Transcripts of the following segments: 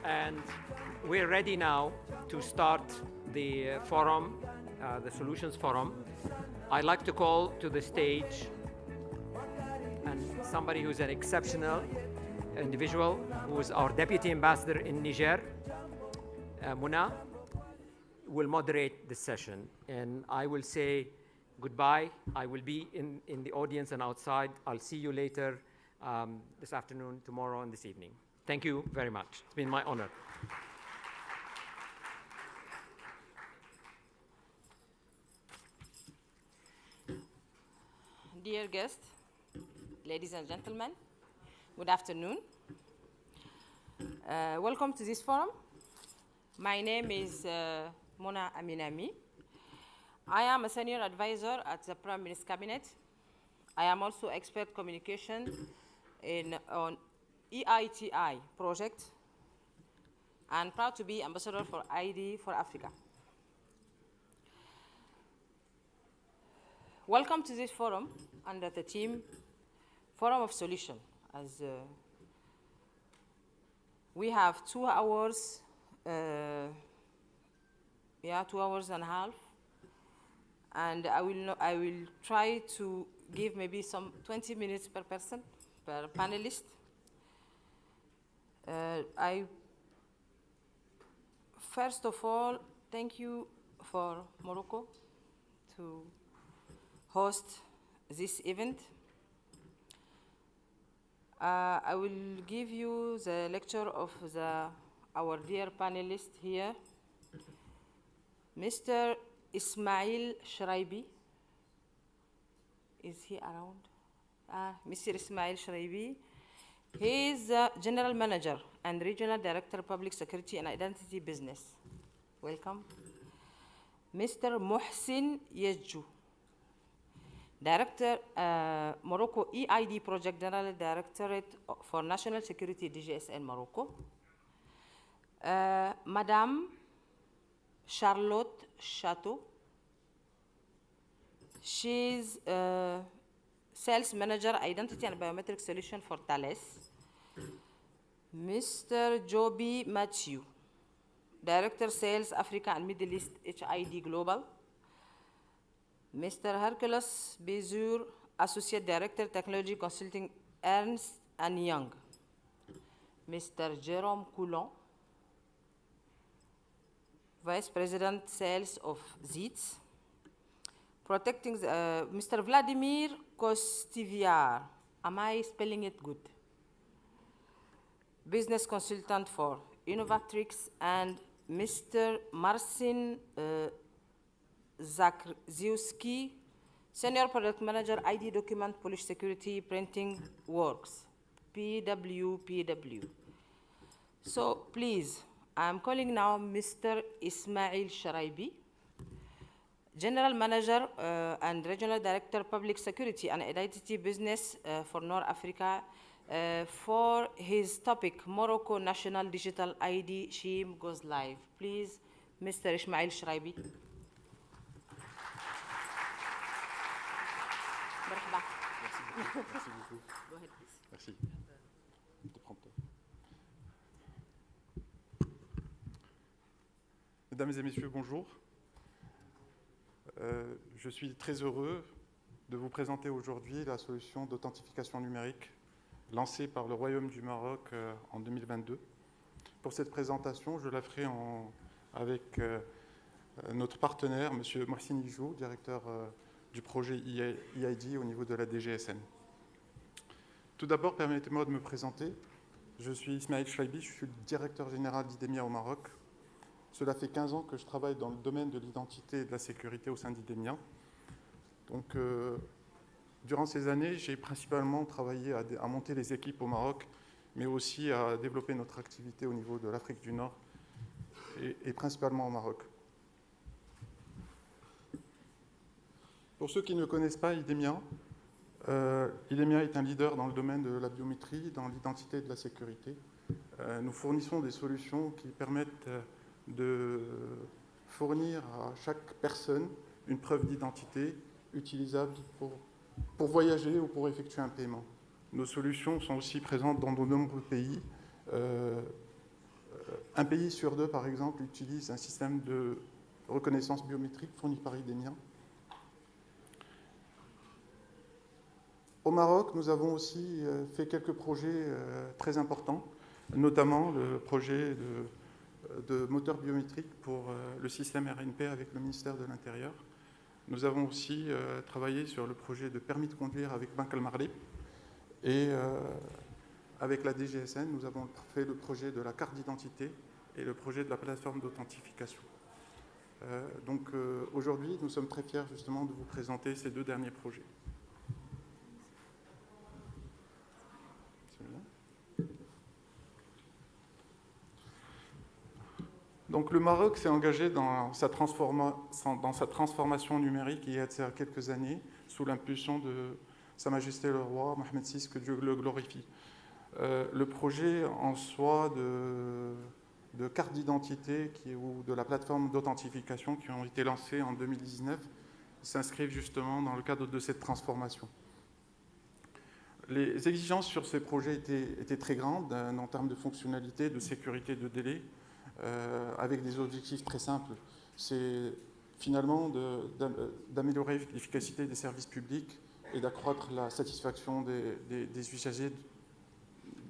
And we're ready now to start the forum, the Solutions Forum. I'd like to call to the stage and somebody who's an exceptional individual, who is our Deputy Ambassador in Niger, Muna, will moderate this session. And I will say goodbye. I will be in the audience and outside. I'll see you later this afternoon, tomorrow, and this evening. Thank you very much. It's been my honor. Dear guests, ladies and gentlemen, good afternoon. Welcome to this forum. My name is Mona Aminami. I am a senior advisor at the Prime Minister's Cabinet. I am also expert communication on EITI project and proud to be ambassador for ID4Africa. Welcome to this forum under the theme Forum of Solution. As we have 2 hours, 2 hours and a half, and I will try to give maybe some 20 minutes per person, per panelist. First of all, thank you for Morocco to host this event. I will give you the lecture of our dear panelist here, Mr. Ismail CHRAIBI. Is he around? Mr. Ismail CHRAIBI. He is the General Manager and Regional Director of Public Security and Identity Business. Welcome. Mr. Mouhcine YEJJOU, Director, Morocco EID Project General Directorate for National Security, DGSN Morocco. Madame Charlotte Chateau. She's Sales Manager, Identity and Biometrics Solution for Thales. Mr. Joby Matthew, Director, Sales, Africa and Middle East, HID Global. Mr. Hercules Bezur, Associate Director, Technology Consulting, Ernst & Young. Mr. Jérôme Coulon, Vice President, Sales of ZITS. Protecting Mr. Vladimir Kostiviar, am I spelling it good? Business Consultant for Innovatrix, and Mr. Marcin Zakrzewski, Senior Product Manager, ID Document, Polish Security, Printing Works, PWPW. So please, I'm calling now Mr. Ismail CHRAIBI, General Manager and Regional Director, Public Security and Identity Business for North Africa, for his topic, Morocco National Digital ID Scheme goes live. Please, Mr. Ismail CHRAIBI. Merci beaucoup. Go ahead, please. Merci. Mesdames et messieurs, bonjour. Je suis très heureux de vous présenter aujourd'hui la solution d'authentification numérique lancée par le Royaume du Maroc en 2022. Pour cette présentation, je la ferai avec notre partenaire, M. Mouhcine YEJJOU, directeur du projet EID au niveau de la DGSN. Tout d'abord, permettez-moi de me présenter. Je suis Ismail CHRAIBI, je suis le directeur général d'Idemia au Maroc. Cela fait 15 ans que je travaille dans le domaine de l'identité et de la sécurité au sein d'Idemia. Donc, durant ces années, j'ai principalement travaillé à monter les équipes au Maroc, mais aussi à développer notre activité au niveau de l'Afrique du Nord et principalement au Maroc. Pour ceux qui ne connaissent pas Idemia, Idemia est un leader dans le domaine de la biométrie, dans l'identité et de la sécurité. Nous fournissons des solutions qui permettent de fournir à chaque personne une preuve d'identité utilisable pour voyager ou pour effectuer un paiement. Nos solutions sont aussi présentes dans de nombreux pays Un pays sur deux, par exemple, utilise un système de reconnaissance biométrique fourni par Idemia. Au Maroc, nous avons aussi fait quelques projets très importants, notamment le projet de moteur biométrique pour le système RNP avec le ministère de l'Intérieur. Nous avons aussi travaillé sur le projet de permis de conduire avec Banque Al-Maghrib. Et avec la DGSN, nous avons fait le projet de la carte d'identité et le projet de la plateforme d'authentification. Donc aujourd'hui, nous sommes très fiers justement de vous présenter ces deux derniers projets. Donc le Maroc s'est engagé dans sa transformation numérique il y a quelques années, sous l'impulsion de Sa Majesté le Roi Mohamed VI, que Dieu le glorifie. Le projet en soi de carte d'identité ou de la plateforme d'authentification qui ont été lancés en 2019 s'inscrivent justement dans le cadre de cette transformation. Les exigences sur ces projets étaient très grandes en termes de fonctionnalité, de sécurité, de délai, avec des objectifs très simples. C'est finalement d'améliorer l'efficacité des services publics et d'accroître la satisfaction des usagers,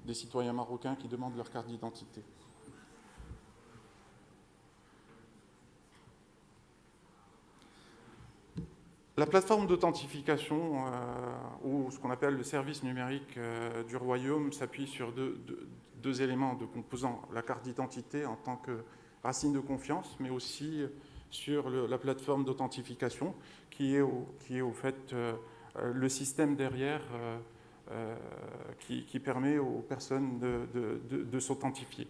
des citoyens marocains qui demandent leur carte d'identité. La plateforme d'authentification, ou ce qu'on appelle le service numérique du Royaume, s'appuie sur deux éléments de composants. La carte d'identité en tant que racine de confiance, mais aussi sur la plateforme d'authentification, qui est au fait le système derrière qui permet aux personnes de s'authentifier.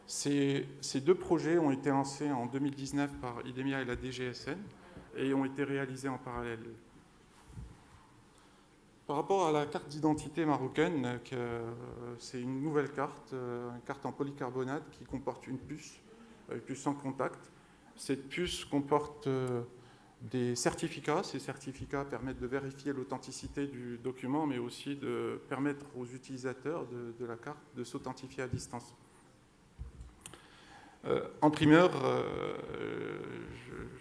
Ces deux projets ont été lancés en 2019 par Idemia et la DGSN et ont été réalisés en parallèle. Par rapport à la carte d'identité marocaine, c'est une nouvelle carte, une carte en polycarbonate qui comporte une puce sans contact. Cette puce comporte des certificats. Ces certificats permettent de vérifier l'authenticité du document, mais aussi de permettre aux utilisateurs de la carte de s'authentifier à distance. En primeur,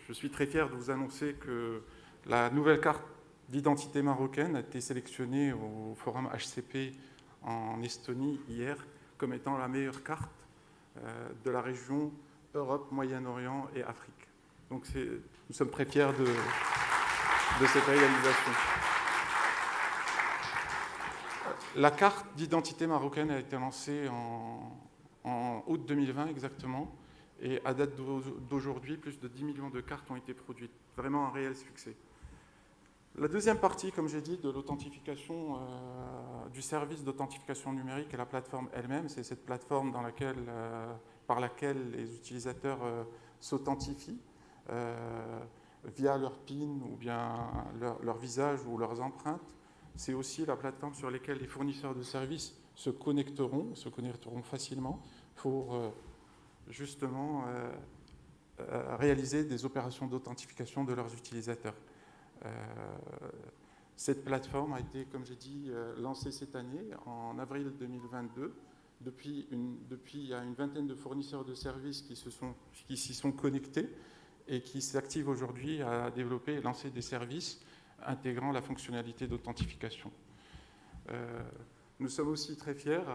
je suis très fier de vous annoncer que la nouvelle carte d'identité marocaine a été sélectionnée au forum HCP en Estonie hier comme étant la meilleure carte de la région Europe, Moyen-Orient et Afrique. Donc nous sommes très fiers de cette réalisation. La carte d'identité marocaine a été lancée en août 2020 exactement, et à date d'aujourd'hui, plus de 10 millions de cartes ont été produites. Vraiment un réel succès. La deuxième partie, comme j'ai dit, de l'authentification, du service d'authentification numérique et la plateforme elle-même, c'est cette plateforme par laquelle les utilisateurs s'authentifient via leur PIN ou bien leur visage ou leurs empreintes. C'est aussi la plateforme sur laquelle les fournisseurs de services se connecteront facilement pour justement réaliser des opérations d'authentification de leurs utilisateurs. Cette plateforme a été, comme j'ai dit, lancée cette année, en avril 2022. Depuis, il y a une vingtaine de fournisseurs de services qui s'y sont connectés et qui s'activent aujourd'hui à développer et lancer des services intégrant la fonctionnalité d'authentification. Nous sommes aussi très fiers.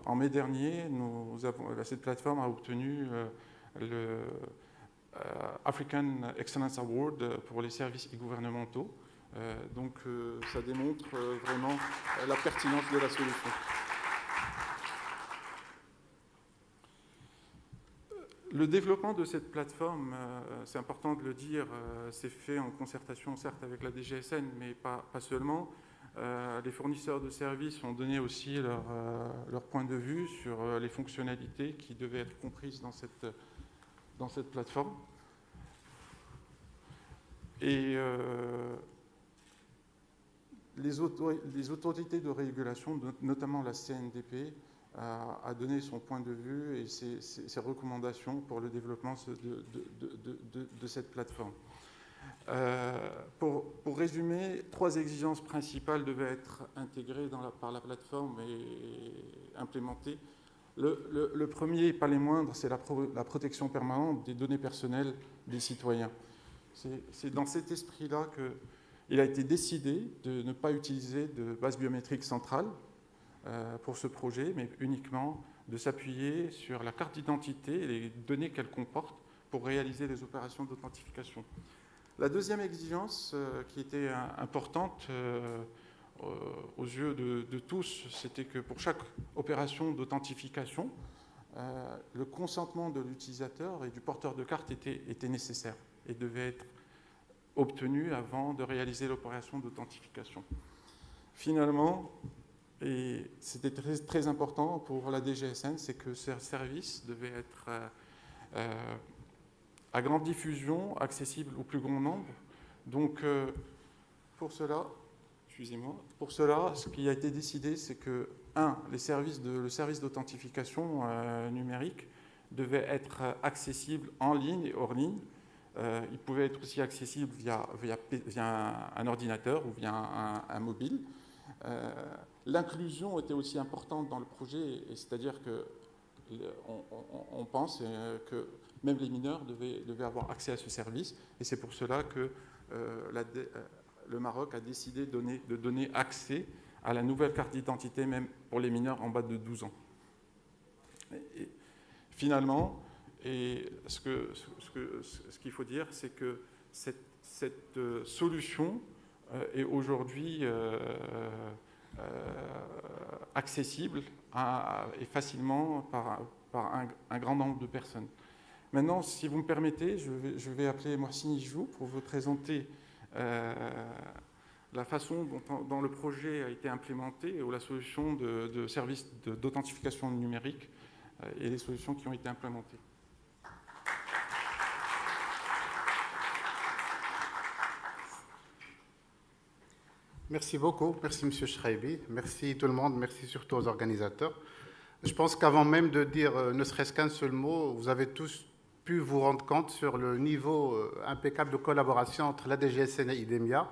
En mai dernier, cette plateforme a obtenu le African Excellence Award pour les services e-gouvernementaux. Donc ça démontre vraiment la pertinence de la solution. Le développement de cette plateforme, c'est important de le dire, c'est fait en concertation certes avec la DGSN, mais pas seulement. Les fournisseurs de services ont donné aussi leur point de vue sur les fonctionnalités qui devaient être comprises dans cette plateforme. Et les autorités de régulation, notamment la CNDP, a donné son point de vue et ses recommandations pour le développement de cette plateforme. Pour résumer, 3 exigences principales devaient être intégrées par la plateforme et implémentées. Le premier, et pas les moindres, c'est la protection permanente des données personnelles des citoyens. C'est dans cet esprit-là qu'il a été décidé de ne pas utiliser de base biométrique centrale pour ce projet, mais uniquement de s'appuyer sur la carte d'identité et les données qu'elle comporte pour réaliser les opérations d'authentification. La deuxième exigence qui était importante aux yeux de tous, c'était que pour chaque opération d'authentification, le consentement de l'utilisateur et du porteur de carte était nécessaire et devait être obtenu avant de réaliser l'opération d'authentification. Finalement, et c'était très important pour la DGSN, c'est que ce service devait être à grande diffusion, accessible au plus grand nombre. Donc, pour cela, ce qui a été décidé, c'est que, le service d'authentification numérique devait être accessible en ligne et hors ligne. Il pouvait être aussi accessible via un ordinateur ou via un mobile. L'inclusion était aussi importante dans le projet, c'est-à-dire qu'on pense que même les mineurs devaient avoir accès à ce service, et c'est pour cela que le Maroc a décidé de donner accès à la nouvelle carte d'identité, même pour les mineurs en bas de 12 ans. Et finalement, ce qu'il faut dire, c'est que cette solution est aujourd'hui accessible et facilement par un grand nombre de personnes. Maintenant, si vous me permettez, je vais appeler Mouhcine YEJJOU pour vous présenter la façon dont le projet a été implémenté ou la solution de service d'authentification numérique et les solutions qui ont été implémentées. Merci beaucoup, merci M. CHRAIBI, merci tout le monde, merci surtout aux organisateurs. Je pense qu'avant même de dire ne serait-ce qu'un seul mot, vous avez tous pu vous rendre compte sur le niveau impeccable de collaboration entre la DGSN et Idemia,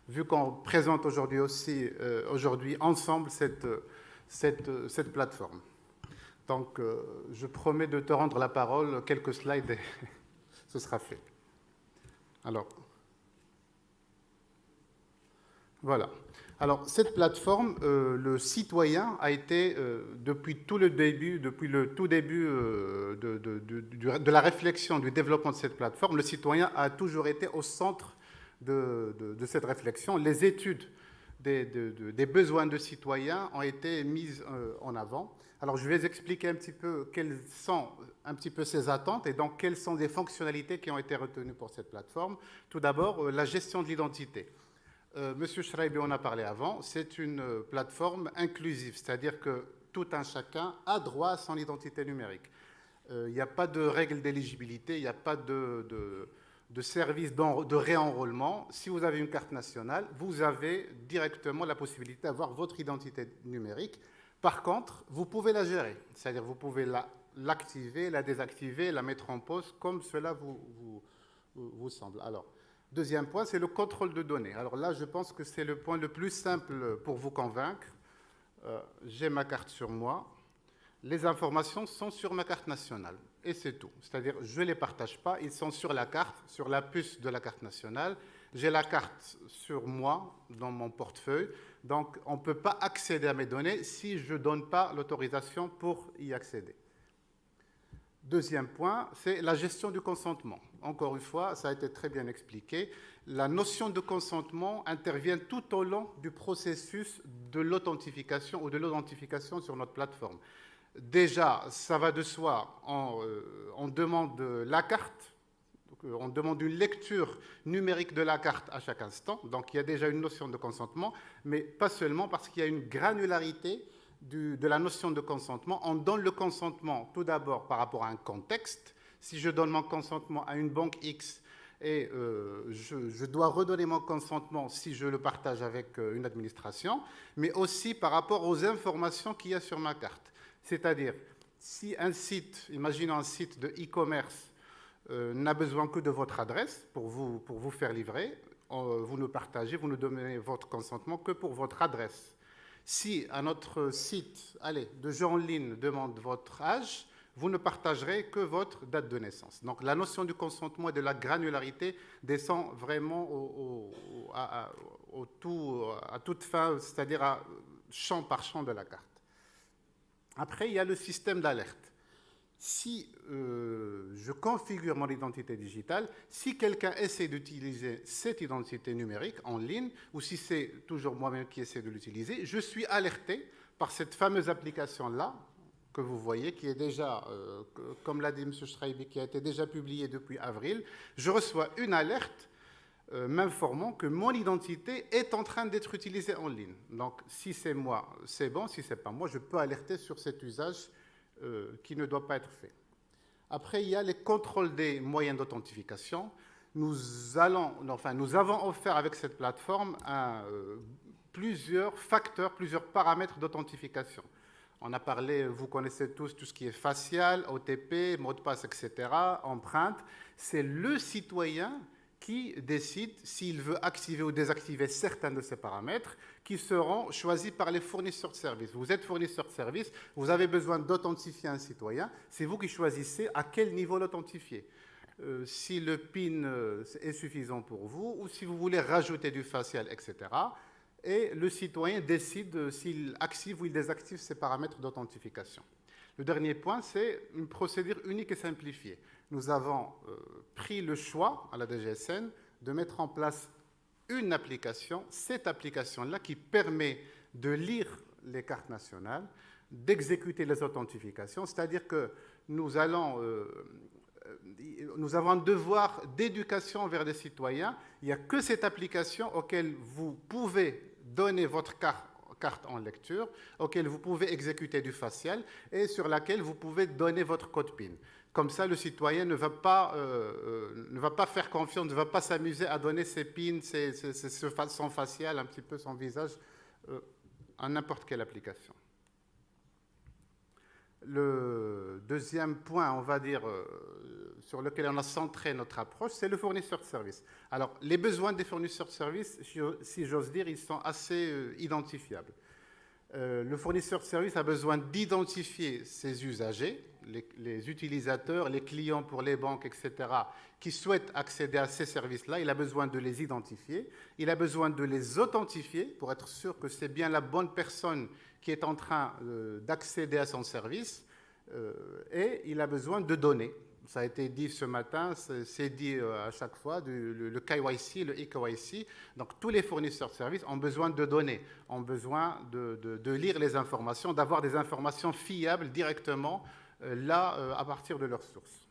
vu qu'on présente aujourd'hui ensemble cette plateforme. Donc, je promets de te rendre la parole, quelques slides, et ce sera fait. Alors, voilà. Alors, cette plateforme, le citoyen a été, depuis le tout début de la réflexion, du développement de cette plateforme, le citoyen a toujours été au centre de cette réflexion. Les études des besoins de citoyens ont été mises en avant. Alors, je vais vous expliquer un petit peu quelles sont un petit peu ces attentes et donc quelles sont les fonctionnalités qui ont été retenues pour cette plateforme. Tout d'abord, la gestion de l'identité. Monsieur CHRAIBI en a parlé avant, c'est une plateforme inclusive, c'est-à-dire que tout un chacun a droit à son identité numérique. Il n'y a pas de règles d'éligibilité, il n'y a pas de service de réenrôlement. Si vous avez une carte nationale, vous avez directement la possibilité d'avoir votre identité numérique. Par contre, vous pouvez la gérer, c'est-à-dire vous pouvez l'activer, la désactiver, la mettre en pause, comme cela vous semble. Alors, deuxième point, c'est le contrôle de données. Alors là, je pense que c'est le point le plus simple pour vous convaincre. J'ai ma carte sur moi. Les informations sont sur ma carte nationale. Et c'est tout. C'est-à-dire, je ne les partage pas. Ils sont sur la carte, sur la puce de la carte nationale. J'ai la carte sur moi, dans mon portefeuille. Donc, on ne peut pas accéder à mes données si je ne donne pas l'autorisation pour y accéder. Deuxième point, c'est la gestion du consentement. Encore une fois, ça a été très bien expliqué. La notion de consentement intervient tout au long du processus de l'authentification ou de l'identification sur notre plateforme. Déjà, ça va de soi, on demande la carte, on demande une lecture numérique de la carte à chaque instant. Donc, il y a déjà une notion de consentement, mais pas seulement parce qu'il y a une granularité de la notion de consentement. On donne le consentement tout d'abord par rapport à un contexte. Si je donne mon consentement à une banque X et je dois redonner mon consentement si je le partage avec une administration, mais aussi par rapport aux informations qu'il y a sur ma carte. C'est-à-dire, si un site, imaginons un site de e-commerce, n'a besoin que de votre adresse pour vous faire livrer, vous ne partagez, vous ne donnez votre consentement que pour votre adresse. Si à notre site, de jeu en ligne demande votre âge, vous ne partagerez que votre date de naissance. Donc la notion du consentement et de la granularité descend vraiment à toute fin, c'est-à-dire à champ par champ de la carte. Après, il y a le système d'alerte. Si je configure mon identité digitale, si quelqu'un essaie d'utiliser cette identité numérique en ligne, ou si c'est toujours moi-même qui essaie de l'utiliser, je suis alerté par cette fameuse application-là, que vous voyez, qui est déjà, comme l'a dit M. CHRAIBI, qui a été déjà publiée depuis avril. Je reçois une alerte m'informant que mon identité est en train d'être utilisée en ligne. Donc, si c'est moi, c'est bon. Si ce n'est pas moi, je peux alerter sur cet usage qui ne doit pas être fait. Après, il y a les contrôles des moyens d'authentification. Nous avons offert avec cette plateforme plusieurs facteurs, plusieurs paramètres d'authentification. On a parlé, vous connaissez tous tout ce qui est facial, OTP, mot de passe, etc., empreinte. C'est le citoyen qui décide s'il veut activer ou désactiver certains de ces paramètres qui seront choisis par les fournisseurs de services. Vous êtes fournisseur de services, vous avez besoin d'authentifier un citoyen, c'est vous qui choisissez à quel niveau l'authentifier. Si le PIN est suffisant pour vous ou si vous voulez rajouter du facial, etc. Et le citoyen décide s'il active ou il désactive ces paramètres d'authentification. Le dernier point, c'est une procédure unique et simplifiée. Nous avons pris le choix à la DGSN de mettre en place une application, cette application-là qui permet de lire les cartes nationales, d'exécuter les authentifications, c'est-à-dire que nous avons un devoir d'éducation envers les citoyens. Il n'y a que cette application auquel vous pouvez donner votre carte en lecture, auquel vous pouvez exécuter du facial et sur laquelle vous pouvez donner votre code PIN. Comme ça, le citoyen ne va pas faire confiance, ne va pas s'amuser à donner ses PIN, son facial, un petit peu son visage, à n'importe quelle application. Le deuxième point, on va dire, sur lequel on a centré notre approche, c'est le fournisseur de services. Alors, les besoins des fournisseurs de services, si j'ose dire, ils sont assez identifiables. Le fournisseur de services a besoin d'identifier ses usagers, les utilisateurs, les clients pour les banques, etc., qui souhaitent accéder à ces services-là. Il a besoin de les identifier. Il a besoin de les authentifier pour être sûr que c'est bien la bonne personne qui est en train d'accéder à son service. Et il a besoin de données. Ça a été dit ce matin, c'est dit à chaque fois, le KYC, le e-KYC. Donc, tous les fournisseurs de services ont besoin de données, ont besoin de lire les informations, d'avoir des informations fiables directement là, à partir de leurs sources.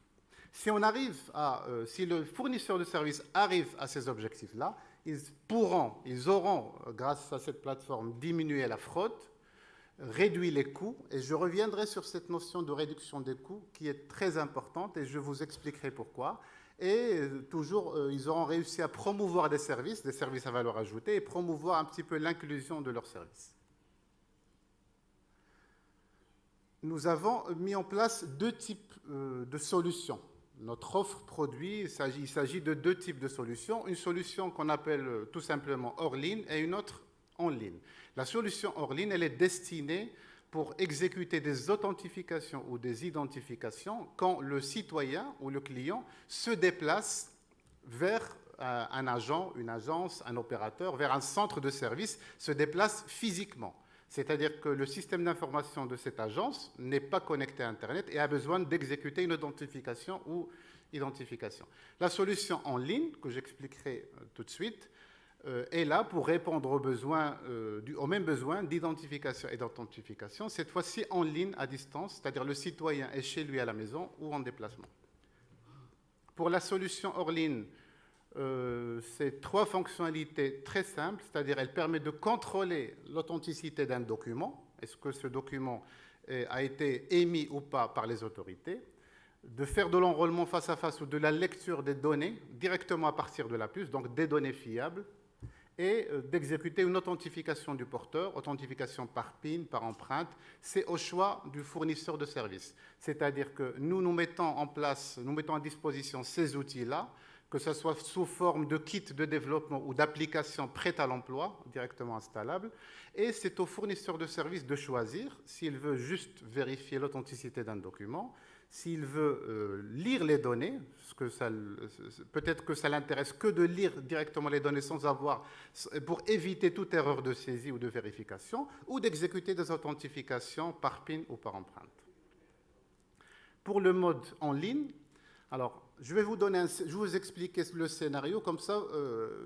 Si le fournisseur de services arrive à ces objectifs-là, ils auront, grâce à cette plateforme, diminué la fraude, réduit les coûts, et je reviendrai sur cette notion de réduction des coûts qui est très importante et je vous expliquerai pourquoi. Et toujours, ils auront réussi à promouvoir des services à valeur ajoutée et promouvoir un petit peu l'inclusion de leurs services. Nous avons mis en place deux types de solutions. Notre offre produit, il s'agit de deux types de solutions. Une solution qu'on appelle tout simplement hors ligne et une autre en ligne. La solution hors ligne, elle est destinée pour exécuter des authentifications ou des identifications quand le citoyen ou le client se déplace vers un agent, une agence, un opérateur, vers un centre de service, se déplace physiquement. C'est-à-dire que le système d'information de cette agence n'est pas connecté à Internet et a besoin d'exécuter une authentification ou identification. La solution en ligne, que j'expliquerai tout de suite, est là pour répondre aux mêmes besoins d'identification et d'authentification, cette fois-ci en ligne, à distance, c'est-à-dire le citoyen est chez lui à la maison ou en déplacement. Pour la solution hors ligne, c'est trois fonctionnalités très simples, c'est-à-dire elle permet de contrôler l'authenticité d'un document, est-ce que ce document a été émis ou pas par les autorités, de faire de l'enrôlement face à face ou de la lecture des données directement à partir de la puce, donc des données fiables, et d'exécuter une authentification du porteur, authentification par PIN, par empreinte. C'est au choix du fournisseur de service. C'est-à-dire que nous mettons à disposition ces outils-là que ce soit sous forme de kit de développement ou d'application prête à l'emploi, directement installable. Et c'est au fournisseur de services de choisir s'il veut juste vérifier l'authenticité d'un document, s'il veut lire les données, peut-être que ça l'intéresse que de lire directement les données sans avoir, pour éviter toute erreur de saisie ou de vérification, ou d'exécuter des authentifications par PIN ou par empreinte. Pour le mode en ligne, alors, je vais vous expliquer le scénario, comme ça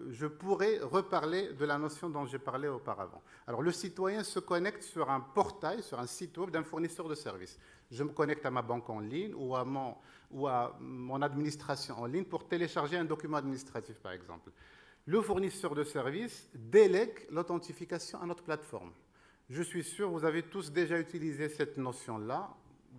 je pourrai reparler de la notion dont j'ai parlé auparavant. Alors, le citoyen se connecte sur un portail, sur un site web d'un fournisseur de services. Je me connecte à ma banque en ligne ou à mon administration en ligne pour télécharger un document administratif, par exemple. Le fournisseur de services délègue l'authentification à notre plateforme. Je suis sûr, vous avez tous déjà utilisé cette notion-là.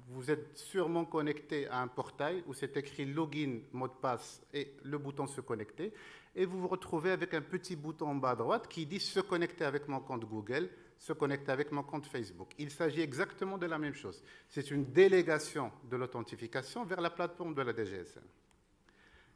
Vous êtes sûrement connecté à un portail où c'est écrit login, mot de passe et le bouton se connecter. Et vous vous retrouvez avec un petit bouton en bas à droite qui dit se connecter avec mon compte Google, se connecter avec mon compte Facebook. Il s'agit exactement de la même chose. C'est une délégation de l'authentification vers la plateforme de la DGSN.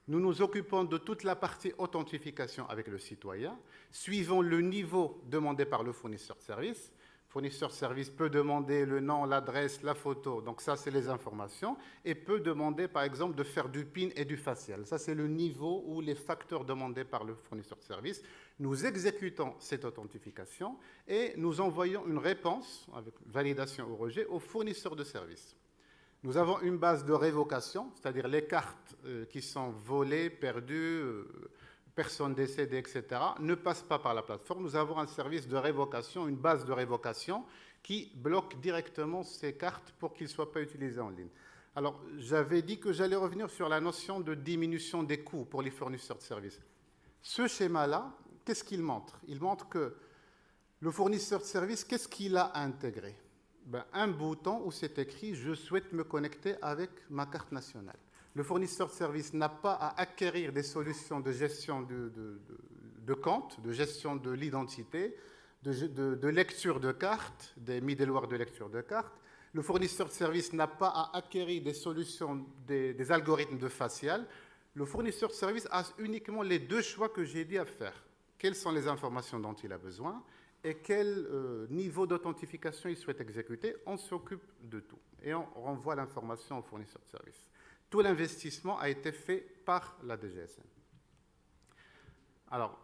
Nous nous occupons de toute la partie authentification avec le citoyen, suivant le niveau demandé par le fournisseur de service. Le fournisseur de service peut demander le nom, l'adresse, la photo, donc ça c'est les informations, et peut demander par exemple de faire du PIN et du facial. Ça c'est le niveau ou les facteurs demandés par le fournisseur de service. Nous exécutons cette authentification et nous envoyons une réponse avec validation ou rejet au fournisseur de service. Nous avons une base de révocation, c'est-à-dire les cartes qui sont volées, perdues, personnes décédées, etc., ne passent pas par la plateforme. Nous avons un service de révocation, une base de révocation qui bloque directement ces cartes pour qu'ils ne soient pas utilisées en ligne. Alors, j'avais dit que j'allais revenir sur la notion de diminution des coûts pour les fournisseurs de services. Ce schéma-là, qu'est-ce qu'il montre? Il montre que le fournisseur de services, qu'est-ce qu'il a intégré? Un bouton où c'est écrit « Je souhaite me connecter avec ma carte nationale ». Le fournisseur de service n'a pas à acquérir des solutions de gestion de compte, de gestion de l'identité, de lecture de cartes, des middleware de lecture de cartes. Le fournisseur de service n'a pas à acquérir des solutions, des algorithmes de facial. Le fournisseur de service a uniquement les deux choix que j'ai dit à faire. Quelles sont les informations dont il a besoin et quel niveau d'authentification il souhaite exécuter. On s'occupe de tout et on renvoie l'information au fournisseur de service. Tout l'investissement a été fait par la DGSN. Alors,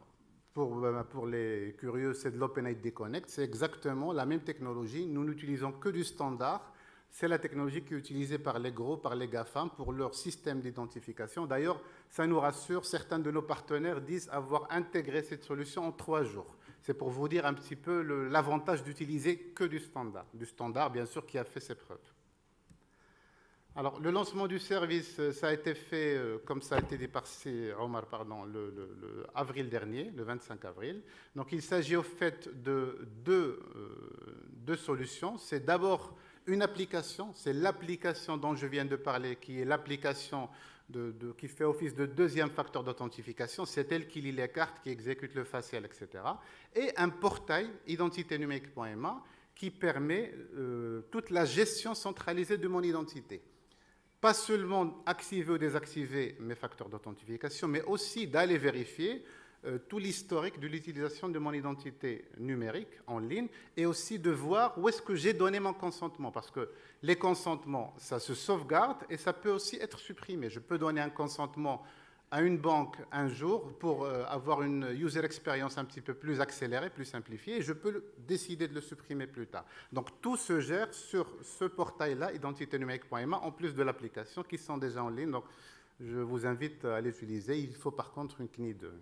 pour les curieux, c'est de l'OpenID Connect. C'est exactement la même technologie. Nous n'utilisons que du standard. C'est la technologie qui est utilisée par les gros, par les GAFAM pour leur système d'identification. D'ailleurs, ça nous rassure. Certains de nos partenaires disent avoir intégré cette solution en 3 jours. C'est pour vous dire un petit peu l'avantage d'utiliser que du standard. Du standard, bien sûr, qui a fait ses preuves. Alors, le lancement du service, ça a été fait, comme ça a été dit par Omar, le avril dernier, le 25 avril. Donc, il s'agit au fait de deux solutions. C'est d'abord une application, c'est l'application dont je viens de parler, qui est l'application qui fait office de deuxième facteur d'authentification. C'est elle qui lit les cartes, qui exécute le facial, etc. Et un portail, identiténumérique.ma, qui permet toute la gestion centralisée de mon identité. Pas seulement activer ou désactiver mes facteurs d'authentification, mais aussi d'aller vérifier tout l'historique de l'utilisation de mon identité numérique en ligne et aussi de voir où est-ce que j'ai donné mon consentement. Parce que les consentements, ça se sauvegarde et ça peut aussi être supprimé. Je peux donner un consentement à une banque un jour pour avoir une user experience un petit peu plus accélérée, plus simplifiée, et je peux décider de le supprimer plus tard. Donc tout se gère sur ce portail-là, identiténumérique.ma, en plus de l'application qui sont déjà en ligne. Donc je vous invite à l'utiliser. Il faut par contre une CNI 2.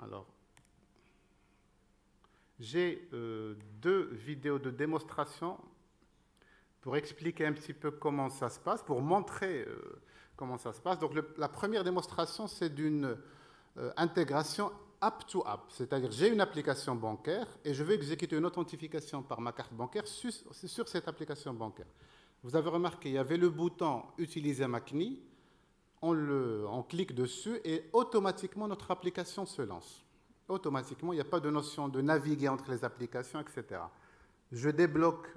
Alors, j'ai 2 vidéos de démonstration pour expliquer un petit peu comment ça se passe, pour montrer comment ça se passe. Donc, la première démonstration, c'est d'une intégration app-to-app, c'est-à-dire j'ai une application bancaire et je veux exécuter une authentification par ma carte bancaire sur cette application bancaire. Vous avez remarqué, il y avait le bouton « Utiliser ma CNI », on clique dessus et automatiquement notre application se lance. Automatiquement, il n'y a pas de notion de naviguer entre les applications, etc. Je débloque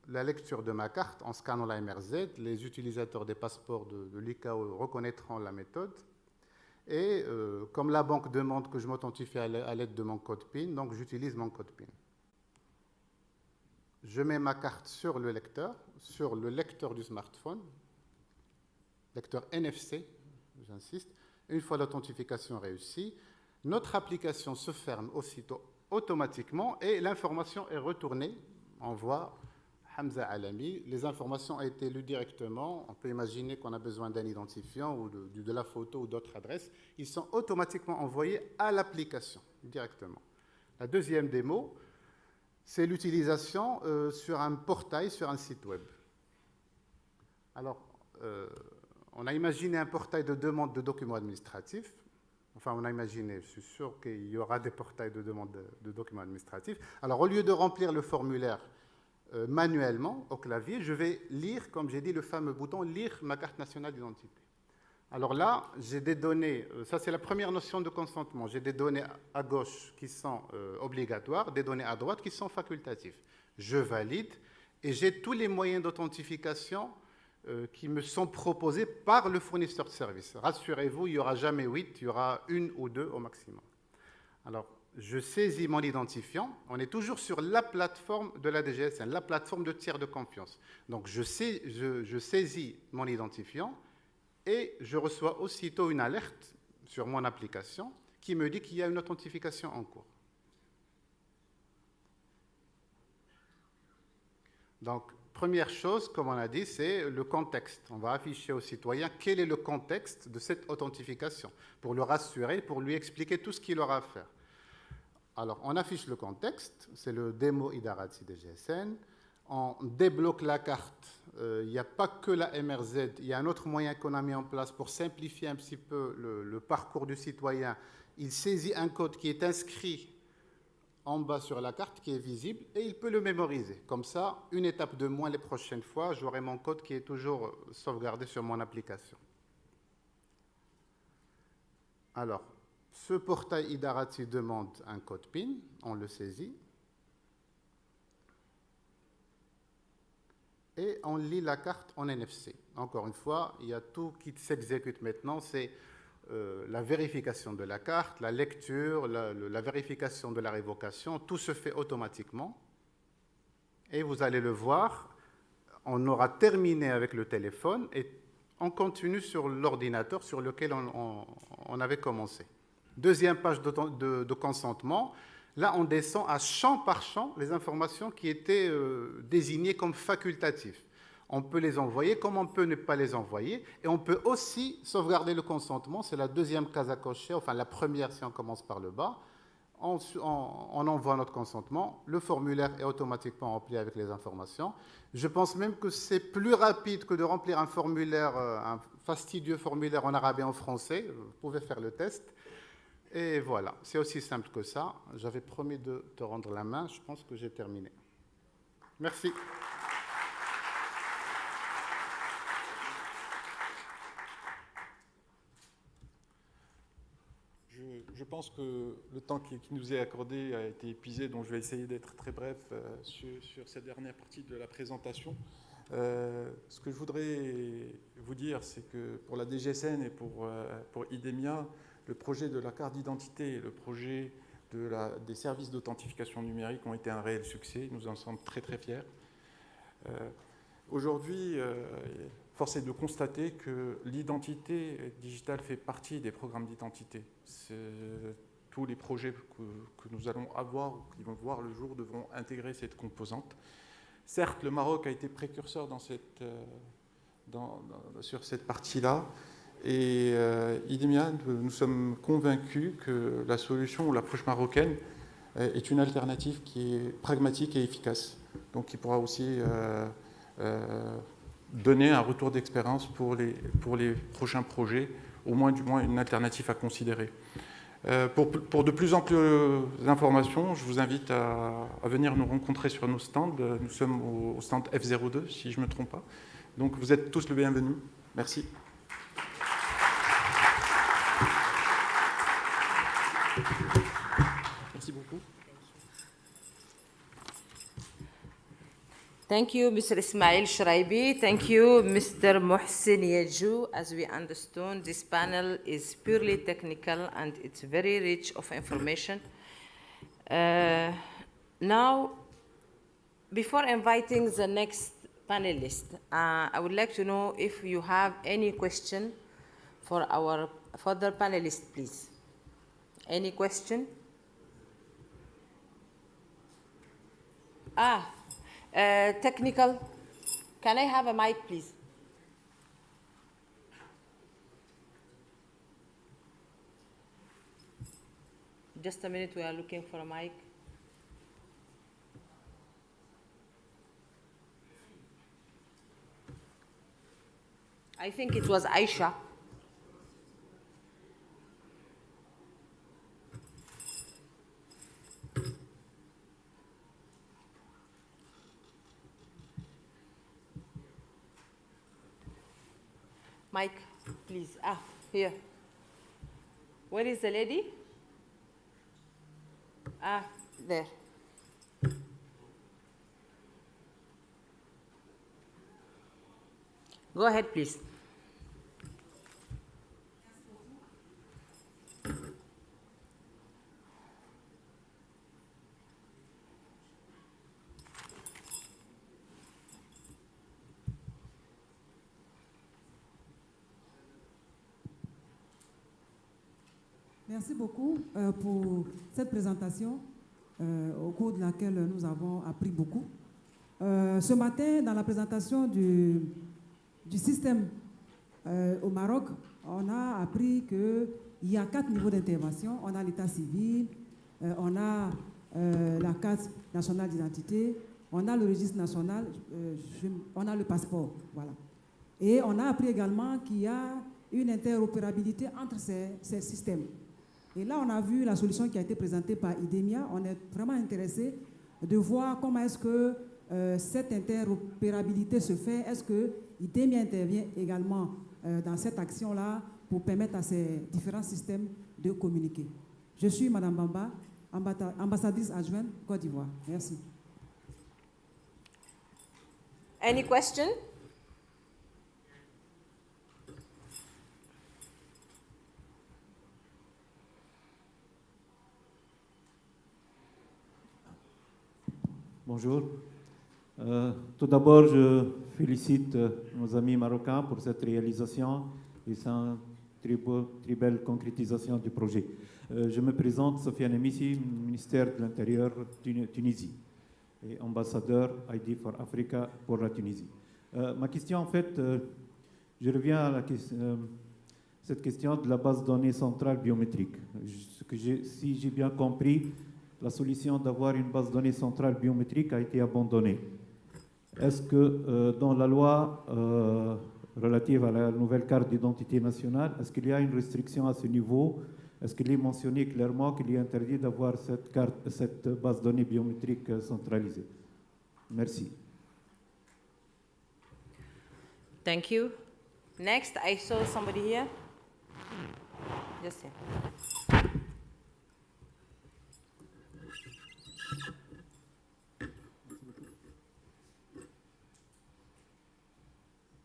la lecture de ma carte en scannant la MRZ. Les utilisateurs des passeports de l'ICAO reconnaîtront la méthode. Et comme la banque demande que je m'authentifie à l'aide de mon code PIN, donc j'utilise mon code PIN. Je mets ma carte sur le lecteur du smartphone, lecteur NFC, j'insiste. Une fois l'authentification réussie, notre application se ferme aussitôt automatiquement et l'information est retournée. On voit Hamza Alami, les informations ont été lues directement. On peut imaginer qu'on a besoin d'un identifiant ou de la photo ou d'autres adresses. Ils sont automatiquement envoyés à l'application directement. La deuxième démo, c'est l'utilisation sur un portail, sur un site web. Alors, on a imaginé un portail de demande de documents administratifs. Enfin, on a imaginé, je suis sûr qu'il y aura des portails de demande de documents administratifs. Alors, au lieu de remplir le formulaire manuellement au clavier, je vais lire, comme j'ai dit, le fameux bouton « Lire ma carte nationale d'identité ». Alors là, j'ai des données, ça c'est la première notion de consentement. J'ai des données à gauche qui sont obligatoires, des données à droite qui sont facultatives. Je valide et j'ai tous les moyens d'authentification qui me sont proposés par le fournisseur de services. Rassurez-vous, il n'y aura jamais 8, il y aura 1 ou 2 au maximum. Alors, je saisis mon identifiant. On est toujours sur la plateforme de la DGSN, la plateforme de tiers de confiance. Donc, je saisis mon identifiant et je reçois aussitôt une alerte sur mon application qui me dit qu'il y a une authentification en cours. Donc, première chose, comme on a dit, c'est le contexte. On va afficher au citoyen quel est le contexte de cette authentification pour le rassurer, pour lui expliquer tout ce qu'il aura à faire. Alors, on affiche le contexte, c'est le démo Idarati DGSN. On débloque la carte. Il n'y a pas que la MRZ, il y a un autre moyen qu'on a mis en place pour simplifier un petit peu le parcours du citoyen. Il saisit un code qui est inscrit en bas sur la carte, qui est visible, et il peut le mémoriser. Comme ça, une étape de moins les prochaines fois, j'aurai mon code qui est toujours sauvegardé sur mon application. Alors, ce portail Idarati demande un code PIN, on le saisit, et on lit la carte en NFC. Encore une fois, il y a tout qui s'exécute maintenant, c'est la vérification de la carte, la lecture, la vérification de la révocation, tout se fait automatiquement. Et vous allez le voir, on aura terminé avec le téléphone et on continue sur l'ordinateur sur lequel on avait commencé. Deuxième page de consentement. Là, on descend à champ par champ les informations qui étaient désignées comme facultatives. On peut les envoyer comme on peut ne pas les envoyer. Et on peut aussi sauvegarder le consentement. C'est la deuxième case à cocher, enfin la première si on commence par le bas. On envoie notre consentement. Le formulaire est automatiquement rempli avec les informations. Je pense même que c'est plus rapide que de remplir un formulaire, un fastidieux formulaire en arabe et en français. Vous pouvez faire le test. Et voilà, c'est aussi simple que ça. J'avais promis de te rendre la main. Je pense que j'ai terminé. Merci. Je pense que le temps qui nous est accordé a été épuisé, donc je vais essayer d'être très bref sur cette dernière partie de la présentation. Ce que je voudrais vous dire, c'est que pour la DGSN et pour Idemia, le projet de la carte d'identité et le projet des services d'authentification numérique ont été un réel succès. Nous en sommes très très fiers. Aujourd'hui, force est de constater que l'identité digitale fait partie des programmes d'identité. Tous les projets que nous allons avoir ou qui vont voir le jour devront intégrer cette composante. Certes, le Maroc a été précurseur sur cette partie-là. Et Idemia, nous sommes convaincus que la solution ou l'approche marocaine est une alternative qui est pragmatique et efficace, donc qui pourra aussi donner un retour d'expérience pour les prochains projets, au moins une alternative à considérer. Pour de plus amples informations, je vous invite à venir nous rencontrer sur nos stands. Nous sommes au stand F02, si je ne me trompe pas. Donc vous êtes tous le bienvenu. Merci. Merci beaucoup. Thank you, Mr. Ismail CHRAIBI. Thank you, Mr. Mouhcine YEJJOU. As we understood, this panel is purely technical and it's very rich of information. Now, before inviting the next panelist, I would like to know if you have any question for our further panelists, please. Any question? Technical. Can I have a mic, please? Just a minute, we are looking for a mic. I think it was Aisha. Mike, please. Here. Where is the lady? There. Go ahead, please. Merci beaucoup pour cette présentation au cours de laquelle nous avons appris beaucoup. Ce matin, dans la présentation du système au Maroc, on a appris qu'il y a 4 niveaux d'intervention. On a l'état civil, on a la carte nationale d'identité, on a le registre national, on a le passeport. Voilà. Et on a appris également qu'il y a une interopérabilité entre ces systèmes. Et là, on a vu la solution qui a été présentée par Idemia. On est vraiment intéressé de voir comment est-ce que cette interopérabilité se fait. Est-ce que Idemia intervient également dans cette action-là pour permettre à ces différents systèmes de communiquer. Je suis Madame Bamba, ambassadrice adjointe Côte d'Ivoire. Merci. Any question? Bonjour. Tout d'abord, je félicite nos amis marocains pour cette réalisation et sa très belle concrétisation du projet. Je me présente, Sofiane Emissi, ministère de l'Intérieur Tunisie et ambassadeur ID4Africa pour la Tunisie. Ma question, en fait, je reviens à cette question de la base de données centrale biométrique. Si j'ai bien compris, la solution d'avoir une base de données centrale biométrique a été abandonnée. Est-ce que dans la loi relative à la nouvelle carte d'identité nationale, est-ce qu'il y a une restriction à ce niveau? Est-ce qu'il est mentionné clairement qu'il est interdit d'avoir cette base de données biométrique centralisée? Merci. Thank you. Next, I saw somebody here. Just here.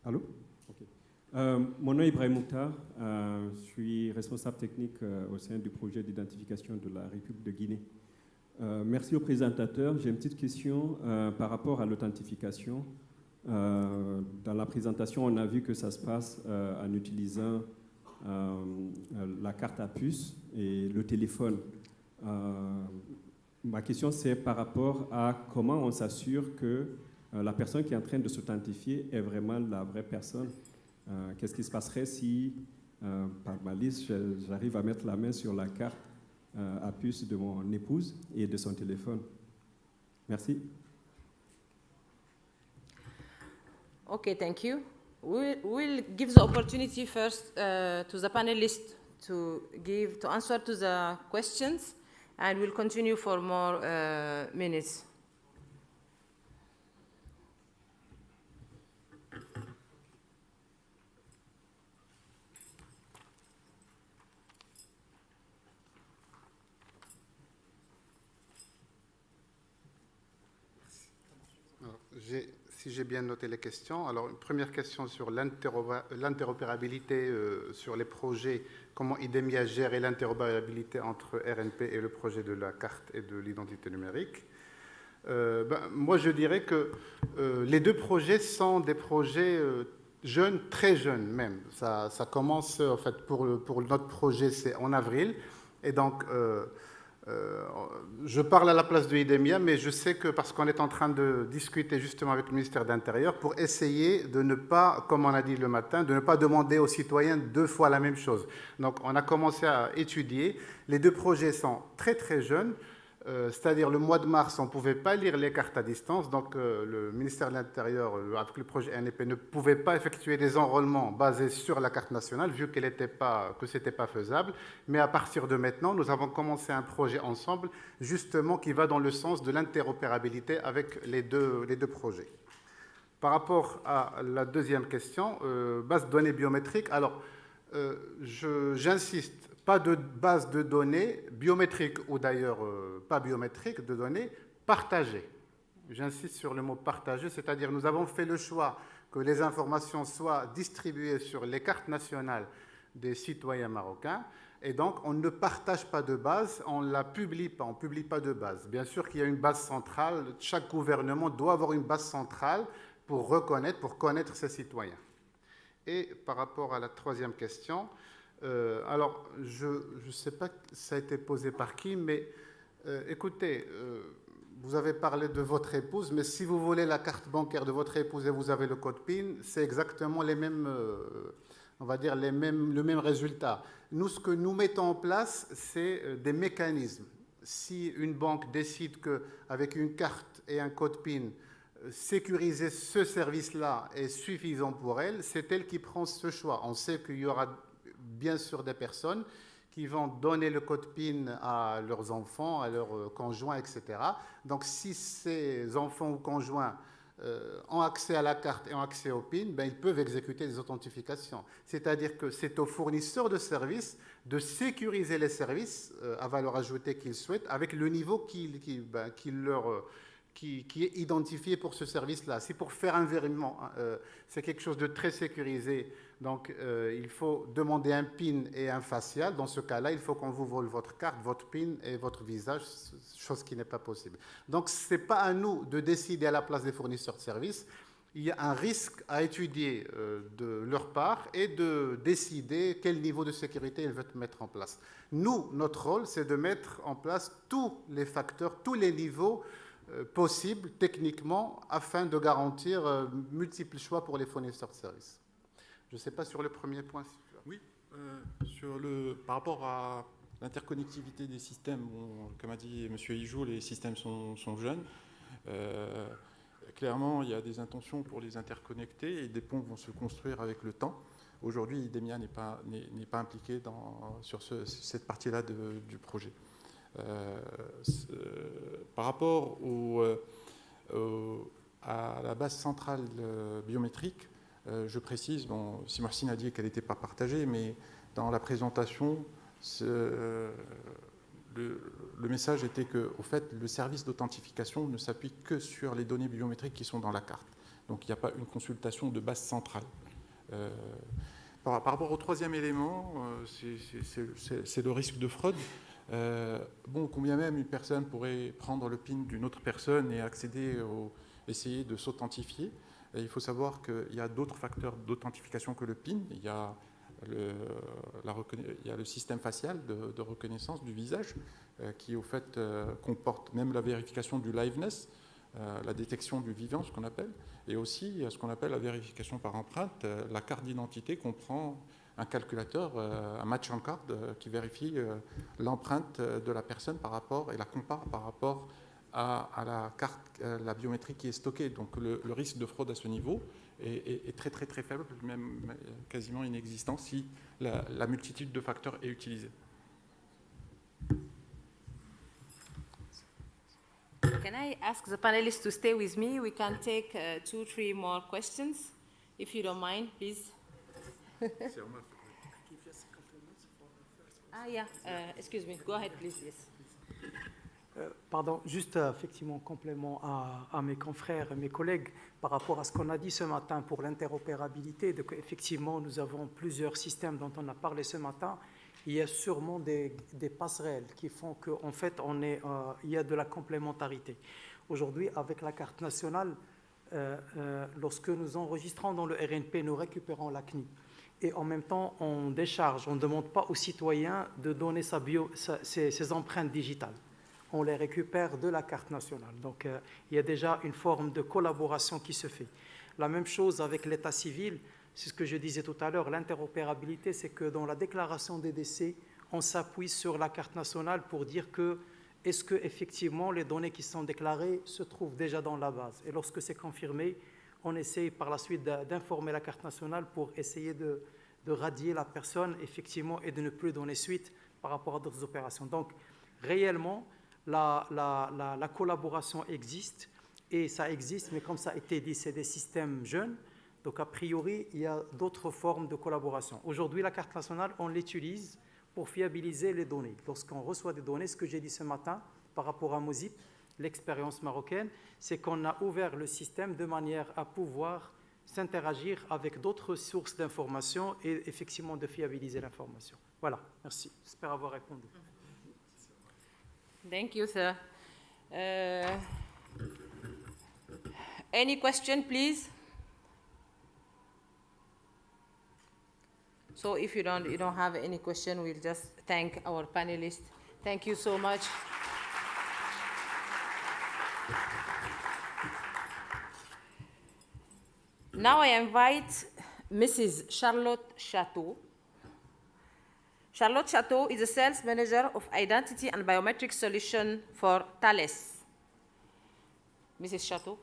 Allô? Okay. Mon nom est Ibrahim Mokhtar. Je suis responsable technique au sein du projet d'identification de la République de Guinée. Merci au présentateur. J'ai une petite question par rapport à l'authentification. Dans la présentation, on a vu que ça se passe en utilisant la carte à puce et le téléphone. Ma question, c'est par rapport à comment on s'assure que la personne qui est en train de s'authentifier est vraiment la vraie personne. Qu'est-ce qui se passerait si, par malice, j'arrive à mettre la main sur la carte à puce de mon épouse et de son téléphone? Merci. Okay, thank you. We'll give the opportunity first to the panelists to answer to the questions, and we'll continue for more minutes. si j'ai bien noté les questions, alors une première question sur l'interopérabilité sur les projets, comment Idemia gère l'interopérabilité entre RNP et le projet de la carte et de l'identité numérique. Moi, je dirais que les deux projets sont des projets jeunes, très jeunes même. Ça commence, en fait, pour notre projet, c'est en avril. Et donc, je parle à la place de Idemia, mais je sais que parce qu'on est en train de discuter justement avec le ministère de l'Intérieur pour essayer de ne pas, comme on a dit le matin, de ne pas demander aux citoyens 2 fois la même chose. Donc, on a commencé à étudier. Les deux projets sont très, très jeunes. C'est-à-dire le mois de mars, on ne pouvait pas lire les cartes à distance, donc le ministère de l'Intérieur, avec le projet NEP, ne pouvait pas effectuer des enrôlements basés sur la carte nationale, vu que ce n'était pas faisable. Mais à partir de maintenant, nous avons commencé un projet ensemble, justement, qui va dans le sens de l'interopérabilité avec les deux projets. Par rapport à la deuxième question, base de données biométriques, alors j'insiste, pas de base de données biométriques ou d'ailleurs pas biométriques, de données partagées. J'insiste sur le mot partagé, c'est-à-dire nous avons fait le choix que les informations soient distribuées sur les cartes nationales des citoyens marocains et donc on ne partage pas de base, on ne la publie pas, on ne publie pas de base. Bien sûr qu'il y a une base centrale, chaque gouvernement doit avoir une base centrale pour connaître ses citoyens. Et par rapport à la troisième question, alors, je ne sais pas si ça a été posé par qui, mais écoutez, vous avez parlé de votre épouse, mais si vous voulez la carte bancaire de votre épouse et vous avez le code PIN, c'est exactement les mêmes, on va dire le même résultat. Nous, ce que nous mettons en place, c'est des mécanismes. Si une banque décide qu'avec une carte et un code PIN, sécuriser ce service-là est suffisant pour elle, c'est elle qui prend ce choix. On sait qu'il y aura bien sûr des personnes qui vont donner le code PIN à leurs enfants, à leurs conjoints, etc. Donc, si ces enfants ou conjoints ont accès à la carte et ont accès au PIN, ils peuvent exécuter des authentifications. C'est-à-dire que c'est aux fournisseurs de services de sécuriser les services à valeur ajoutée qu'ils souhaitent avec le niveau qui est identifié pour ce service-là. Si pour faire un virement, c'est quelque chose de très sécurisé, donc il faut demander un PIN et un facial. Dans ce cas-là, il faut qu'on vous vole votre carte, votre PIN et votre visage, chose qui n'est pas possible. Donc, ce n'est pas à nous de décider à la place des fournisseurs de services. Il y a un risque à étudier de leur part et de décider quel niveau de sécurité ils veulent mettre en place. Nous, notre rôle, c'est de mettre en place tous les facteurs, tous les niveaux possibles techniquement afin de garantir multiples choix pour les fournisseurs de services. Je ne sais pas sur le premier point. Oui, par rapport à l'interconnectivité des systèmes, comme a dit M. YEJJOU, les systèmes sont jeunes. Clairement, il y a des intentions pour les interconnecter et des ponts vont se construire avec le temps. Aujourd'hui, Idemia n'est pas impliqué sur cette partie-là du projet. Par rapport à la base centrale biométrique, je précise, si Mouhcine a dit qu'elle n'était pas partagée, mais dans la présentation, le message était que, au fait, le service d'authentification ne s'appuie que sur les données biométriques qui sont dans la carte. Donc, il n'y a pas une consultation de base centrale. Par rapport au troisième élément, c'est le risque de fraude. Combien même une personne pourrait prendre le PIN d'une autre personne et essayer de s'authentifier. Il faut savoir qu'il y a d'autres facteurs d'authentification que le PIN. Il y a le système facial de reconnaissance du visage qui, au fait, comporte même la vérification du liveness, la détection du vivant, ce qu'on appelle, et aussi ce qu'on appelle la vérification par empreinte. La carte d'identité comprend un calculateur, un matching card qui vérifie l'empreinte de la personne et la compare par rapport à la carte, la biométrie qui est stockée. Donc le risque de fraude à ce niveau est très très très faible, même quasiment inexistant si la multitude de facteurs est utilisée. Can I ask the panelists to stay with me? We can take 2-3 more questions, if you don't mind, please. Yeah. Excuse me. Go ahead, please. Yes. Pardon, juste effectivement en complément à mes confrères et mes collègues par rapport à ce qu'on a dit ce matin pour l'interopérabilité. Donc effectivement, nous avons plusieurs systèmes dont on a parlé ce matin. Il y a sûrement des passerelles qui font qu'en fait, il y a de la complémentarité. Aujourd'hui, avec la carte nationale, lorsque nous enregistrons dans le RNP, nous récupérons la CNI. Et en même temps, on décharge, on ne demande pas aux citoyens de donner ses empreintes digitales. On les récupère de la carte nationale. Donc, il y a déjà une forme de collaboration qui se fait. La même chose avec l'état civil, c'est ce que je disais tout à l'heure, l'interopérabilité, c'est que dans la déclaration des décès, on s'appuie sur la carte nationale pour dire que est-ce qu'effectivement les données qui sont déclarées se trouvent déjà dans la base. Et lorsque c'est confirmé, on essaye par la suite d'informer la carte nationale pour essayer de radier la personne, effectivement, et de ne plus donner suite par rapport à d'autres opérations. Donc, réellement, la collaboration existe, et ça existe, mais comme ça a été dit, c'est des systèmes jeunes, donc a priori, il y a d'autres formes de collaboration. Aujourd'hui, la carte nationale, on l'utilise pour fiabiliser les données. Lorsqu'on reçoit des données, ce que j'ai dit ce matin par rapport à Mozip, l'expérience marocaine, c'est qu'on a ouvert le système de manière à pouvoir s'interagir avec d'autres sources d'informations et effectivement de fiabiliser l'information. Voilà, merci. J'espère avoir répondu. Thank you, sir. Any question, please? So if you don't have any question, we'll just thank our panelists. Thank you so much. Now I invite Mrs. Charlotte Chateau. Charlotte Chateau is a sales manager of identity and biometric solution for Thales. Mrs. Chateau.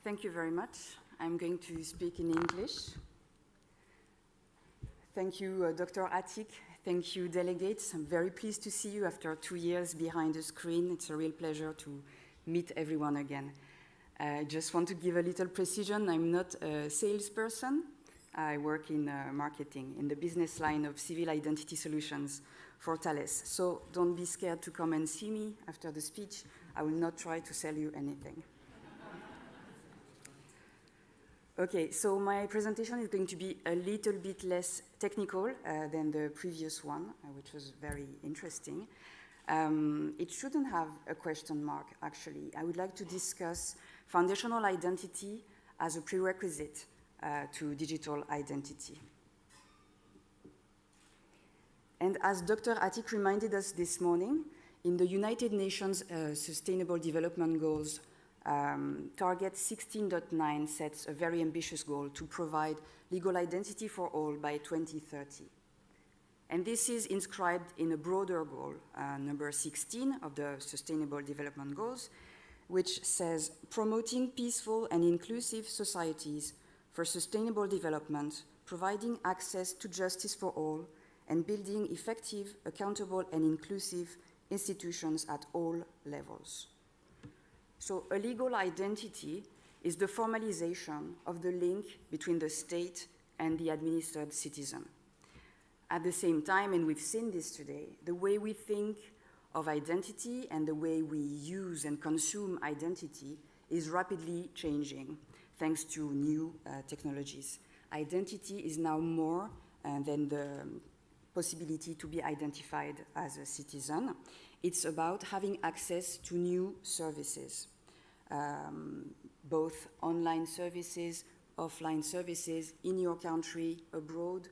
Thank you very much. I'm going to speak in English. Thank you, Dr. Atik. Thank you, delegates. I'm very pleased to see you after 2 years behind the screen. It's a real pleasure to meet everyone again. I just want to give a little precision. I'm not a salesperson. I work in marketing, in the business line of civil identity solutions for Thales. So don't be scared to come and see me after the speech. I will not try to sell you anything. Okay, so my presentation is going to be a little bit less technical than the previous one, which was very interesting. It shouldn't have a question mark, actually. I would like to discuss foundational identity as a prerequisite to digital identity. And as Dr. Atik reminded us this morning, in the United Nations Sustainable Development Goals, Target 16.9 sets a very ambitious goal to provide legal identity for all by 2030. And this is inscribed in a broader goal, number 16 of the Sustainable Development Goals, which says, promoting peaceful and inclusive societies for sustainable development, providing access to justice for all, and building effective, accountable, and inclusive institutions at all levels. So a legal identity is the formalization of the link between the state and the administered citizen. At the same time, and we've seen this today, the way we think of identity and the way we use and consume identity is rapidly changing thanks to new technologies. Identity is now more than the possibility to be identified as a citizen. It's about having access to new services, both online services, offline services, in your country, abroad,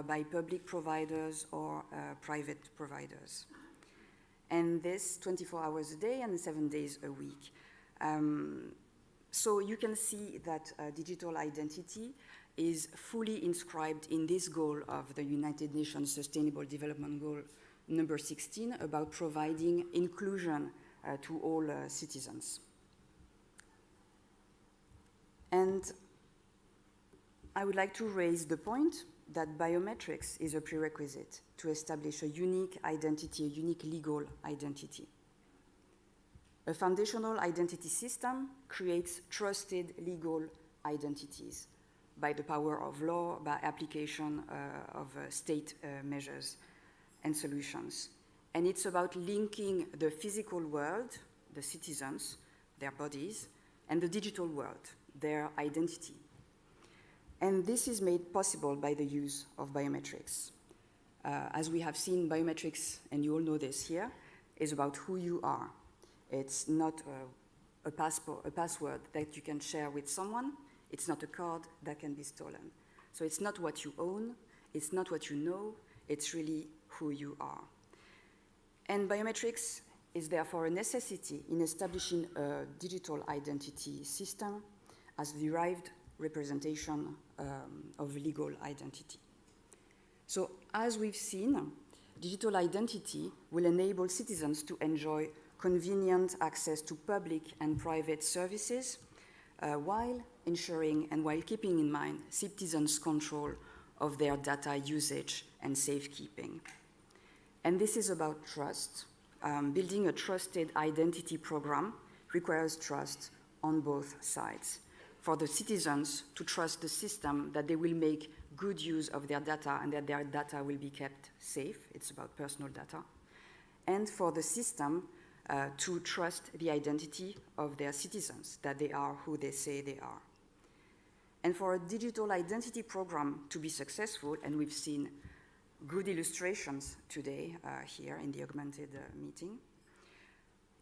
by public providers or private providers. And this 24 hours a day and 7 days a week. So you can see that digital identity is fully inscribed in this goal of the United Nations Sustainable Development Goal number 16 about providing inclusion to all citizens. And I would like to raise the point that biometrics is a prerequisite to establish a unique identity, a unique legal identity. A foundational identity system creates trusted legal identities by the power of law, by application of state measures and solutions. And it's about linking the physical world, the citizens, their bodies, and the digital world, their identity. And this is made possible by the use of biometrics. As we have seen, biometrics, and you all know this here, is about who you are. It's not a password that you can share with someone. It's not a card that can be stolen. So it's not what you own, it's not what you know, it's really who you are. And biometrics is therefore a necessity in establishing a digital identity system as derived representation of legal identity. So as we've seen, digital identity will enable citizens to enjoy convenient access to public and private services while ensuring and while keeping in mind citizens' control of their data usage and safekeeping. And this is about trust. Building a trusted identity program requires trust on both sides. For the citizens to trust the system that they will make good use of their data and that their data will be kept safe. It's about personal data. And for the system to trust the identity of their citizens, that they are who they say they are. And for a digital identity program to be successful, and we've seen good illustrations today here in the augmented meeting,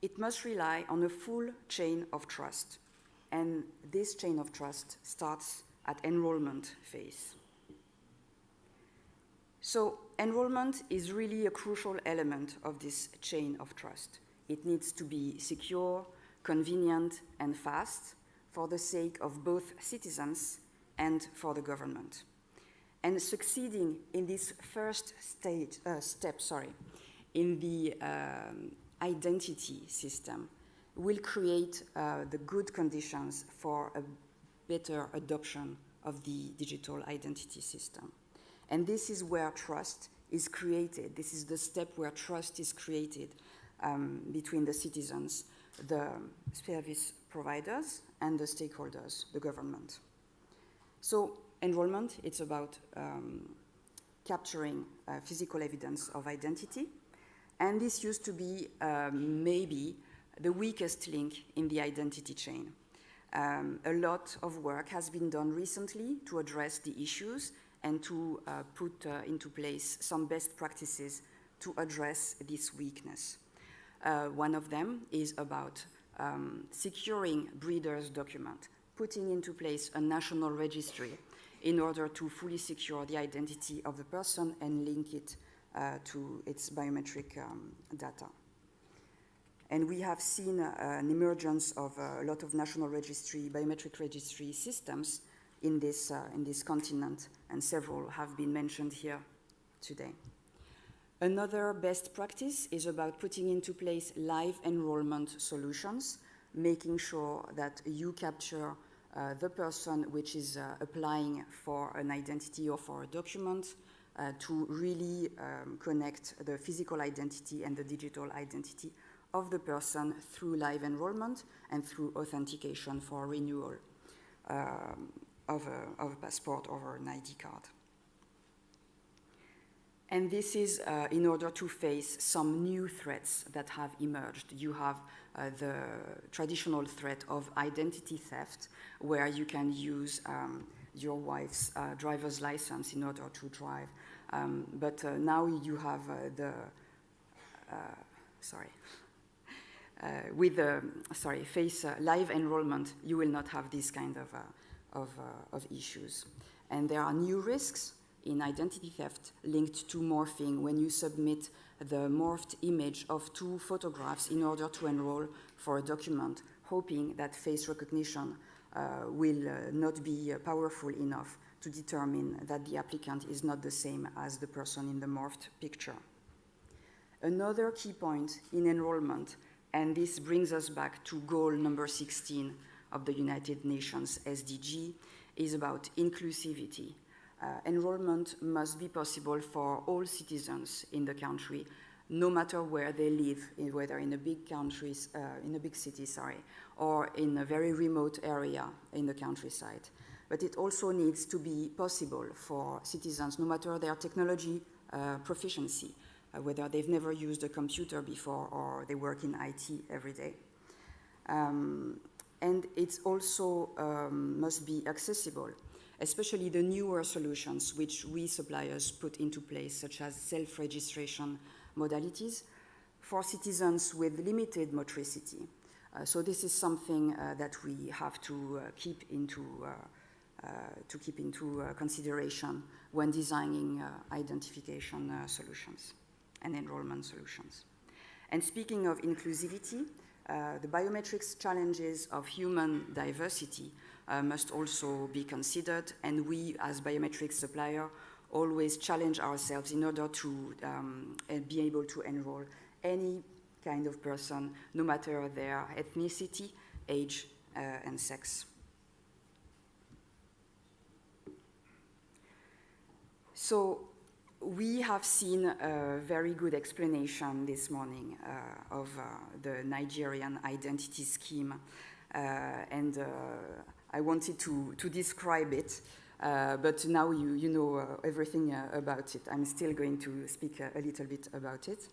it must rely on a full chain of trust. And this chain of trust starts at enrollment phase. So enrollment is really a crucial element of this chain of trust. It needs to be secure, convenient, and fast for the sake of both citizens and for the government. And succeeding in this first step in the identity system will create the good conditions for a better adoption of the digital identity system. And this is where trust is created. This is the step where trust is created between the citizens, the service providers, and the stakeholders, the government. So enrollment, it's about capturing physical evidence of identity. And this used to be maybe the weakest link in the identity chain. A lot of work has been done recently to address the issues and to put into place some best practices to address this weakness. One of them is about securing breeders' document, putting into place a national registry in order to fully secure the identity of the person and link it to its biometric data. And we have seen an emergence of a lot of national registry, biometric registry systems in this continent, and several have been mentioned here today. Another best practice is about putting into place live enrollment solutions, making sure that you capture the person which is applying for an identity or for a document to really connect the physical identity and the digital identity of the person through live enrollment and through authentication for renewal of a passport or an ID card. And this is in order to face some new threats that have emerged. You have the traditional threat of identity theft, where you can use your wife's driver's license in order to drive. But now you have face live enrollment, you will not have this kind of issues. And there are new risks in identity theft linked to morphing when you submit the morphed image of two photographs in order to enroll for a document, hoping that face recognition will not be powerful enough to determine that the applicant is not the same as the person in the morphed picture. Another key point in enrollment, and this brings us back to goal number 16 of the United Nations SDG, is about inclusivity. enrollment must be possible for all citizens in the country, no matter where they live, whether in a big country, in a big city, or in a very remote area in the countryside. But it also needs to be possible for citizens, no matter their technology proficiency, whether they've never used a computer before or they work in IT every day. And it also must be accessible, especially the newer solutions which we suppliers put into place, such as self-registration modalities for citizens with limited motricity. So this is something that we have to keep into consideration when designing identification solutions and enrollment solutions. And speaking of inclusivity, the biometrics challenges of human diversity must also be considered, and we as biometrics supplier always challenge ourselves in order to be able to enroll any kind of person, no matter their ethnicity, age, and sex. So we have seen a very good explanation this morning of the Nigerian identity scheme, and I wanted to describe it, but now you know everything about it. I'm still going to speak a little bit about it.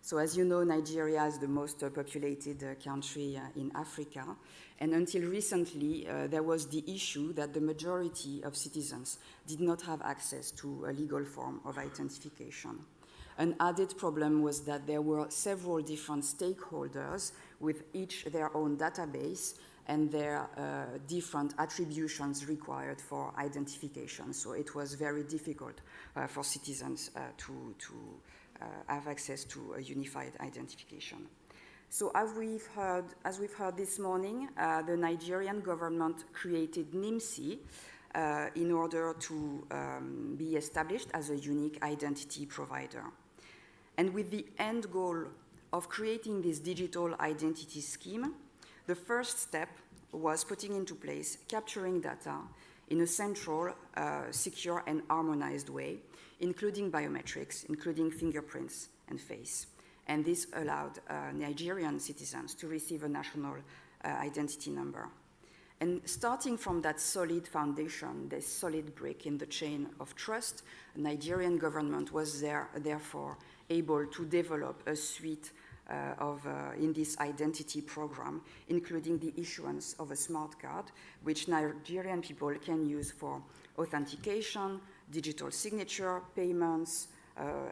So as you know, Nigeria is the most populated country in Africa, and until recently there was the issue that the majority of citizens did not have access to a legal form of identification. An added problem was that there were several different stakeholders with each their own database and their different attributions required for identification. So it was very difficult for citizens to have access to a unified identification. So as we've heard this morning, the Nigerian government created NIMSI in order to be established as a unique identity provider. And with the end goal of creating this digital identity scheme, the first step was putting into place capturing data in a central, secure, and harmonized way, including biometrics, including fingerprints and face. And this allowed Nigerian citizens to receive a national identity number. And starting from that solid foundation, this solid brick in the chain of trust, the Nigerian government was therefore able to develop a suite in this identity program, including the issuance of a smart card, which Nigerian people can use for authentication, digital signature, payments,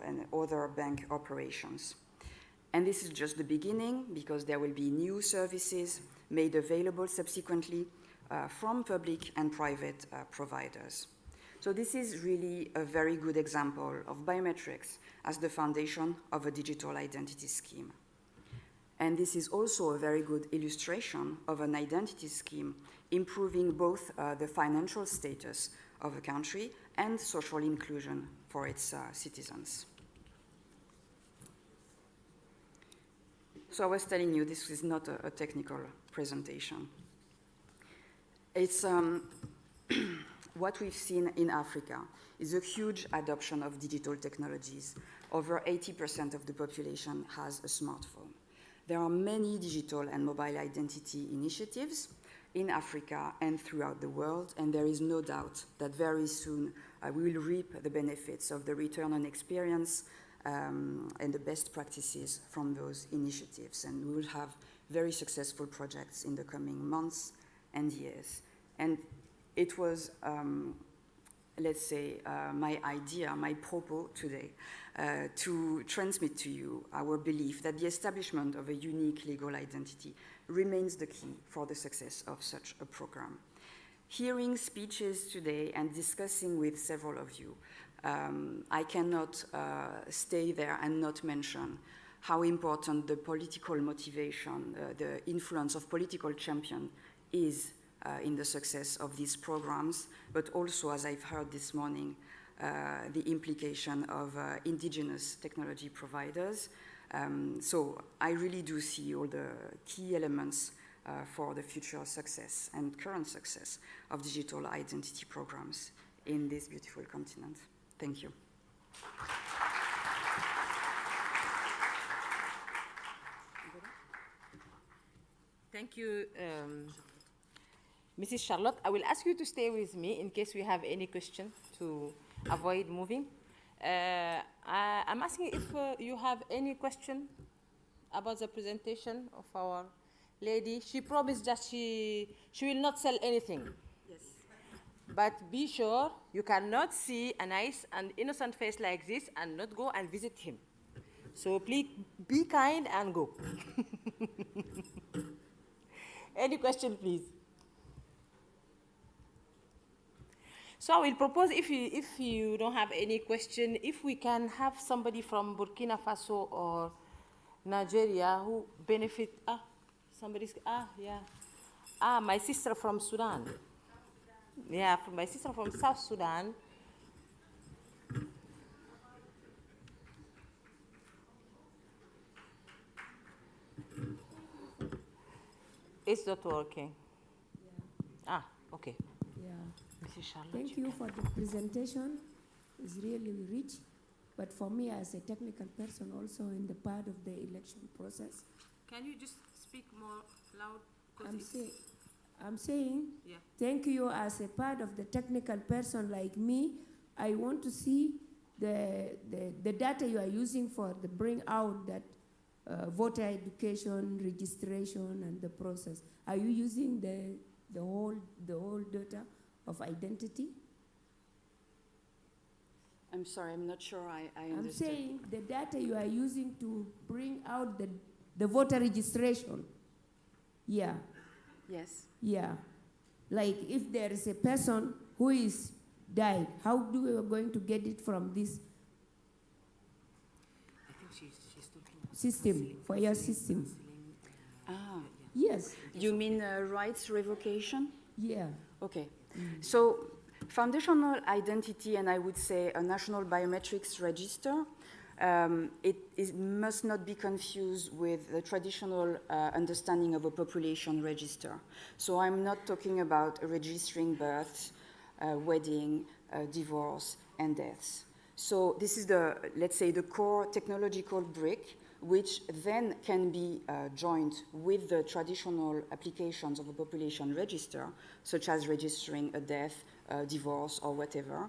and other bank operations. And this is just the beginning, because there will be new services made available subsequently from public and private providers. So this is really a very good example of biometrics as the foundation of a digital identity scheme. And this is also a very good illustration of an identity scheme improving both the financial status of a country and social inclusion for its citizens. So I was telling you this is not a technical presentation. It's what we've seen in Africa is a huge adoption of digital technologies. Over 80% of the population has a smartphone. There are many digital and mobile identity initiatives in Africa and throughout the world, and there is no doubt that very soon we will reap the benefits of the return on experience and the best practices from those initiatives, and we will have very successful projects in the coming months and years. And it was, let's say, my idea, my propos today, to transmit to you our belief that the establishment of a unique legal identity remains the key for the success of such a program. Hearing speeches today and discussing with several of you, I cannot stay there and not mention how important the political motivation, the influence of political champion is in the success of these programs, but also, as I've heard this morning, the implication of indigenous technology providers. So I really do see all the key elements for the future success and current success of digital identity programs in this beautiful continent. Thank you. Thank you, Mrs. Charlotte. I will ask you to stay with me in case we have any question to avoid moving. I'm asking if you have any question about the presentation of our lady. She promised that she will not sell anything. Yes. But be sure you cannot see a nice and innocent face like this and not go and visit him. So please be kind and go. Any question, please? So I will propose, if you don't have any question, if we can have somebody from Burkina Faso or Nigeria who benefit. My sister from Sudan. Yeah, my sister from South Sudan. It's not working. Yeah. Okay. Yeah. Mrs. Charlotte. Thank you for the presentation. It's really rich. But for me, as a technical person, also in the part of the election process, Can you just speak more loud? I'm saying, Yeah. thank you as a part of the technical person like me. I want to see the data you are using for the bring out that voter education, registration, and the process. Are you using the whole data of identity? I'm sorry, I'm not sure I I'm understood. saying the data you are using to bring out the voter registration. Yeah. Yes. Yeah. Like if there is a person who is died, how do we going to get it from this I think she's talking system, for your system? Ah, Yes. you mean rights revocation? Yeah. Okay. So foundational identity, and I would say a national biometrics register, it must not be confused with the traditional understanding of a population register. So I'm not talking about registering births, wedding, divorce, and deaths. So this is let's say, the core technological brick, which then can be joined with the traditional applications of a population register, such as registering a death, divorce, or whatever,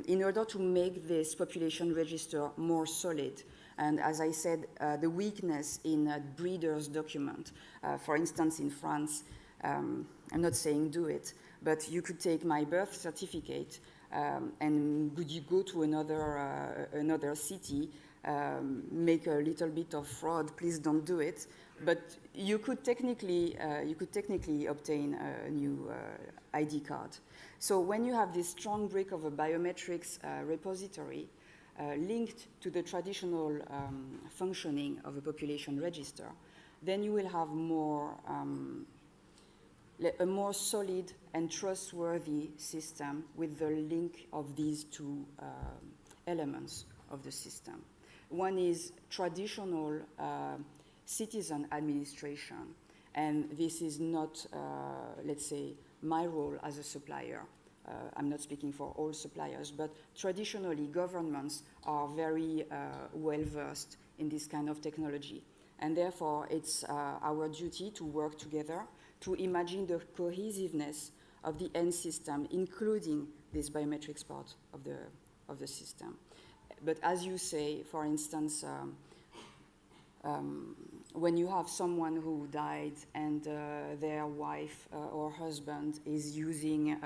in order to make this population register more solid. And as I said, the weakness in a breeder's document, for instance, in France, I'm not saying do it, but you could take my birth certificate and would you go to another city, make a little bit of fraud, please don't do it. But you could technically obtain a new ID card. So when you have this strong brick of a biometrics repository linked to the traditional functioning of a population register, then you will have a more solid and trustworthy system with the link of these two elements of the system. One is traditional citizen administration, and this is not, let's say, my role as a supplier. I'm not speaking for all suppliers, but traditionally governments are very well versed in this kind of technology. And therefore, it's our duty to work together to imagine the cohesiveness of the end system, including this biometrics part of the system. But as you say, for instance, when you have someone who died and their wife or husband is using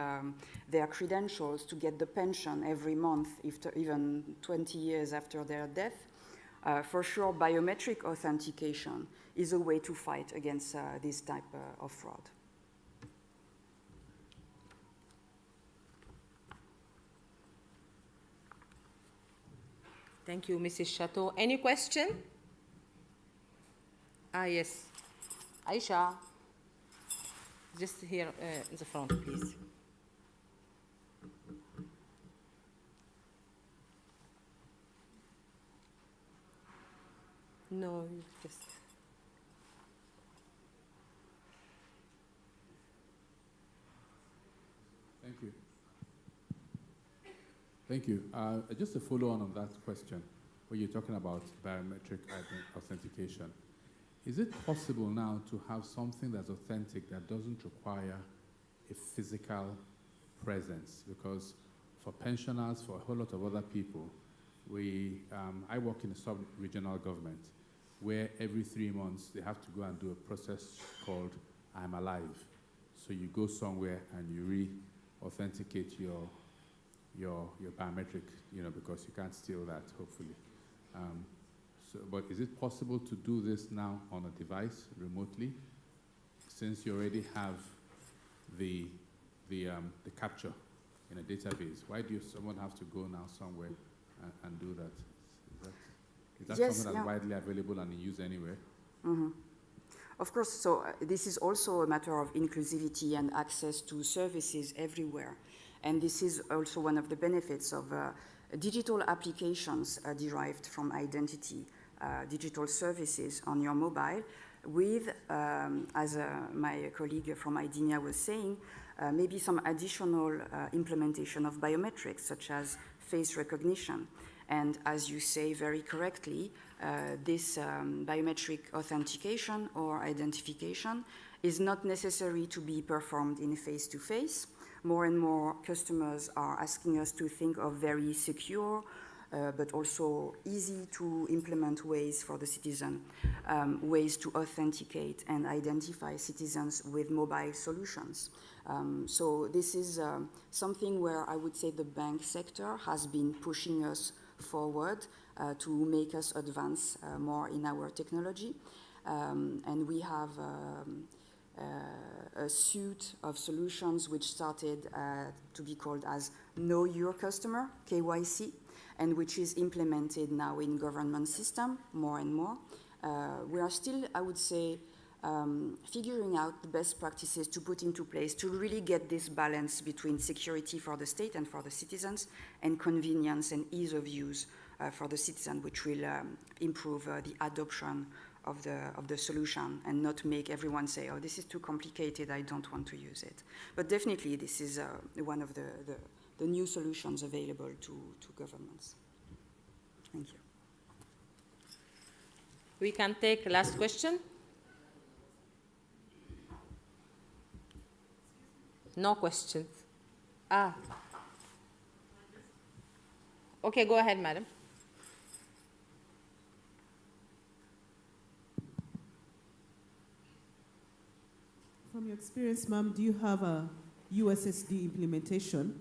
their credentials to get the pension every month, even 20 years after their death, for sure biometric authentication is a way to fight against this type of fraud. Thank you, Mrs. Chateau. Any question? Yes. Aisha, just here in the front, please. No, you just. Thank you. Thank you. Just to follow on that question, where you're talking about biometric authentication, is it possible now to have something that's authentic that doesn't require a physical presence? Because for pensioners, for a whole lot of other people, I work in a sub-regional government where every 3 months they have to go and do a process called I'm Alive. So you go somewhere and you re-authenticate your biometric, because you can't steal that, hopefully. But is it possible to do this now on a device remotely, since you already have the capture in a database? Why do someone have to go now somewhere and do that? Is that Yes, something that's yeah. widely available and in use anywhere? Mm-hmm. Of course, so this is also a matter of inclusivity and access to services everywhere. And this is also one of the benefits of digital applications derived from identity, digital services on your mobile with, as my colleague from Idemia was saying, maybe some additional implementation of biometrics, such as face recognition. And as you say very correctly, this biometric authentication or identification is not necessary to be performed in face-to-face. More and more customers are asking us to think of very secure, but also easy to implement ways for the citizen, ways to authenticate and identify citizens with mobile solutions. So this is something where I would say the bank sector has been pushing us forward to make us advance more in our technology. And we have a suite of solutions which started to be called as Know Your Customer, KYC, and which is implemented now in government system more and more. We are still, I would say, figuring out the best practices to put into place to really get this balance between security for the state and for the citizens and convenience and ease of use for the citizen, which will improve the adoption of the solution and not make everyone say, oh, this is too complicated, I don't want to use it. But definitely this is one of the new solutions available to governments. Thank you. We can take last question. No questions. Okay, go ahead, madam. From your experience, ma'am, do you have a USSD implementation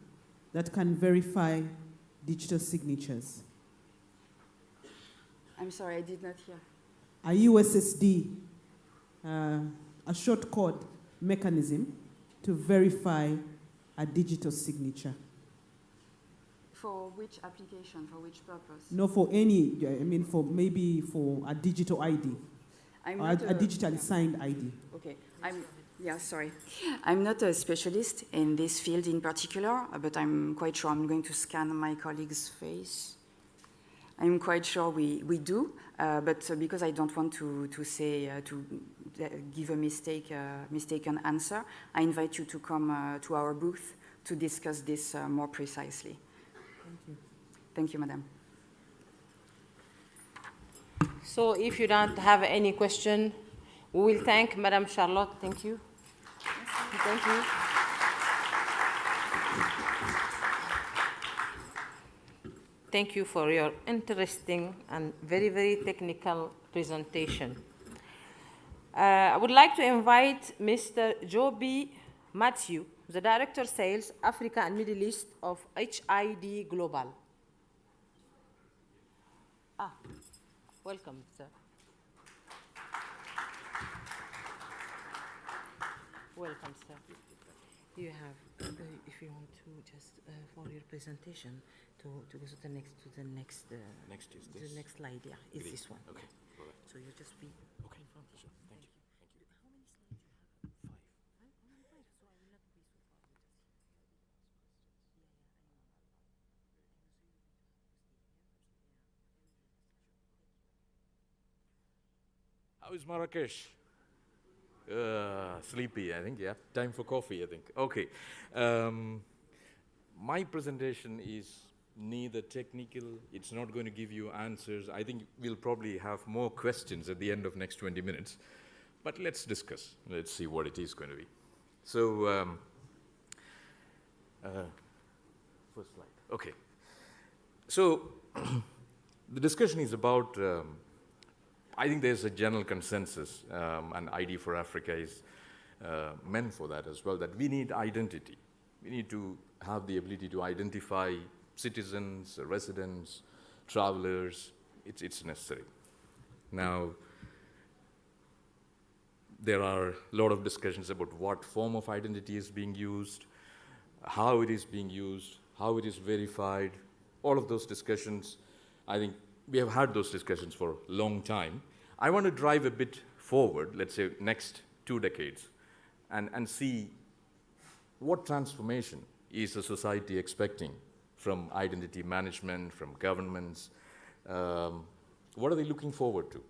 that can verify digital signatures? I'm sorry, I did not hear. A USSD, a short code mechanism to verify a digital signature. For which application, for which purpose? No, for any, I mean, for maybe for a digital ID, or a digitally signed ID. Okay, sorry. I'm not a specialist in this field in particular, but I'm quite sure I'm going to scan my colleague's face. I'm quite sure we do, but because I don't want to say, to give a mistaken answer, I invite you to come to our booth to discuss this more precisely. Thank you. Thank you, madam. So if you don't have any question, we will thank Madam Charlotte. Thank you. Thank you. Thank you for your interesting and very, very technical presentation. I would like to invite Mr. Joby Matthew, the Director Sales, Africa and Middle East of HID Global. Welcome, sir. Welcome, sir. You have, if you want to just for your presentation, to go to the next slide. Yeah, it's this one. Okay. All right. So you just be. Okay. Sure. Thank you. How many slides do you have? 5. Only 5. So I will not be so far. How is Marrakesh? Sleepy, I think, yeah. Time for coffee, I think. Okay. My presentation is neither technical, it's not going to give you answers. I think we'll probably have more questions at the end of next 20 minutes. But let's discuss. Let's see what it is going to be. So, first slide. Okay. So, the discussion is about, I think there's a general consensus, and ID4Africa is meant for that as well, that we need identity. We need to have the ability to identify citizens, residents, travelers. It's necessary. Now, there are a lot of discussions about what form of identity is being used, how it is being used, how it is verified. All of those discussions, I think we have had those discussions for a long time. I want to drive a bit forward, let's say next 2 decades, and see what transformation is the society expecting from identity management, from governments. What are they looking forward to?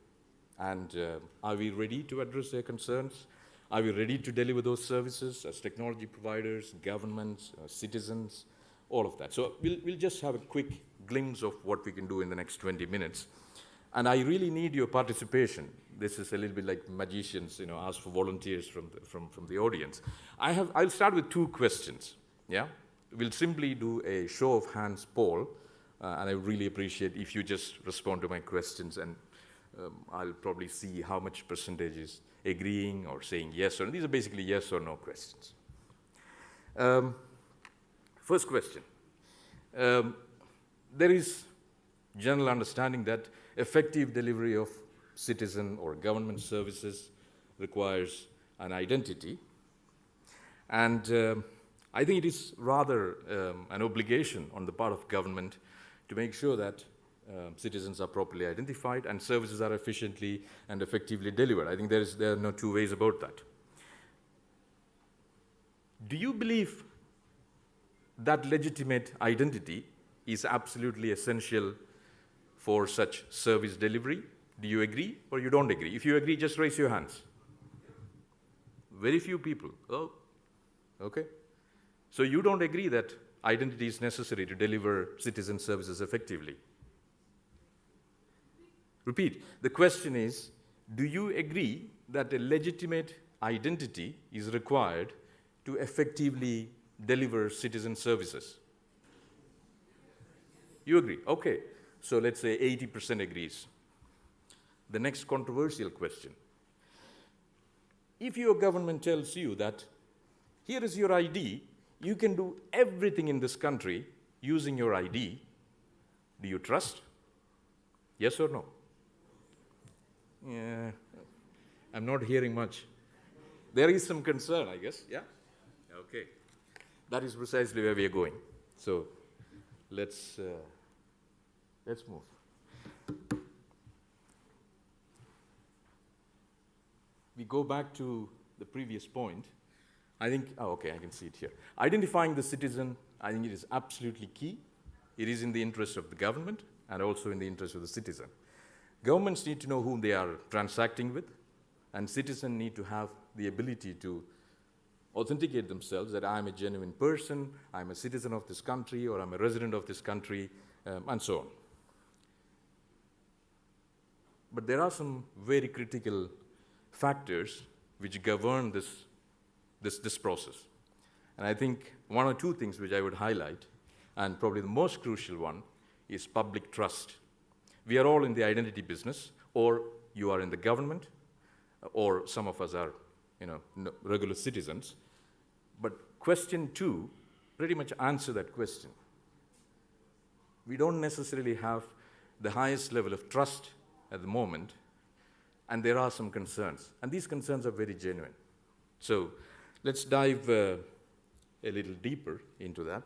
And are we ready to address their concerns? Are we ready to deliver those services as technology providers, governments, citizens, all of that? So we'll just have a quick glimpse of what we can do in the next 20 minutes. And I really need your participation. This is a little bit like magicians, ask for volunteers from the audience. I'll start with 2 questions, yeah? We'll simply do a show of hands poll, and I really appreciate if you just respond to my questions, and I'll probably see how much percentage is agreeing or saying yes or no. These are basically yes or no questions. First question. There is general understanding that effective delivery of citizen or government services requires an identity. And I think it is rather an obligation on the part of government to make sure that citizens are properly identified and services are efficiently and effectively delivered. I think there are no 2 ways about that. Do you believe that legitimate identity is absolutely essential for such service delivery? Do you agree or you don't agree? If you agree, just raise your hands. Very few people. Oh, okay. So you don't agree that identity is necessary to deliver citizen services effectively? Repeat. The question is, do you agree that a legitimate identity is required to effectively deliver citizen services? You agree? Okay. So let's say 80% agrees. The next controversial question. If your government tells you that here is your ID, you can do everything in this country using your ID, do you trust? Yes or no? Yeah, I'm not hearing much. There is some concern, I guess. Yeah? Okay. That is precisely where we are going. So let's move. We go back to the previous point. I think, okay, I can see it here. Identifying the citizen, I think it is absolutely key. It is in the interest of the government and also in the interest of the citizen. Governments need to know whom they are transacting with, and citizens need to have the ability to authenticate themselves that I'm a genuine person, I'm a citizen of this country, or I'm a resident of this country, and so on. But there are some very critical factors which govern this process. And I think 1 or 2 things which I would highlight, and probably the most crucial one, is public trust. We are all in the identity business, or you are in the government, or some of us are regular citizens. But question 2 pretty much answer that question. We don't necessarily have the highest level of trust at the moment, and there are some concerns. And these concerns are very genuine. So let's dive a little deeper into that.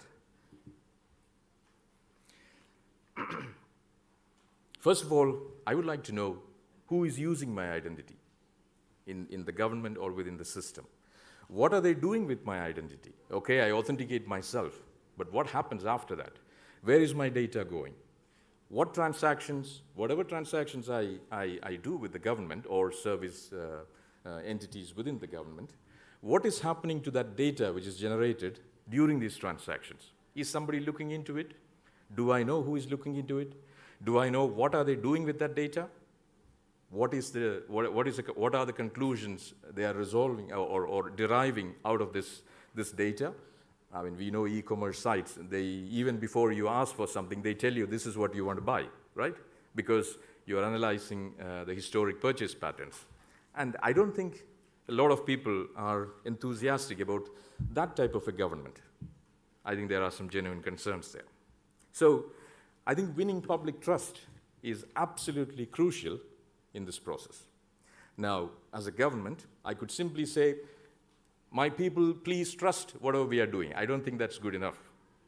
First of all, I would like to know who is using my identity in the government or within the system. What are they doing with my identity? Okay, I authenticate myself, but what happens after that? Where is my data going? What transactions, whatever transactions I do with the government or service entities within the government, what is happening to that data which is generated during these transactions? Is somebody looking into it? Do I know who is looking into it? Do I know what are they doing with that data? What are the conclusions they are resolving or deriving out of this data? I mean, we know e-commerce sites, even before you ask for something, they tell you this is what you want to buy, right? Because you're analyzing the historic purchase patterns. And I don't think a lot of people are enthusiastic about that type of a government. I think there are some genuine concerns there. So I think winning public trust is absolutely crucial in this process. Now, as a government, I could simply say, my people, please trust whatever we are doing. I don't think that's good enough.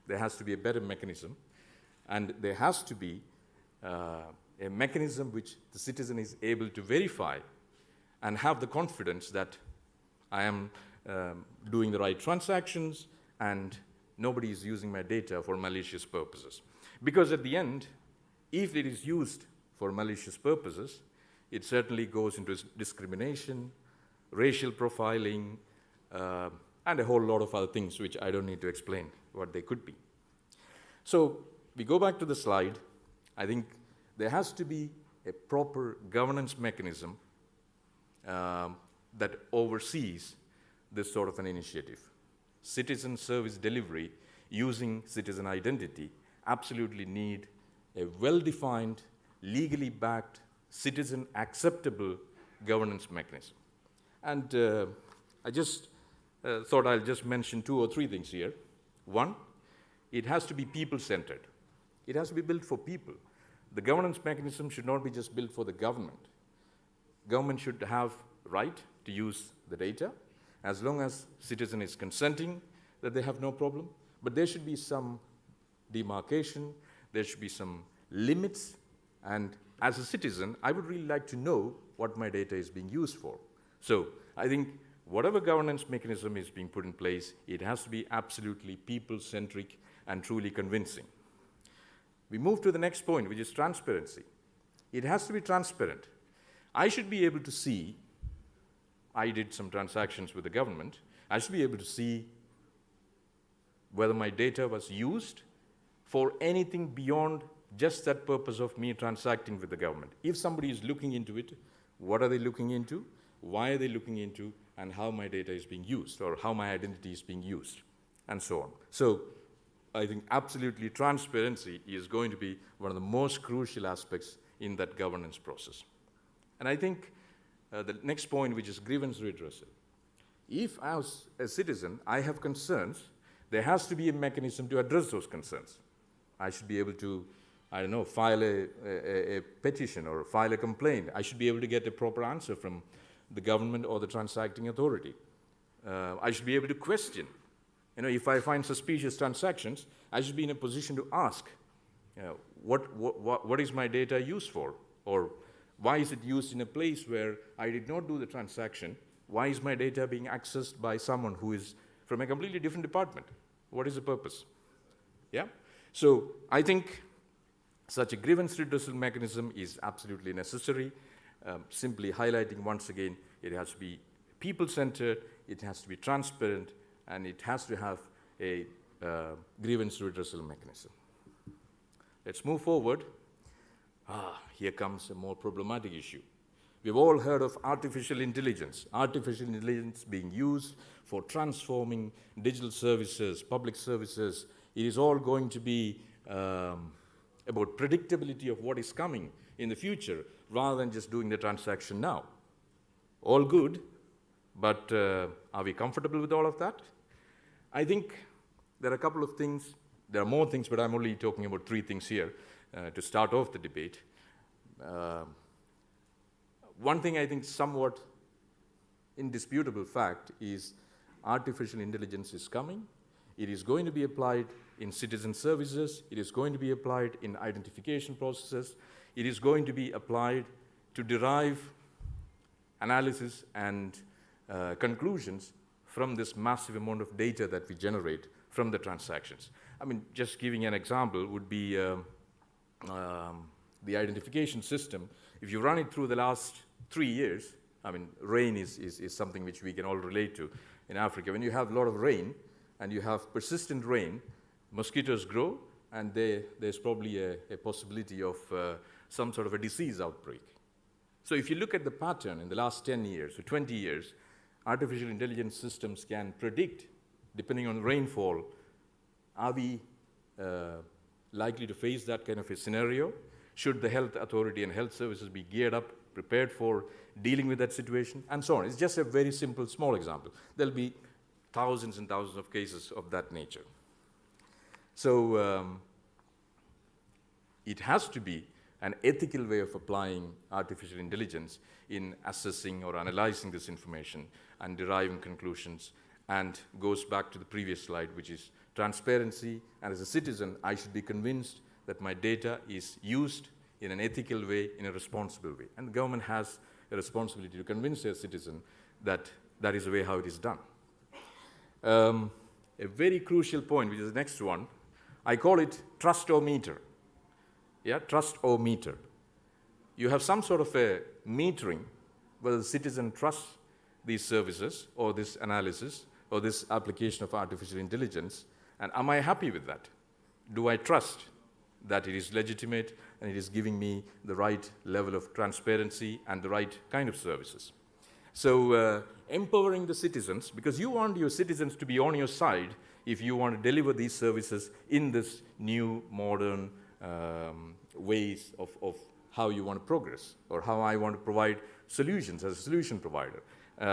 There has to be a better mechanism, and there has to be a mechanism which the citizen is able to verify and have the confidence that I am doing the right transactions and nobody is using my data for malicious purposes. Because at the end, if it is used for malicious purposes, it certainly goes into discrimination, racial profiling, and a whole lot of other things which I don't need to explain what they could be. So we go back to the slide. I think there has to be a proper governance mechanism that oversees this sort of an initiative. Citizen service delivery using citizen identity absolutely need a well-defined, legally backed, citizen-acceptable governance mechanism. And I just thought I'll just mention 2 or 3 things here. One, it has to be people-centered. It has to be built for people. The governance mechanism should not be just built for the government. Government should have right to use the data as long as citizen is consenting that they have no problem. But there should be some demarcation, there should be some limits, and as a citizen, I would really like to know what my data is being used for. So I think whatever governance mechanism is being put in place, it has to be absolutely people-centric and truly convincing. We move to the next point, which is transparency. It has to be transparent. I should be able to see, I did some transactions with the government, I should be able to see whether my data was used for anything beyond just that purpose of me transacting with the government. If somebody is looking into it, what are they looking into, why are they looking into, and how my data is being used, or how my identity is being used, and so on. So I think absolutely transparency is going to be one of the most crucial aspects in that governance process. And I think the next point, which is grievance redressal. If as a citizen I have concerns, there has to be a mechanism to address those concerns. I should be able to, I don't know, file a petition or file a complaint. I should be able to get a proper answer from the government or the transacting authority. I should be able to question. You know, if I find suspicious transactions, I should be in a position to ask, what is my data used for? Or why is it used in a place where I did not do the transaction? Why is my data being accessed by someone who is from a completely different department? What is the purpose? Yeah? So I think such a grievance redressal mechanism is absolutely necessary. Simply highlighting once again, it has to be people-centered, it has to be transparent, and it has to have a grievance redressal mechanism. Let's move forward. Here comes a more problematic issue. We've all heard of artificial intelligence being used for transforming digital services, public services. It is all going to be about predictability of what is coming in the future, rather than just doing the transaction now. All good, but are we comfortable with all of that? I think there are a couple of things. There are more things, but I'm only talking about 3 things here to start off the debate. One thing I think somewhat indisputable fact is artificial intelligence is coming. It is going to be applied in citizen services. It is going to be applied in identification processes. It is going to be applied to derive analysis and conclusions from this massive amount of data that we generate from the transactions. I mean, just giving an example would be the identification system. If you run it through the last 3 years, I mean, rain is something which we can all relate to in Africa. When you have a lot of rain and you have persistent rain, mosquitoes grow, and there's probably a possibility of some sort of a disease outbreak. So if you look at the pattern in the last 10 years or 20 years, artificial intelligence systems can predict, depending on rainfall, are we likely to face that kind of a scenario? Should the health authority and health services be geared up, prepared for dealing with that situation, and so on? It's just a very simple, small example. There'll be thousands and thousands of cases of that nature. So it has to be an ethical way of applying artificial intelligence in assessing or analyzing this information and deriving conclusions, and goes back to the previous slide, which is transparency. And as a citizen, I should be convinced that my data is used in an ethical way, in a responsible way. And the government has a responsibility to convince their citizen that that is the way how it is done. A very crucial point, which is the next one, I call it trust-o-meter. Yeah, trust-o-meter. You have some sort of a metering whether the citizen trusts these services or this analysis or this application of artificial intelligence, and am I happy with that? Do I trust that it is legitimate and it is giving me the right level of transparency and the right kind of services? So empowering the citizens, because you want your citizens to be on your side if you want to deliver these services in this new modern ways of how you want to progress, or how I want to provide solutions as a solution provider.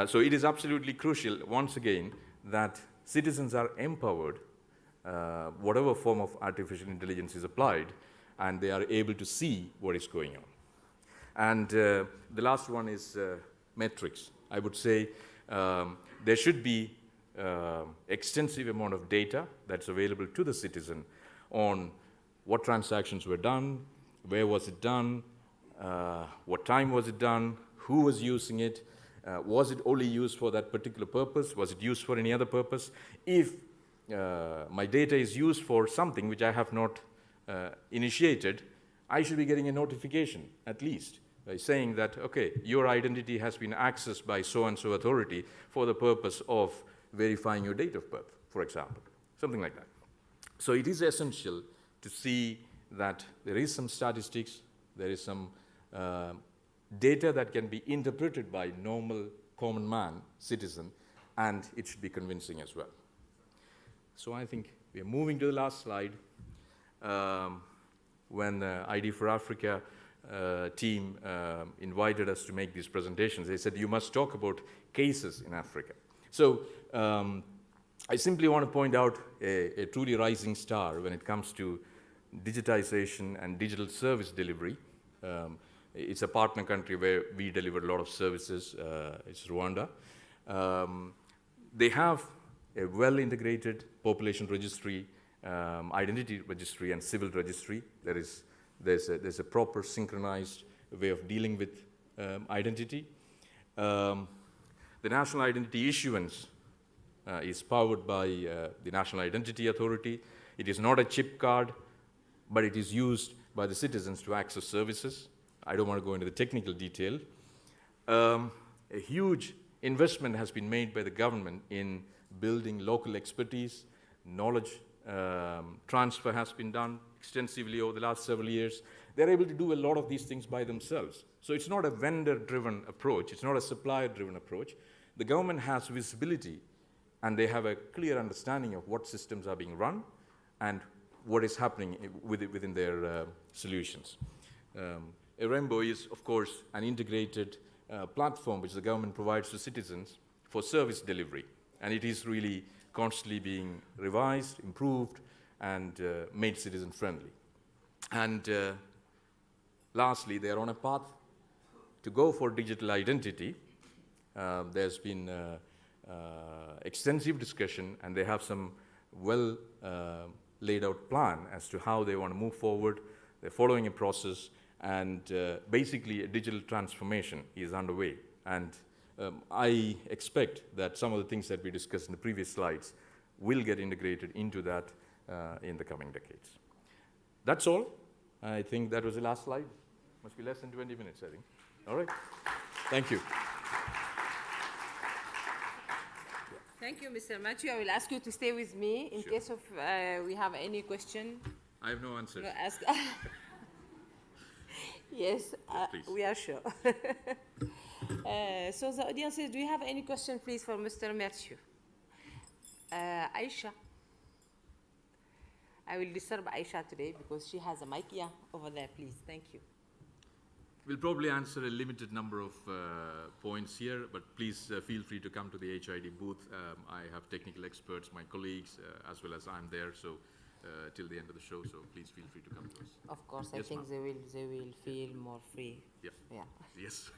So it is absolutely crucial, once again, that citizens are empowered, whatever form of artificial intelligence is applied, and they are able to see what is going on. And the last one is metrics. I would say there should be extensive amount of data that's available to the citizen on what transactions were done, where was it done, what time was it done, who was using it, was it only used for that particular purpose, was it used for any other purpose? If my data is used for something which I have not initiated, I should be getting a notification, at least, by saying that, okay, your identity has been accessed by so-and-so authority for the purpose of verifying your date of birth, for example, something like that. So it is essential to see that there is some statistics, there is some data that can be interpreted by normal common man, citizen, and it should be convincing as well. So I think we are moving to the last slide. When ID4Africa team invited us to make these presentations, they said, you must talk about cases in Africa. So I simply want to point out a truly rising star when it comes to digitization and digital service delivery. It's a partner country where we deliver a lot of services. It's Rwanda. They have a well-integrated population registry, identity registry, and civil registry. There's a proper synchronized way of dealing with identity. The national identity issuance is powered by the National Identity Authority. It is not a chip card, but it is used by the citizens to access services. I don't want to go into the technical detail. A huge investment has been made by the government in building local expertise. Knowledge transfer has been done extensively over the last several years. They're able to do a lot of these things by themselves. So it's not a vendor-driven approach. It's not a supplier-driven approach. The government has visibility, and they have a clear understanding of what systems are being run and what is happening within their solutions. Rainbow is, of course, an integrated platform which the government provides to citizens for service delivery. And it is really constantly being revised, improved, and made citizen-friendly. And lastly, they are on a path to go for digital identity. There's been extensive discussion, and they have some well laid out plan as to how they want to move forward. They're following a process, and basically a digital transformation is underway. And I expect that some of the things that we discussed in the previous slides will get integrated into that in the coming decades. That's all. I think that was the last slide. Must be less than 20 minutes, I think. All right. Thank you. Thank you, Mr. Matthew. I will ask you to stay with me in case of we have any question I have no answer. No, ask. Yes, Please. we are sure. So the audience, do you have any question, please, for Mr. Merciu? Aisha. I will disturb Aisha today because she has a mic. Yeah, over there, please. Thank you. We'll probably answer a limited number of points here, but please feel free to come to the HID booth. I have technical experts, my colleagues, as well as I'm there, so till the end of the show, so please feel free to come to us. Of course, I Yes, think they will feel more free. Yeah. Yeah. Yes.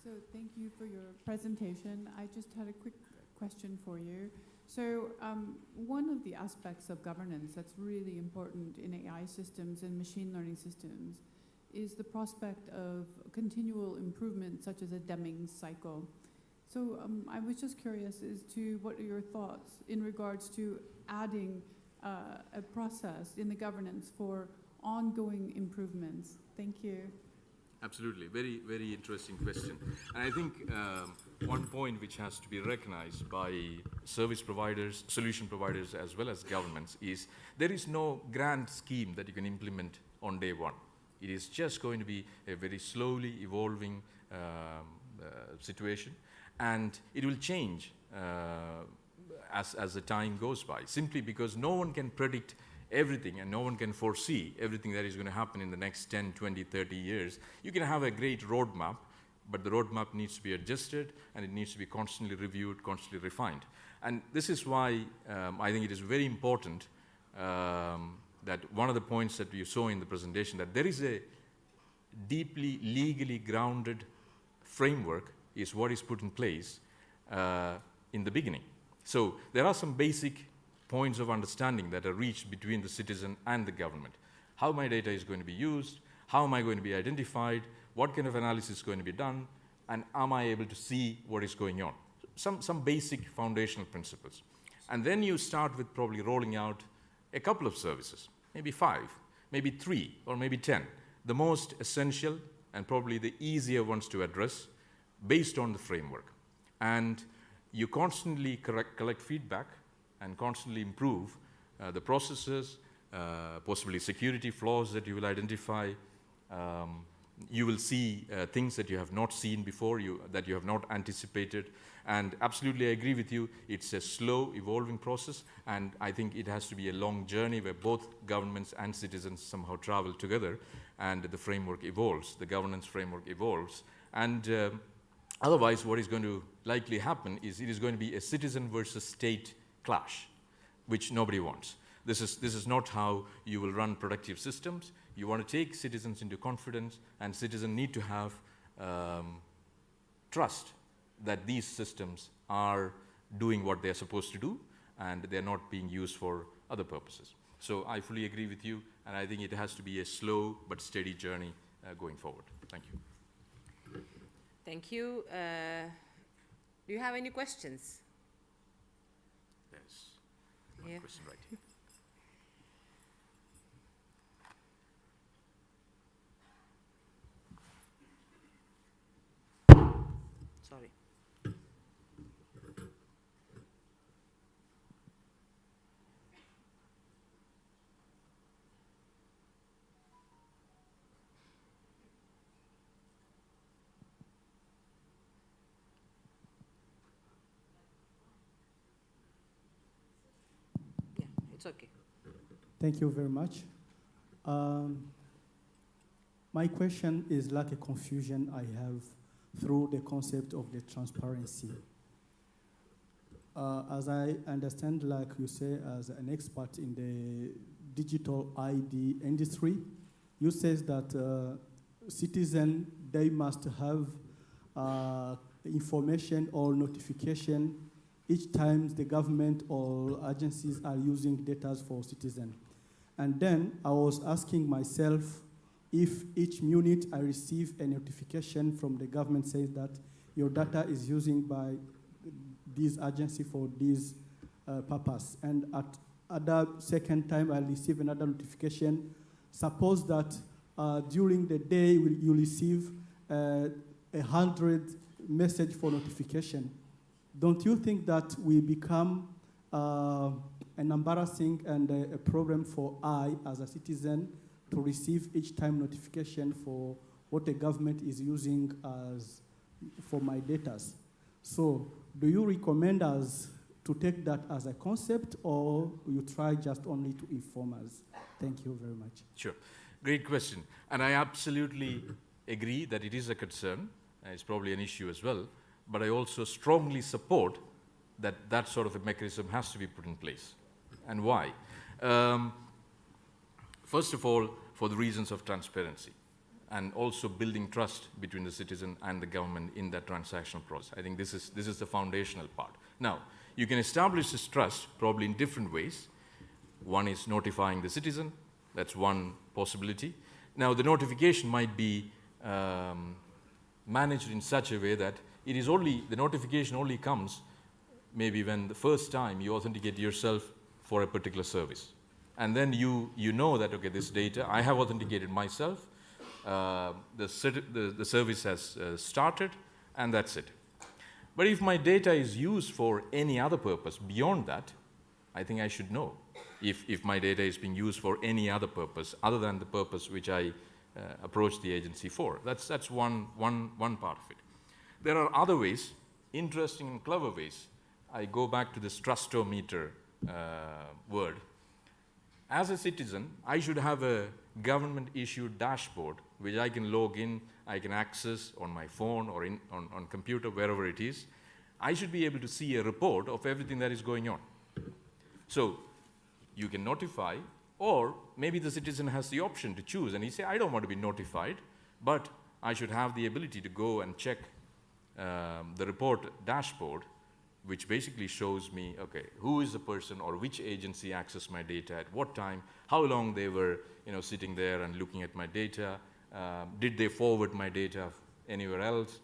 So thank you for your presentation. I just had a quick question for you. So one of the aspects of governance that's really important in AI systems and machine learning systems is the prospect of continual improvement, such as a Deming cycle. So I was just curious as to what are your thoughts in regards to adding a process in the governance for ongoing improvements? Thank you. Absolutely. Very, very interesting question. And I think one point which has to be recognized by service providers, solution providers, as well as governments is there is no grand scheme that you can implement on day one. It is just going to be a very slowly evolving situation, and it will change as the time goes by, simply because no one can predict everything and no one can foresee everything that is going to happen in the next 10, 20, 30 years. You can have a great roadmap, but the roadmap needs to be adjusted and it needs to be constantly reviewed, constantly refined. And this is why I think it is very important that one of the points that you saw in the presentation, that there is a deeply legally grounded framework is what is put in place in the beginning. So there are some basic points of understanding that are reached between the citizen and the government. How my data is going to be used, how am I going to be identified, what kind of analysis is going to be done, and am I able to see what is going on? Some basic foundational principles. And then you start with probably rolling out a couple of services, maybe 5, maybe 3, or maybe 10. The most essential and probably the easier ones to address based on the framework. And you constantly collect feedback and constantly improve the processes, possibly security flaws that you will identify. You will see things that you have not seen before, that you have not anticipated. And absolutely, I agree with you, it's a slow evolving process, and I think it has to be a long journey where both governments and citizens somehow travel together, and the framework evolves, the governance framework evolves. And otherwise, what is going to likely happen is it is going to be a citizen versus state clash, which nobody wants. This is not how you will run productive systems. You want to take citizens into confidence, and citizens need to have trust that these systems are doing what they're supposed to do, and they're not being used for other purposes. So I fully agree with you, and I think it has to be a slow but steady journey going forward. Thank you. Thank you. Do you have any questions? Yes. Yeah. Question right here. Sorry. Yeah, it's okay. Thank you very much. My question is like a confusion I have through the concept of the transparency. As I understand, like you say, as an expert in the digital ID industry, you say that citizens, they must have information or notification each time the government or agencies are using data for citizens. And then I was asking myself, if each minute I receive a notification from the government says that your data is using by this agency for this purpose, and at other second time I receive another notification, suppose that during the day you receive 100 message for notification, don't you think that we become an embarrassing and a problem for I, as a citizen, to receive each time notification for what the government is using as for my data. So do you recommend us to take that as a concept, or you try just only to inform us? Thank you very much. Sure. Great question. And I absolutely agree that it is a concern. It's probably an issue as well. But I also strongly support that that sort of a mechanism has to be put in place. And why? First of all, for the reasons of transparency and also building trust between the citizen and the government in that transactional process. I think this is the foundational part. Now, you can establish this trust probably in different ways. One is notifying the citizen. That's one possibility. Now, the notification might be managed in such a way that it is only, the notification only comes maybe when the first time you authenticate yourself for a particular service. And then you know that, okay, this data, I have authenticated myself, the service has started, and that's it. But if my data is used for any other purpose beyond that, I think I should know if my data is being used for any other purpose other than the purpose which I approached the agency for. That's one part of it. There are other ways, interesting and clever ways. I go back to this trustometer word. As a citizen, I should have a government-issued dashboard which I can log in, I can access on my phone or on computer, wherever it is. I should be able to see a report of everything that is going on. So you can notify, or maybe the citizen has the option to choose, and he say, I don't want to be notified, but I should have the ability to go and check the report dashboard, which basically shows me, okay, who is the person or which agency accessed my data at what time, how long they were sitting there and looking at my data, did they forward my data anywhere else,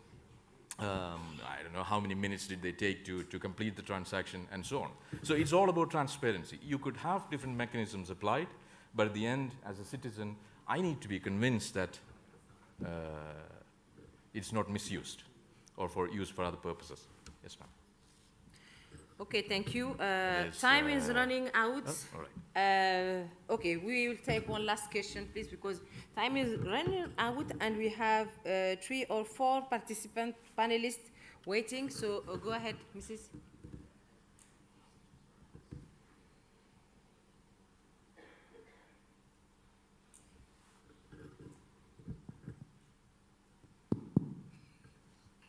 I don't know how many minutes did they take to complete the transaction, and so on. So it's all about transparency. You could have different mechanisms applied, but at the end, as a citizen, I need to be convinced that it's not misused or used for other purposes. Yes, ma'am. Okay, thank you. Yes, Time is running out. Oh, all right. Okay, we will take one last question, please, because time is running out, and we have 3 or 4 participant panelists waiting. So go ahead, Mrs.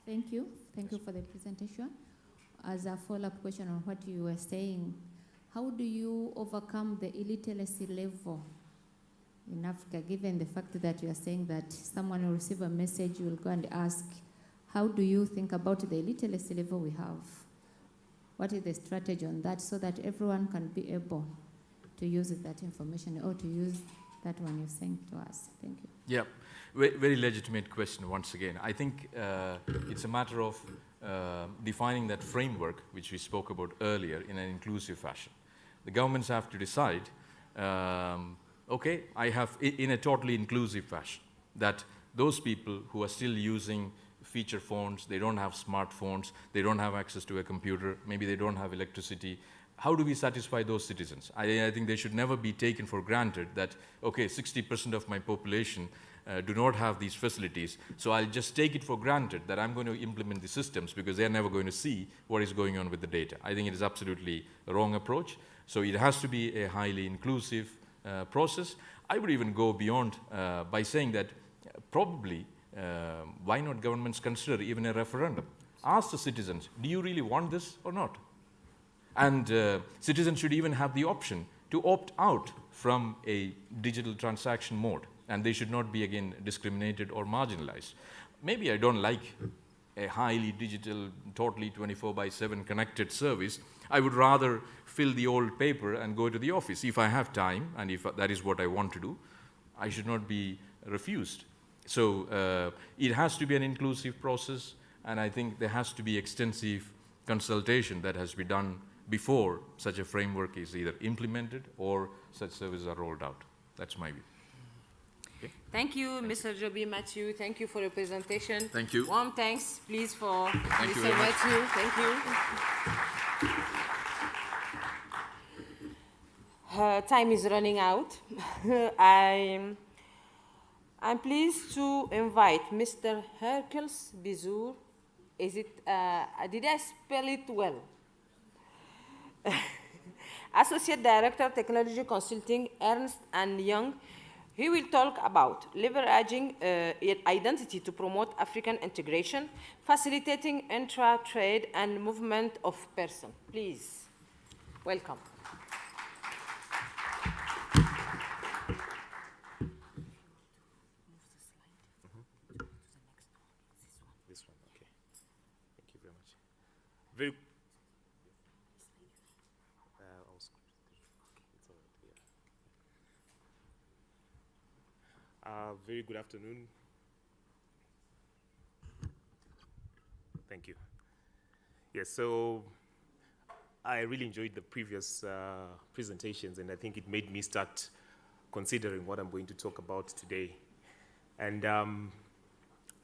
Thank you. Thank you for the presentation. As a follow-up question on what you were saying, how do you overcome the illiteracy level in Africa, given the fact that you are saying that someone will receive a message, you will go and ask, how do you think about the illiteracy level we have? What is the strategy on that so that everyone can be able to use that information or to use that one you're saying to us? Thank you. Yeah, very legitimate question once again. I think it's a matter of defining that framework which we spoke about earlier in an inclusive fashion. The governments have to decide, okay, I have in a totally inclusive fashion, that those people who are still using feature phones, they don't have smartphones, they don't have access to a computer, maybe they don't have electricity, how do we satisfy those citizens? I think they should never be taken for granted that, okay, 60% of my population do not have these facilities, so I'll just take it for granted that I'm going to implement the systems because they're never going to see what is going on with the data. I think it is absolutely a wrong approach. So it has to be a highly inclusive process. I would even go beyond by saying that probably why not governments consider even a referendum? Ask the citizens, do you really want this or not? And citizens should even have the option to opt out from a digital transaction mode, and they should not be, again, discriminated or marginalized. Maybe I don't like a highly digital, totally 24/7 connected service. I would rather fill the old paper and go to the office. If I have time, and if that is what I want to do, I should not be refused. So it has to be an inclusive process, and I think there has to be extensive consultation that has to be done before such a framework is either implemented or such services are rolled out. That's my view. Okay. Thank you, Mr. Joby Matthew. Thank you for your presentation. Thank you. Warm thanks, please, for Thank you Mr. very much. Matthew. Thank you. time is running out. I'm pleased to invite Mr. Hercules Bizour. Is it, did I spell it well? Associate Director, Technology Consulting, Ernst & Young. He will talk about leveraging identity to promote African integration, facilitating intra-trade and movement of persons. Please, welcome. This one, okay. Thank you very much. Very. Very good afternoon. Thank you. Yes, so I really enjoyed the previous presentations, and I think it made me start considering what I'm going to talk about today. And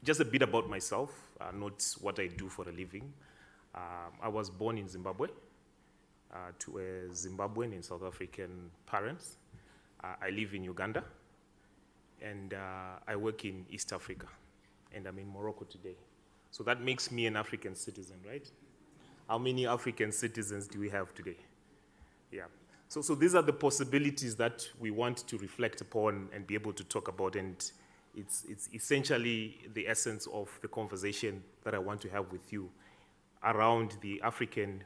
just a bit about myself, not what I do for a living. I was born in Zimbabwe to a Zimbabwean and South African parents. I live in Uganda. And I work in East Africa, and I'm in Morocco today. So that makes me an African citizen, right? How many African citizens do we have today? Yeah. So these are the possibilities that we want to reflect upon and be able to talk about, and it's essentially the essence of the conversation that I want to have with you around the African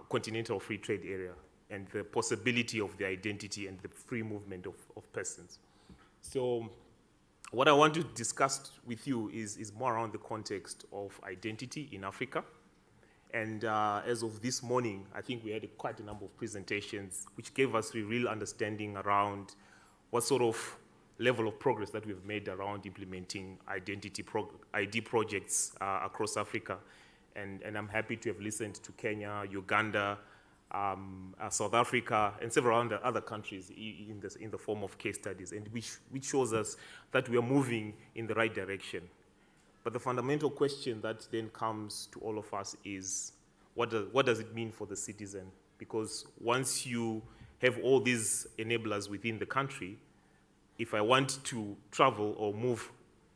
continental free trade area, and the possibility of the identity and the free movement of persons. So what I want to discuss with you is more around the context of identity in Africa. And as of this morning, I think we had quite a number of presentations which gave us a real understanding around what sort of level of progress that we've made around implementing ID projects across Africa. And I'm happy to have listened to Kenya, Uganda, South Africa, and several other countries in the form of case studies, and which shows us that we are moving in the right direction. But the fundamental question that then comes to all of us is, what does it mean for the citizen? Because once you have all these enablers within the country, if I want to travel or move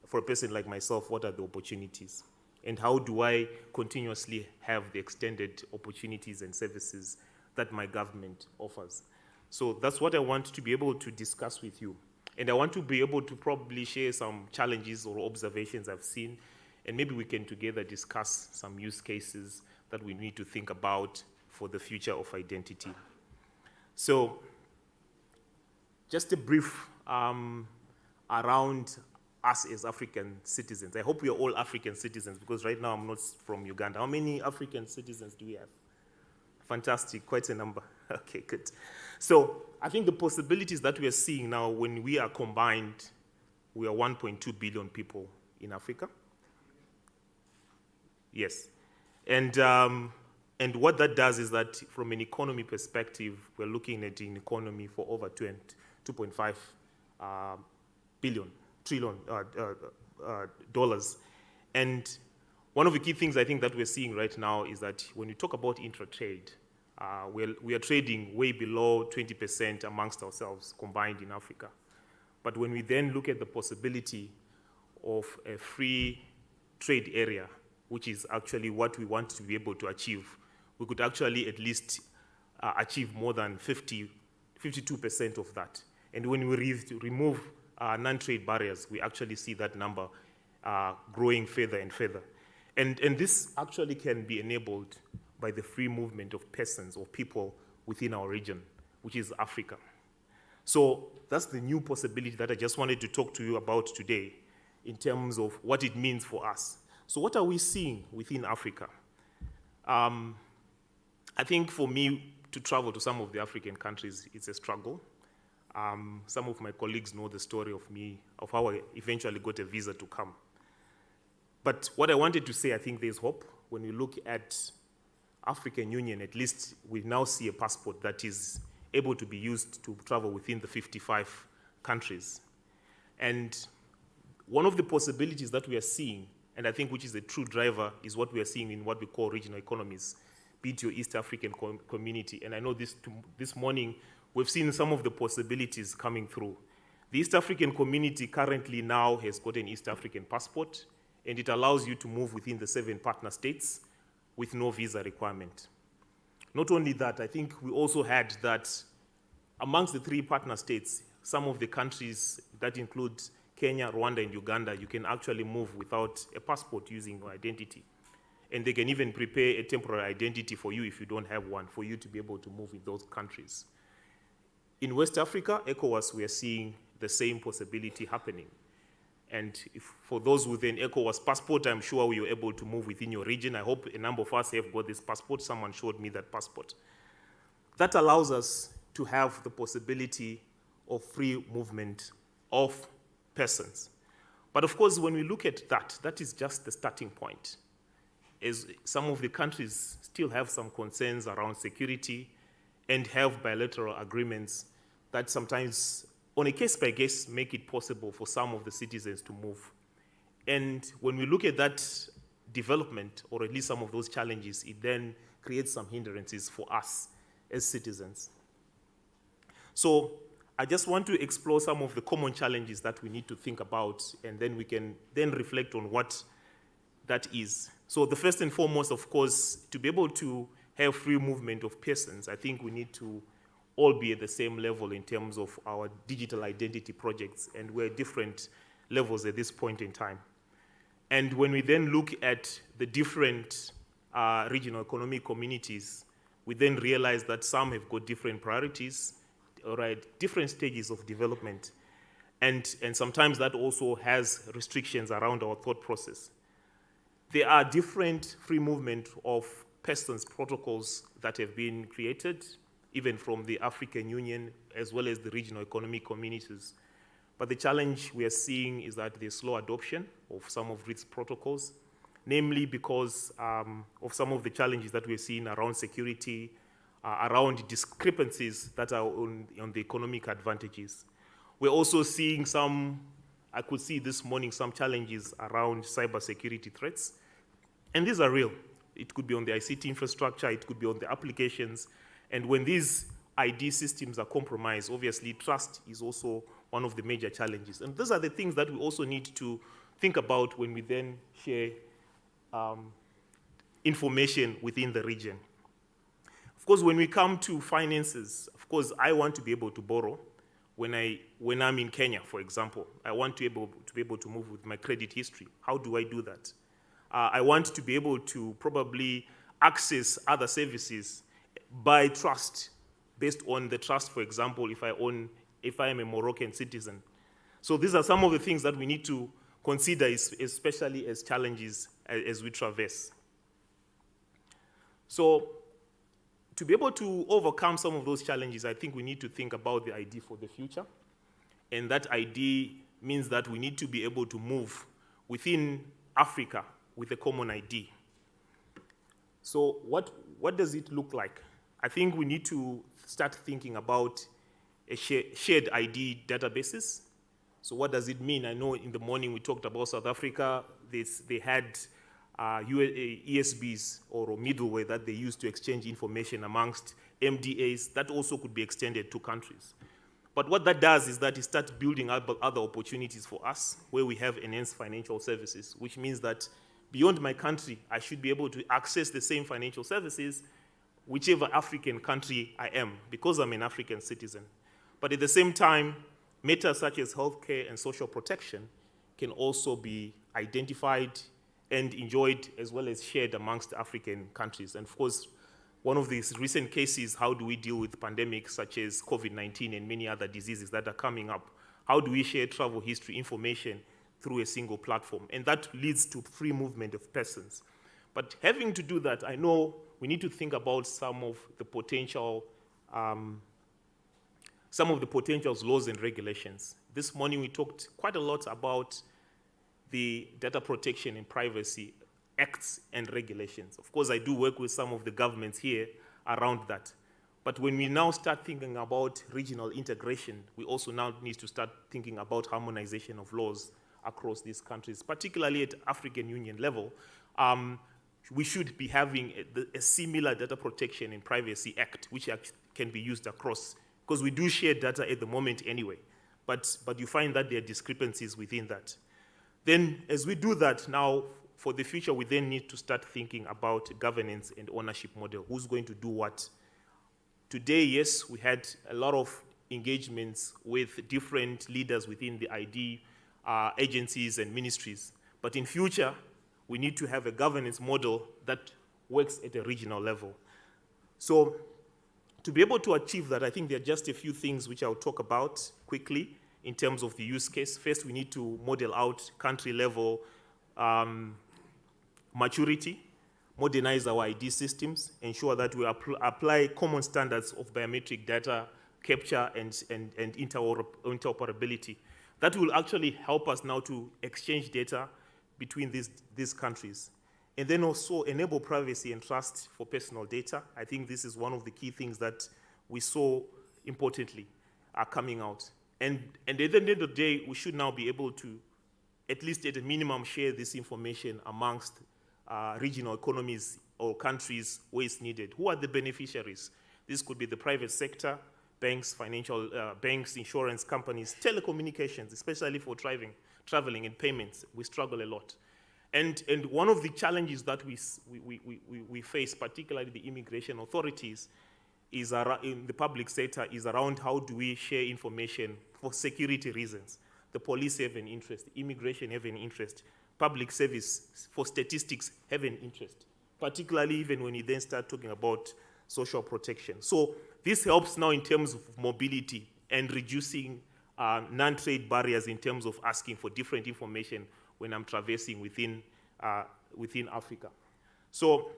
for a person like myself, what are the opportunities? And how do I continuously have the extended opportunities and services that my government offers? So that's what I want to be able to discuss with you. And I want to be able to probably share some challenges or observations I've seen, and maybe we can together discuss some use cases that we need to think about for the future of identity. So just a brief around us as African citizens. I hope we are all African citizens, because right now I'm not from Uganda. How many African citizens do we have? Fantastic, quite a number. Okay, good. So I think the possibilities that we are seeing now, when we are combined, we are 1.2 billion people in Africa. Yes. And what that does is that from an economy perspective, we're looking at an economy for over 2.5 trillion dollars. And one of the key things I think that we're seeing right now is that when you talk about intra-trade, we are trading way below 20% amongst ourselves combined in Africa. But when we then look at the possibility of a free trade area, which is actually what we want to be able to achieve, we could actually at least achieve more than 52% of that. And when we remove non-trade barriers, we actually see that number growing further and further. And this actually can be enabled by the free movement of persons or people within our region, which is Africa. So that's the new possibility that I just wanted to talk to you about today in terms of what it means for us. So what are we seeing within Africa? I think for me to travel to some of the African countries, it's a struggle. Some of my colleagues know the story of me, of how I eventually got a visa to come. But what I wanted to say, I think there's hope. When we look at African Union, at least we now see a passport that is able to be used to travel within the 55 countries. And one of the possibilities that we are seeing, and I think which is a true driver, is what we are seeing in what we call regional economies, be it your East African community. And I know this morning we've seen some of the possibilities coming through. The East African community currently now has got an East African passport, and it allows you to move within the 7 partner states with no visa requirement. Not only that, I think we also had that amongst the 3 partner states, some of the countries that include Kenya, Rwanda, and Uganda, you can actually move without a passport using your identity. And they can even prepare a temporary identity for you if you don't have one, for you to be able to move in those countries. In West Africa, ECOWAS, we are seeing the same possibility happening. And for those with an ECOWAS passport, I'm sure you're able to move within your region. I hope a number of us have got this passport. Someone showed me that passport. That allows us to have the possibility of free movement of persons. But of course, when we look at that, that is just the starting point. As some of the countries still have some concerns around security and have bilateral agreements that sometimes, on a case-by-case, make it possible for some of the citizens to move. And when we look at that development, or at least some of those challenges, it then creates some hindrances for us as citizens. So I just want to explore some of the common challenges that we need to think about, and then we can then reflect on what that is. So the first and foremost, of course, to be able to have free movement of persons, I think we need to all be at the same level in terms of our digital identity projects, and we're at different levels at this point in time. And when we then look at the different regional economic communities, we then realize that some have got different priorities, or at different stages of development. And sometimes that also has restrictions around our thought process. There are different free movement of persons protocols that have been created, even from the African Union, as well as the regional economic communities. But the challenge we are seeing is that there's slow adoption of some of these protocols, namely because of some of the challenges that we're seeing around security, around discrepancies that are on the economic advantages. We're also seeing I could see this morning some challenges around cybersecurity threats. And these are real. It could be on the ICT infrastructure, it could be on the applications. And when these ID systems are compromised, obviously trust is also one of the major challenges. And those are the things that we also need to think about when we then share information within the region. Of course, when we come to finances, of course, I want to be able to borrow when I'm in Kenya, for example. I want to be able to move with my credit history. How do I do that? I want to be able to probably access other services by trust, based on the trust, for example, if I am a Moroccan citizen. So these are some of the things that we need to consider, especially as challenges as we traverse. So to be able to overcome some of those challenges, I think we need to think about the ID for the future. And that ID means that we need to be able to move within Africa with a common ID. So what does it look like? I think we need to start thinking about a shared ID databases. So what does it mean? I know in the morning we talked about South Africa. They had ESBs, or middleware, that they used to exchange information amongst MDAs. That also could be extended to countries. But what that does is that it starts building up other opportunities for us where we have enhanced financial services, which means that beyond my country, I should be able to access the same financial services whichever African country I am, because I'm an African citizen. But at the same time, matters such as healthcare and social protection can also be identified and enjoyed as well as shared amongst African countries. And of course, one of these recent cases, how do we deal with pandemics such as COVID-19 and many other diseases that are coming up? How do we share travel history information through a single platform? And that leads to free movement of persons. But having to do that, I know we need to think about some of the potential laws and regulations. This morning we talked quite a lot about the Data Protection and Privacy Acts and regulations. Of course, I do work with some of the governments here around that. But when we now start thinking about regional integration, we also now need to start thinking about harmonization of laws across these countries, particularly at African Union level. we should be having a similar Data Protection and Privacy Act, which can be used across, because we do share data at the moment anyway, but you find that there are discrepancies within that. Then, as we do that now, for the future, we then need to start thinking about governance and ownership model. Who's going to do what? Today, yes, we had a lot of engagements with different leaders within the ID agencies and ministries. But in future, we need to have a governance model that works at a regional level. So to be able to achieve that, I think there are just a few things which I'll talk about quickly in terms of the use case. First, we need to model out country-level maturity, modernize our ID systems, ensure that we apply common standards of biometric data capture and interoperability. That will actually help us now to exchange data between these countries. And then also enable privacy and trust for personal data. I think this is one of the key things that we saw importantly are coming out. And at the end of the day, we should now be able to, at least at a minimum, share this information amongst regional economies or countries where it's needed. Who are the beneficiaries? This could be the private sector, banks, financial banks, insurance companies, telecommunications, especially for traveling and payments. We struggle a lot. And one of the challenges that we face, particularly the immigration authorities, is in the public sector, is around how do we share information for security reasons. The police have an interest, immigration have an interest, public service for statistics have an interest, particularly even when you then start talking about social protection. So this helps now in terms of mobility and reducing non-trade barriers in terms of asking for different information when I'm traversing within Africa. So,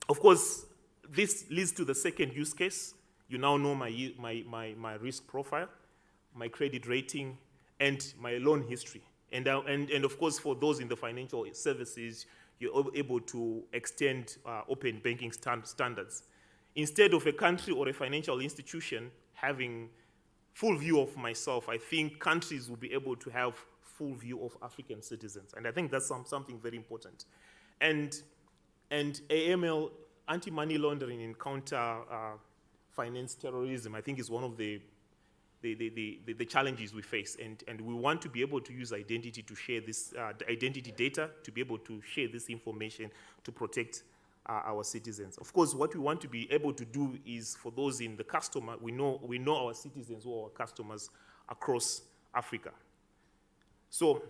of course, this leads to the second use case. You now know my risk profile, my credit rating, and my loan history. And of course, for those in the financial services, you're able to extend open banking standards. Instead of a country or a financial institution having full view of myself, I think countries will be able to have full view of African citizens. And I think that's something very important. And AML, anti-money laundering and counter finance terrorism, I think is one of the challenges we face. And we want to be able to use identity to share this, identity data, to be able to share this information to protect our citizens. Of course, what we want to be able to do is for those in the customer, we know our citizens or our customers across Africa. So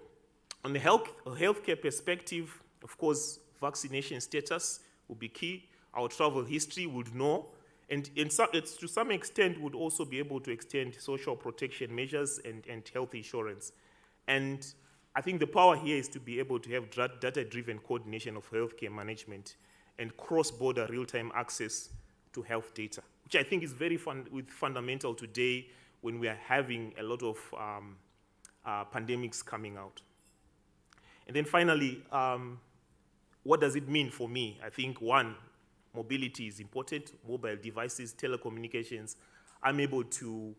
on the healthcare perspective, of course, vaccination status will be key. Our travel history would know. And to some extent, would also be able to extend social protection measures and health insurance. And I think the power here is to be able to have data-driven coordination of healthcare management and cross-border real-time access to health data, which I think is very fundamental today when we are having a lot of pandemics coming out. And then finally, what does it mean for me? I think one, mobility is important, mobile devices, telecommunications. I'm able to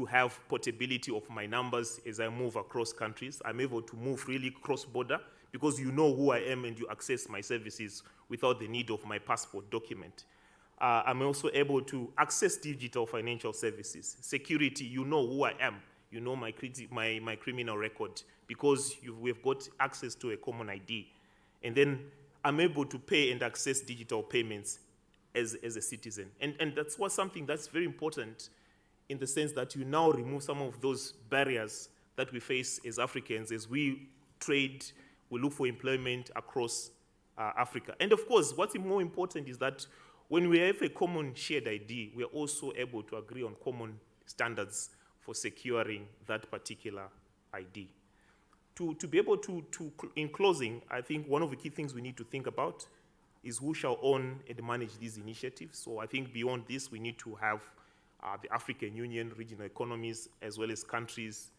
have portability of my numbers as I move across countries. I'm able to move really cross-border because you know who I am and you access my services without the need of my passport document. I'm also able to access digital financial services. Security, you know who I am. You know my criminal record because we've got access to a common ID. And then I'm able to pay and access digital payments as a citizen. And that's something that's very important in the sense that you now remove some of those barriers that we face as Africans as we trade, we look for employment across Africa. And of course, what's more important is that when we have a common shared ID, we are also able to agree on common standards for securing that particular ID. To be able to, in closing, I think one of the key things we need to think about is who shall own and manage these initiatives. So I think beyond this, we need to have the African Union, regional economies, as well as countries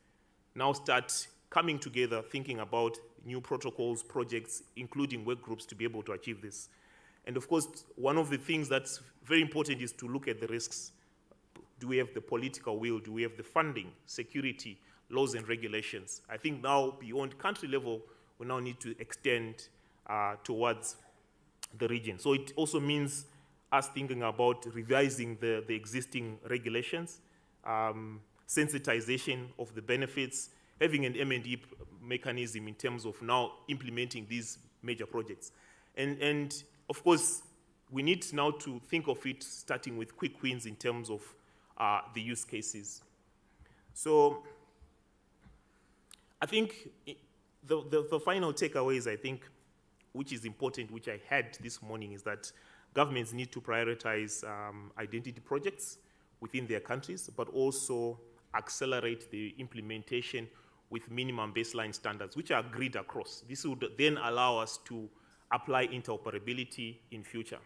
now start coming together, thinking about new protocols, projects, including work groups to be able to achieve this. And of course, one of the things that's very important is to look at the risks. Do we have the political will? Do we have the funding, security, laws and regulations? I think now beyond country level, we now need to extend towards the region. So it also means us thinking about revising the existing regulations, sensitization of the benefits, having an M&E mechanism in terms of now implementing these major projects. And of course, we need now to think of it starting with quick wins in terms of the use cases. So I think the final takeaways, I think, which is important, which I had this morning, is that governments need to prioritize identity projects within their countries, but also accelerate the implementation with minimum baseline standards, which are agreed across. This would then allow us to apply interoperability in future.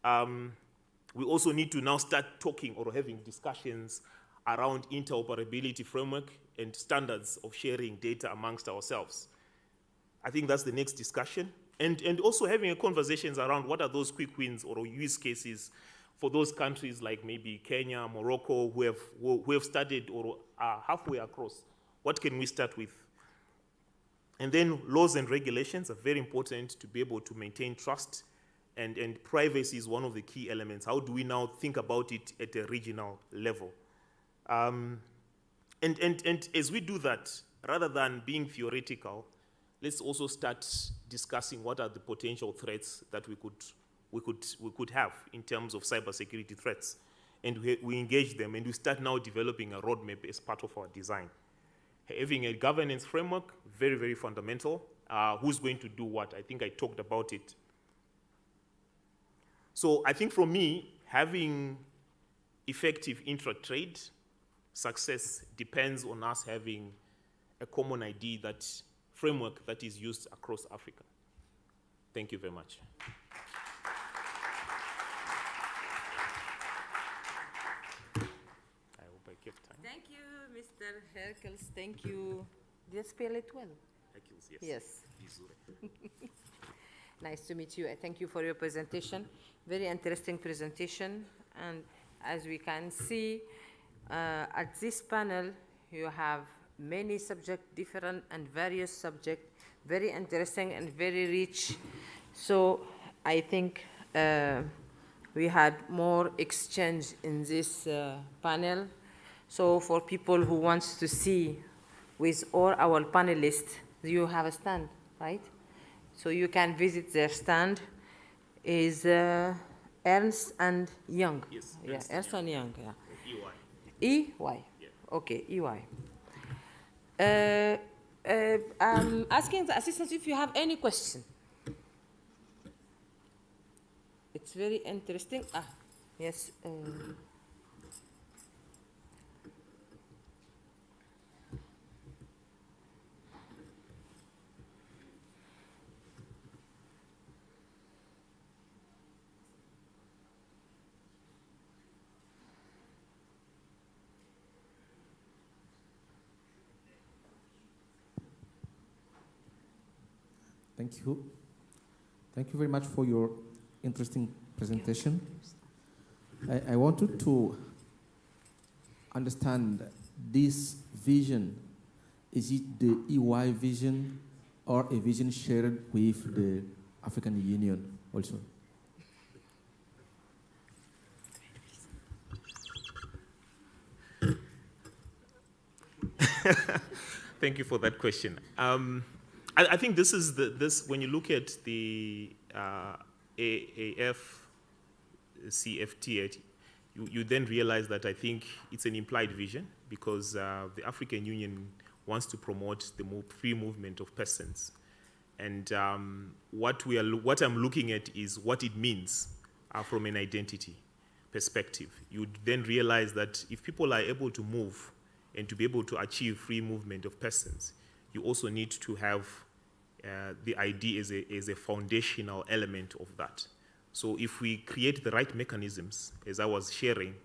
We also need to now start talking or having discussions around interoperability framework and standards of sharing data amongst ourselves. I think that's the next discussion. And also having conversations around what are those quick wins or use cases for those countries like maybe Kenya, Morocco, who have started or are halfway across. What can we start with? And then laws and regulations are very important to be able to maintain trust, and privacy is one of the key elements. How do we now think about it at a regional level? And as we do that, rather than being theoretical, let's also start discussing what are the potential threats that we could have in terms of cybersecurity threats. And we engage them, and we start now developing a roadmap as part of our design. Having a governance framework, very, very fundamental. Who's going to do what? I think I talked about it. So I think for me, having effective intra-trade success depends on us having a common ID, that framework that is used across Africa. Thank you very much. I hope I kept time. Thank you, Mr. Herkels. Thank you. Did I spell it well? Herkels, yes. Yes. Nice to meet you. I thank you for your presentation. Very interesting presentation. And as we can see, at this panel, you have many subjects, different and various subjects, very interesting and very rich. So I think we had more exchange in this panel. So for people who wants to see with all our panelists, you have a stand, right? So you can visit their stand. Is Ernst and Young. Yes. Yeah, Ernst and Young. Yeah. EY. EY. Yeah. Okay, EY. I'm asking the assistants if you have any question. It's very interesting. Yes. Thank you. Thank you very much for your interesting presentation. I wanted to understand this vision. Is it the EY vision or a vision shared with the African Union also? Thank you for that question. I think this is when you look at the AAF CFT, you then realize that I think it's an implied vision, because the African Union wants to promote the free movement of persons. And what I'm looking at is what it means from an identity perspective. You then realize that if people are able to move and to be able to achieve free movement of persons, you also need to have the ID as a foundational element of that. So if we create the right mechanisms, as I was sharing,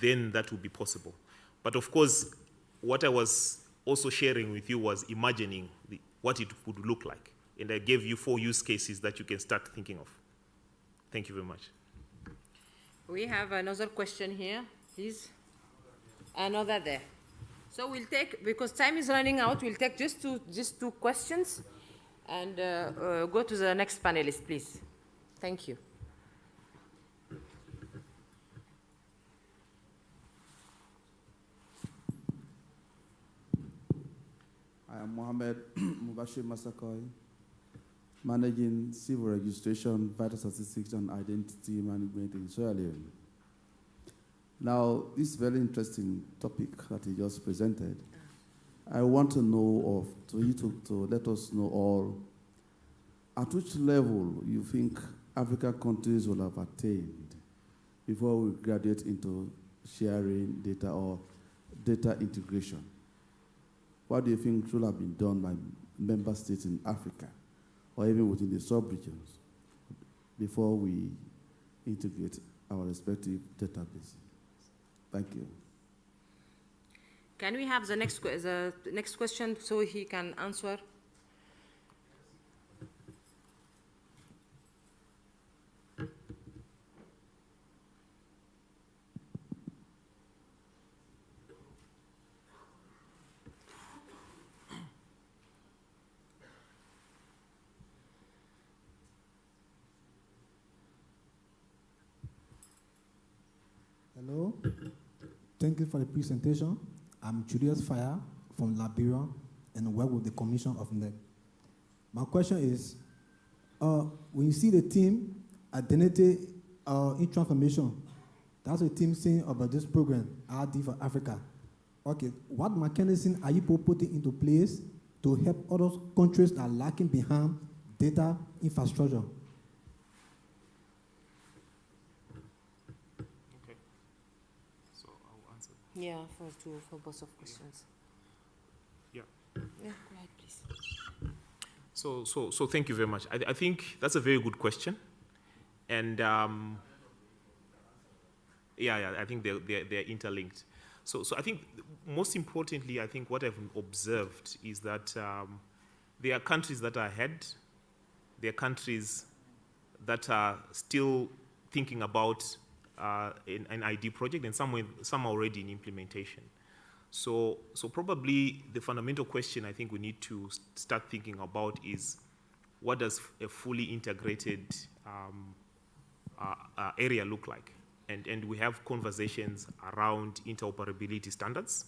then that will be possible. But of course, what I was also sharing with you was imagining what it would look like. And I gave you 4 use cases that you can start thinking of. Thank you very much. We have another question here, please. Another there. So we'll take, because time is running out, we'll take just two questions and go to the next panelist, please. Thank you. I am Mohammed Mubashir Masakoi, managing civil registration, vital statistics, and identity management in Sierra Leone. Now, this very interesting topic that you just presented, I want to know to let us know all, at which level you think African countries will have attained before we graduate into sharing data or data integration? What do you think should have been done by member states in Africa, or even within the sub-regions, before we integrate our respective databases? Thank you. Can we have the next question so he can answer? Hello, thank you for the presentation. I'm Julius Fire from Liberia and work with the Commission of NEC. My question is, when you see the team identity in transformation, that's a team saying about this program, ID4Africa. Okay, what mechanism are you putting into place to help other countries that are lacking behind data infrastructure? Yeah, for both of questions. Yeah. Yeah, go ahead, please. So thank you very much. I think that's a very good question, and I think they're interlinked. So I think most importantly, I think what I've observed is that there are countries that are ahead, there are countries that are still thinking about an ID project, and some are already in implementation. So probably the fundamental question I think we need to start thinking about is, what does a fully integrated area look like? And we have conversations around interoperability standards,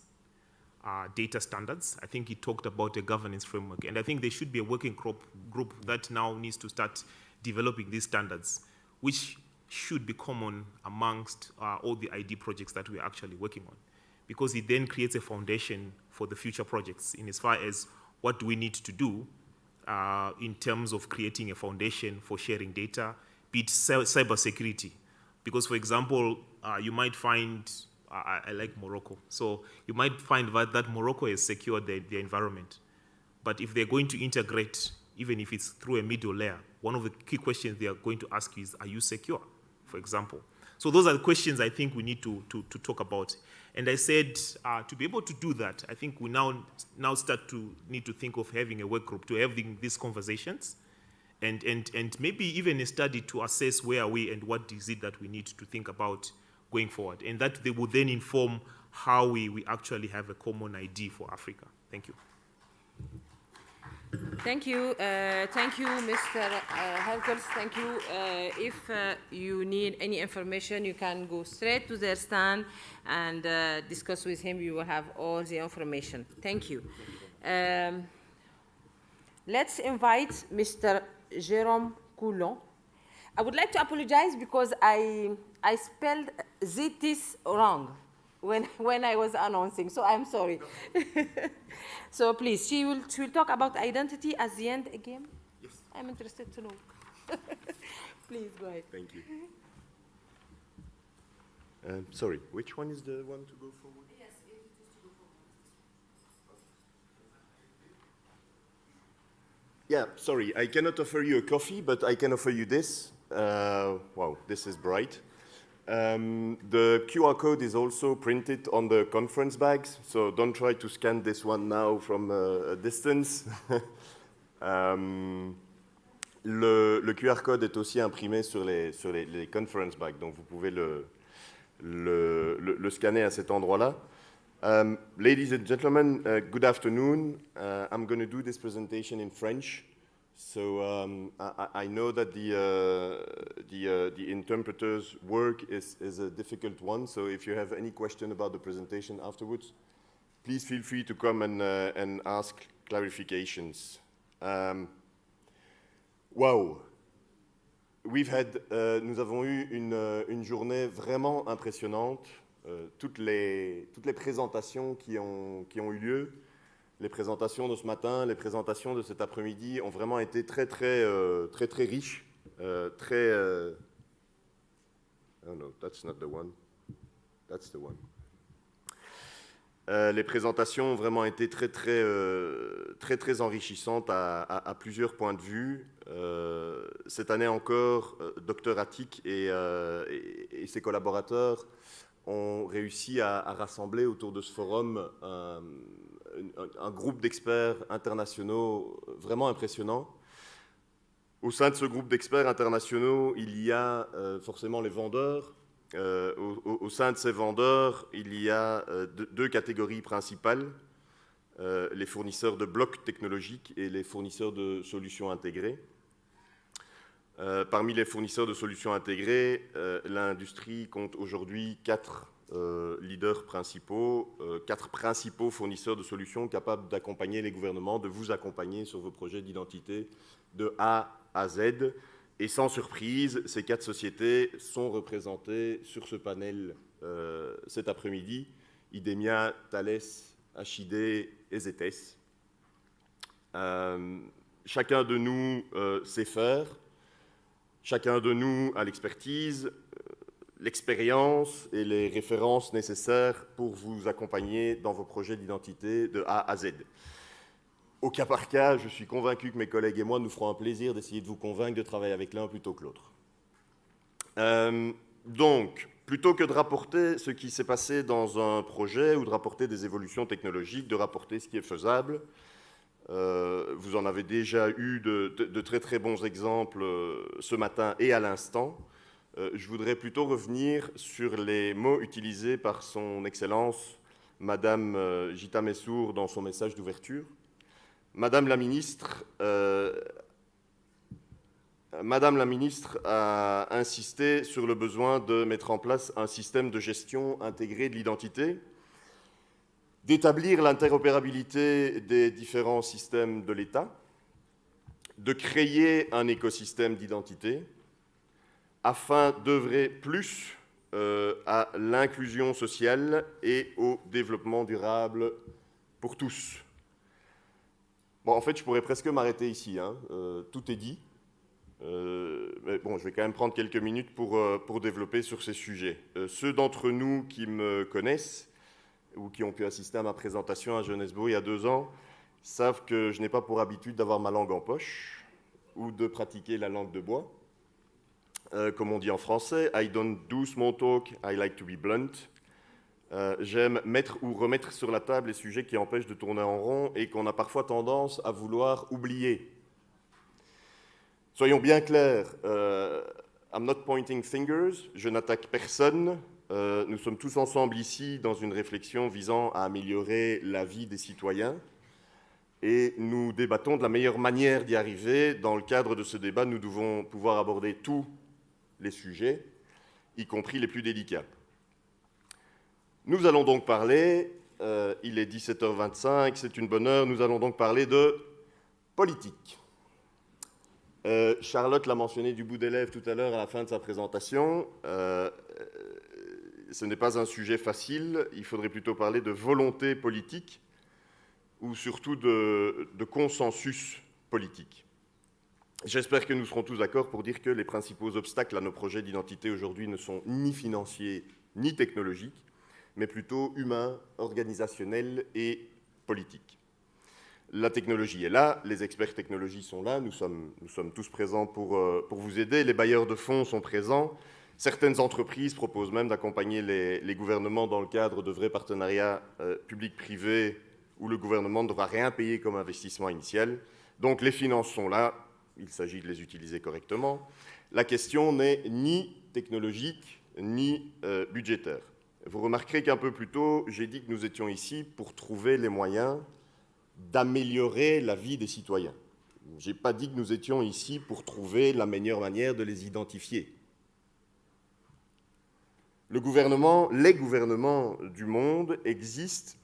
data standards. I think he talked about a governance framework, and I think there should be a working group that now needs to start developing these standards, which should be common amongst all the ID projects that we're actually working on, because it then creates a foundation for the future projects in as far as what do we need to do in terms of creating a foundation for sharing data, be it cybersecurity. Because, for example, you might find, I like Morocco, so you might find that Morocco has secured their environment. But if they're going to integrate, even if it's through a middle layer, one of the key questions they are going to ask you is, are you secure, for example? So those are the questions I think we need to talk about. And I said, to be able to do that, I think we now need to think of having a work group to having these conversations, and maybe even a study to assess where are we and what is it that we need to think about going forward. And that they will then inform how we actually have a common ID for Africa. Thank you. Thank you, Mr. Herkels. Thank you. If you need any information, you can go straight to their stand and discuss with him. You will have all the information. Thank you. Let's invite Mr. Jérôme Coulon. I would like to apologize because I spelled Zitis wrong when I was announcing, so I'm sorry. So please, she will talk about identity at the end again. Yes. I'm interested to know. Please go ahead. Thank you. Sorry, which one is the one to go forward? Yes, it is to go forward. Yeah, sorry, I cannot offer you a coffee, but I can offer you this. Wow, this is bright. The QR code is also printed on the conference bags, so don't try to scan this one now from a distance. Le QR code est aussi imprimé sur les conference bags, donc vous pouvez le scanner à cet endroit-là. Ladies and gentlemen, good afternoon. I'm going to do this presentation in French, So I know that the interpreters' work is a difficult one, so if you have any question about the presentation afterwards, please feel free to come and ask clarifications. Wow! Nous avons eu une journée vraiment impressionnante. Toutes les présentations qui ont eu lieu, les présentations de ce matin, les présentations de cet après-midi ont vraiment été très riches. Oh no, that's not the one. That's the one. Les présentations ont vraiment été très enrichissantes à plusieurs points de vue. Cette année encore, Dr Atik et ses collaborateurs ont réussi à rassembler autour de ce forum un groupe d'experts internationaux vraiment impressionnant. Au sein de ce groupe d'experts internationaux, il y a forcément les vendeurs. Au sein de ces vendeurs, il y a deux catégories principales, les fournisseurs de blocs technologiques et les fournisseurs de solutions intégrées. Parmi les fournisseurs de solutions intégrées, l'industrie compte aujourd'hui 4 leaders principaux, 4 principaux fournisseurs de solutions capables d'accompagner les gouvernements, de vous accompagner sur vos projets d'identité de A à Z. Et sans surprise, ces 4 sociétés sont représentées sur ce panel cet après-midi, Idemia, Thales, HID et ZS. Chacun de nous sait faire, chacun de nous a l'expertise, l'expérience et les références nécessaires pour vous accompagner dans vos projets d'identité de A à Z. Au cas par cas, je suis convaincu que mes collègues et moi nous ferons un plaisir d'essayer de vous convaincre de travailler avec l'un plutôt que l'autre. Donc, plutôt que de rapporter ce qui s'est passé dans un projet ou de rapporter des évolutions technologiques, de rapporter ce qui est faisable, vous en avez déjà eu de très bons exemples ce matin et à l'instant. Je voudrais plutôt revenir sur les mots utilisés par son Excellence, Madame Gita Messour, dans son message d'ouverture. Madame la ministre a insisté sur le besoin de mettre en place un système de gestion intégré de l'identité, d'établir l'interopérabilité des différents systèmes de l'État, de créer un écosystème d'identité afin d'œuvrer plus à l'inclusion sociale et au développement durable pour tous. Bon, en fait, je pourrais presque m'arrêter ici, hein. Tout est dit. Mais bon, je vais quand même prendre quelques minutes pour développer sur ces sujets. Ceux d'entre nous qui me connaissent ou qui ont pu assister à ma présentation à Johannesburg il y a 2 ans savent que je n'ai pas pour habitude d'avoir ma langue en poche ou de pratiquer la langue de bois. Comme on dit en français, I don't do small talk, I like to be blunt. J'aime mettre ou remettre sur la table les sujets qui empêchent de tourner en rond et qu'on a parfois tendance à vouloir oublier. Soyons bien clairs, I'm not pointing fingers, je n'attaque personne. Nous sommes tous ensemble ici dans une réflexion visant à améliorer la vie des citoyens et nous débattons de la meilleure manière d'y arriver. Dans le cadre de ce débat, nous devons pouvoir aborder tous les sujets, y compris les plus délicats. Nous allons donc parler, il est 17h25, c'est une bonne heure, nous allons donc parler de politique. Charlotte l'a mentionné du bout des lèvres tout à l'heure à la fin de sa présentation. Ce n'est pas un sujet facile, il faudrait plutôt parler de volonté politique ou surtout de consensus politique. J'espère que nous serons tous d'accord pour dire que les principaux obstacles à nos projets d'identité aujourd'hui ne sont ni financiers ni technologiques, mais plutôt humains, organisationnels et politiques. La technologie est là, les experts technologie sont là, nous sommes tous présents pour vous aider, les bailleurs de fonds sont présents, certaines entreprises proposent même d'accompagner les gouvernements dans le cadre de vrais partenariats publics-privés où le gouvernement ne devra rien payer comme investissement initial. Donc les finances sont là, il s'agit de les utiliser correctement. La question n'est ni technologique ni budgétaire. Vous remarquerez qu'un peu plus tôt, j'ai dit que nous étions ici pour trouver les moyens d'améliorer la vie des citoyens. Je n'ai pas dit que nous étions ici pour trouver la meilleure manière de les identifier. Les gouvernements du monde existent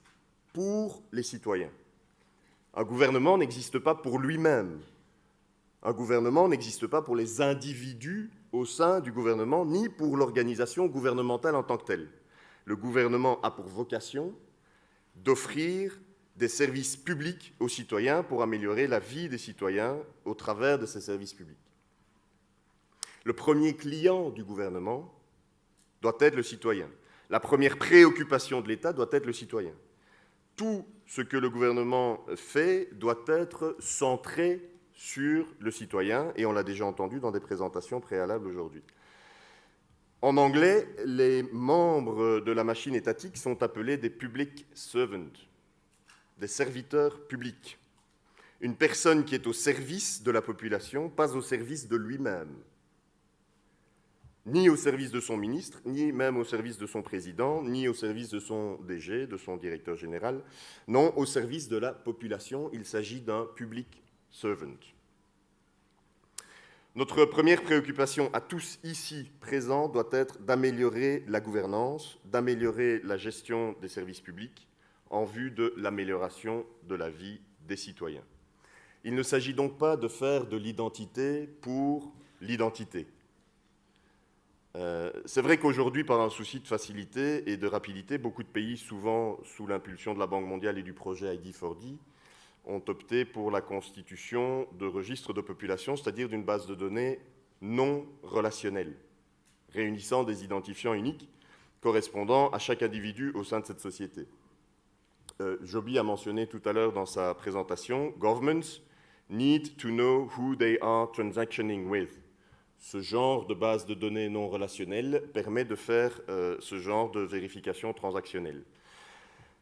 pour les citoyens. Un gouvernement n'existe pas pour lui-même. Un gouvernement n'existe pas pour les individus au sein du gouvernement, ni pour l'organisation gouvernementale en tant que telle. Le gouvernement a pour vocation d'offrir des services publics aux citoyens pour améliorer la vie des citoyens au travers de ces services publics. Le premier client du gouvernement doit être le citoyen. La première préoccupation de l'État doit être le citoyen. Tout ce que le gouvernement fait doit être centré sur le citoyen, et on l'a déjà entendu dans des présentations préalables aujourd'hui. En anglais, les membres de la machine étatique sont appelés des public servants, des serviteurs publics. Une personne qui est au service de la population, pas au service de lui-même, ni au service de son ministre, ni même au service de son président, ni au service de son DG, de son directeur général. Non, au service de la population, il s'agit d'un public servant. Notre première préoccupation à tous ici présents doit être d'améliorer la gouvernance, d'améliorer la gestion des services publics en vue de l'amélioration de la vie des citoyens. Il ne s'agit donc pas de faire de l'identité pour l'identité. C'est vrai qu'aujourd'hui, par un souci de facilité et de rapidité, beaucoup de pays, souvent sous l'impulsion de la Banque mondiale et du projet ID4D, ont opté pour la constitution de registres de population, c'est-à-dire d'une base de données non relationnelle, réunissant des identifiants uniques correspondant à chaque individu au sein de cette société. Joby a mentionné tout à l'heure dans sa présentation, « Governments need to know who they are transactioning with ». Ce genre de base de données non relationnelle permet de faire ce genre de vérification transactionnelle.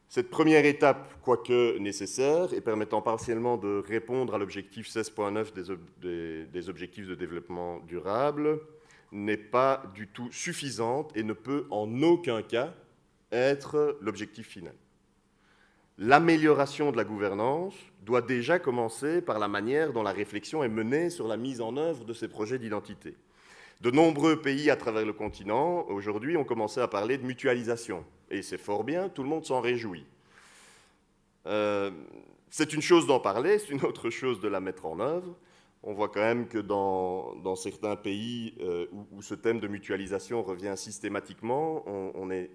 Cette première étape, quoique nécessaire et permettant partiellement de répondre à l'objectif 16.9 des objectifs de développement durable, n'est pas du tout suffisante et ne peut en aucun cas être l'objectif final. L'amélioration de la gouvernance doit déjà commencer par la manière dont la réflexion est menée sur la mise en œuvre de ces projets d'identité. De nombreux pays à travers le continent, aujourd'hui, ont commencé à parler de mutualisation. Et c'est fort bien, tout le monde s'en réjouit. C'est une chose d'en parler, c'est une autre chose de la mettre en œuvre. On voit quand même que dans certains pays où ce thème de mutualisation revient systématiquement, on est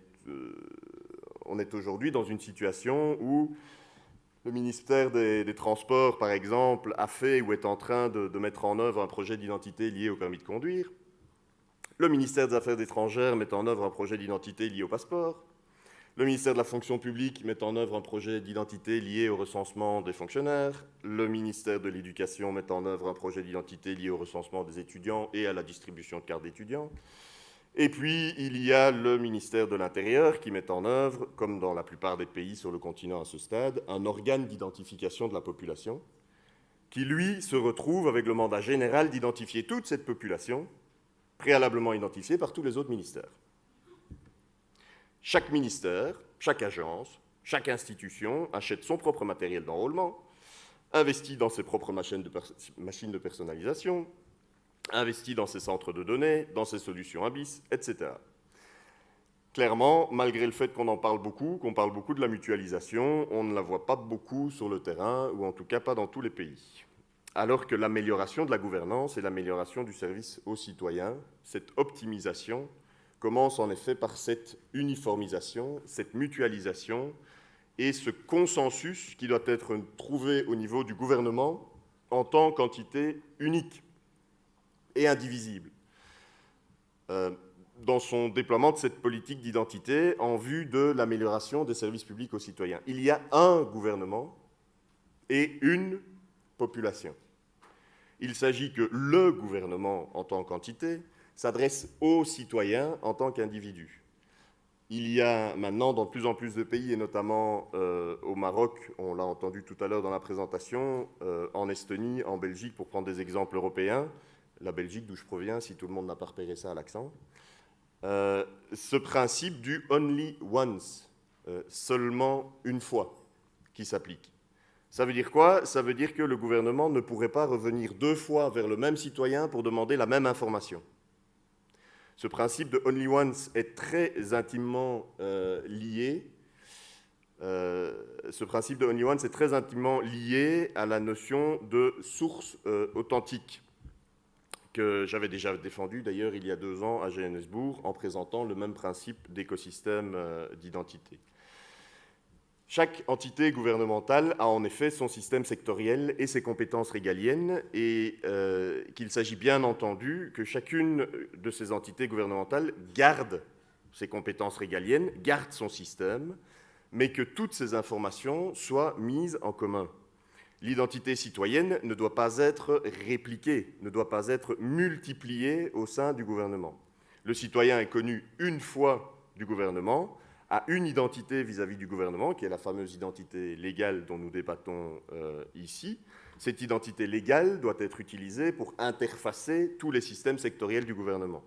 aujourd'hui dans une situation où le ministère des Transports, par exemple, a fait ou est en train de mettre en œuvre un projet d'identité lié au permis de conduire. Le ministère des Affaires étrangères met en œuvre un projet d'identité lié au passeport. Le ministère de la fonction publique met en œuvre un projet d'identité lié au recensement des fonctionnaires. Le ministère de l'Éducation met en œuvre un projet d'identité lié au recensement des étudiants et à la distribution de cartes d'étudiants. Et puis, il y a le ministère de l'Intérieur qui met en œuvre, comme dans la plupart des pays sur le continent à ce stade, un organe d'identification de la population qui, lui, se retrouve avec le mandat général d'identifier toute cette population, préalablement identifiée par tous les autres ministères. Chaque ministère, chaque agence, chaque institution achète son propre matériel d'enrôlement, investit dans ses propres machines de personnalisation, investit dans ses centres de données, dans ses solutions ABIS, etc. Clairement, malgré le fait qu'on en parle beaucoup, qu'on parle beaucoup de la mutualisation, on ne la voit pas beaucoup sur le terrain, ou en tout cas pas dans tous les pays. Alors que l'amélioration de la gouvernance et l'amélioration du service aux citoyens, cette optimisation, commence en effet par cette uniformisation, cette mutualisation et ce consensus qui doit être trouvé au niveau du gouvernement en tant qu'entité unique et indivisible dans son déploiement de cette politique d'identité en vue de l'amélioration des services publics aux citoyens. Il y a un gouvernement et une population. Il s'agit que le gouvernement en tant qu'entité s'adresse aux citoyens en tant qu'individus. Il y a maintenant dans de plus en plus de pays, et notamment au Maroc, on l'a entendu tout à l'heure dans la présentation, en Estonie, en Belgique, pour prendre des exemples européens, la Belgique d'où je proviens, si tout le monde n'a pas repéré ça à l'accent, ce principe du « only once », seulement une fois, qui s'applique. Ça veut dire quoi? Ça veut dire que le gouvernement ne pourrait pas revenir 2 fois vers le même citoyen pour demander la même information. Ce principe de only once est très intimement lié. Ce principe de only once est très intimement lié à la notion de source authentique, que j'avais déjà défendu d'ailleurs il y a 2 ans à Johannesburg en présentant le même principe d'écosystème d'identité. Chaque entité gouvernementale a en effet son système sectoriel et ses compétences régaliennes, et qu'il s'agit bien entendu que chacune de ces entités gouvernementales garde ses compétences régaliennes, garde son système, mais que toutes ces informations soient mises en commun. L'identité citoyenne ne doit pas être répliquée, ne doit pas être multipliée au sein du gouvernement. Le citoyen est connu une fois du gouvernement, a une identité vis-à-vis du gouvernement, qui est la fameuse identité légale dont nous débattons ici. Cette identité légale doit être utilisée pour interfacer tous les systèmes sectoriels du gouvernement.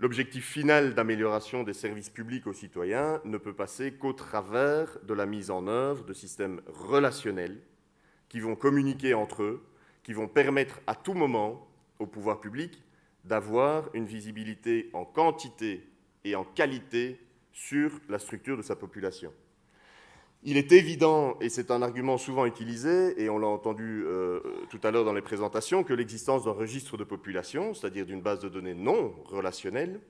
L'objectif final d'amélioration des services publics aux citoyens ne peut passer qu'au travers de la mise en œuvre de systèmes relationnels qui vont communiquer entre eux, qui vont permettre à tout moment au pouvoir public d'avoir une visibilité en quantité et en qualité sur la structure de sa population. Il est évident, et c'est un argument souvent utilisé, et on l'a entendu tout à l'heure dans les présentations, que l'existence d'un registre de population, c'est-à-dire d'une base de données non relationnelle,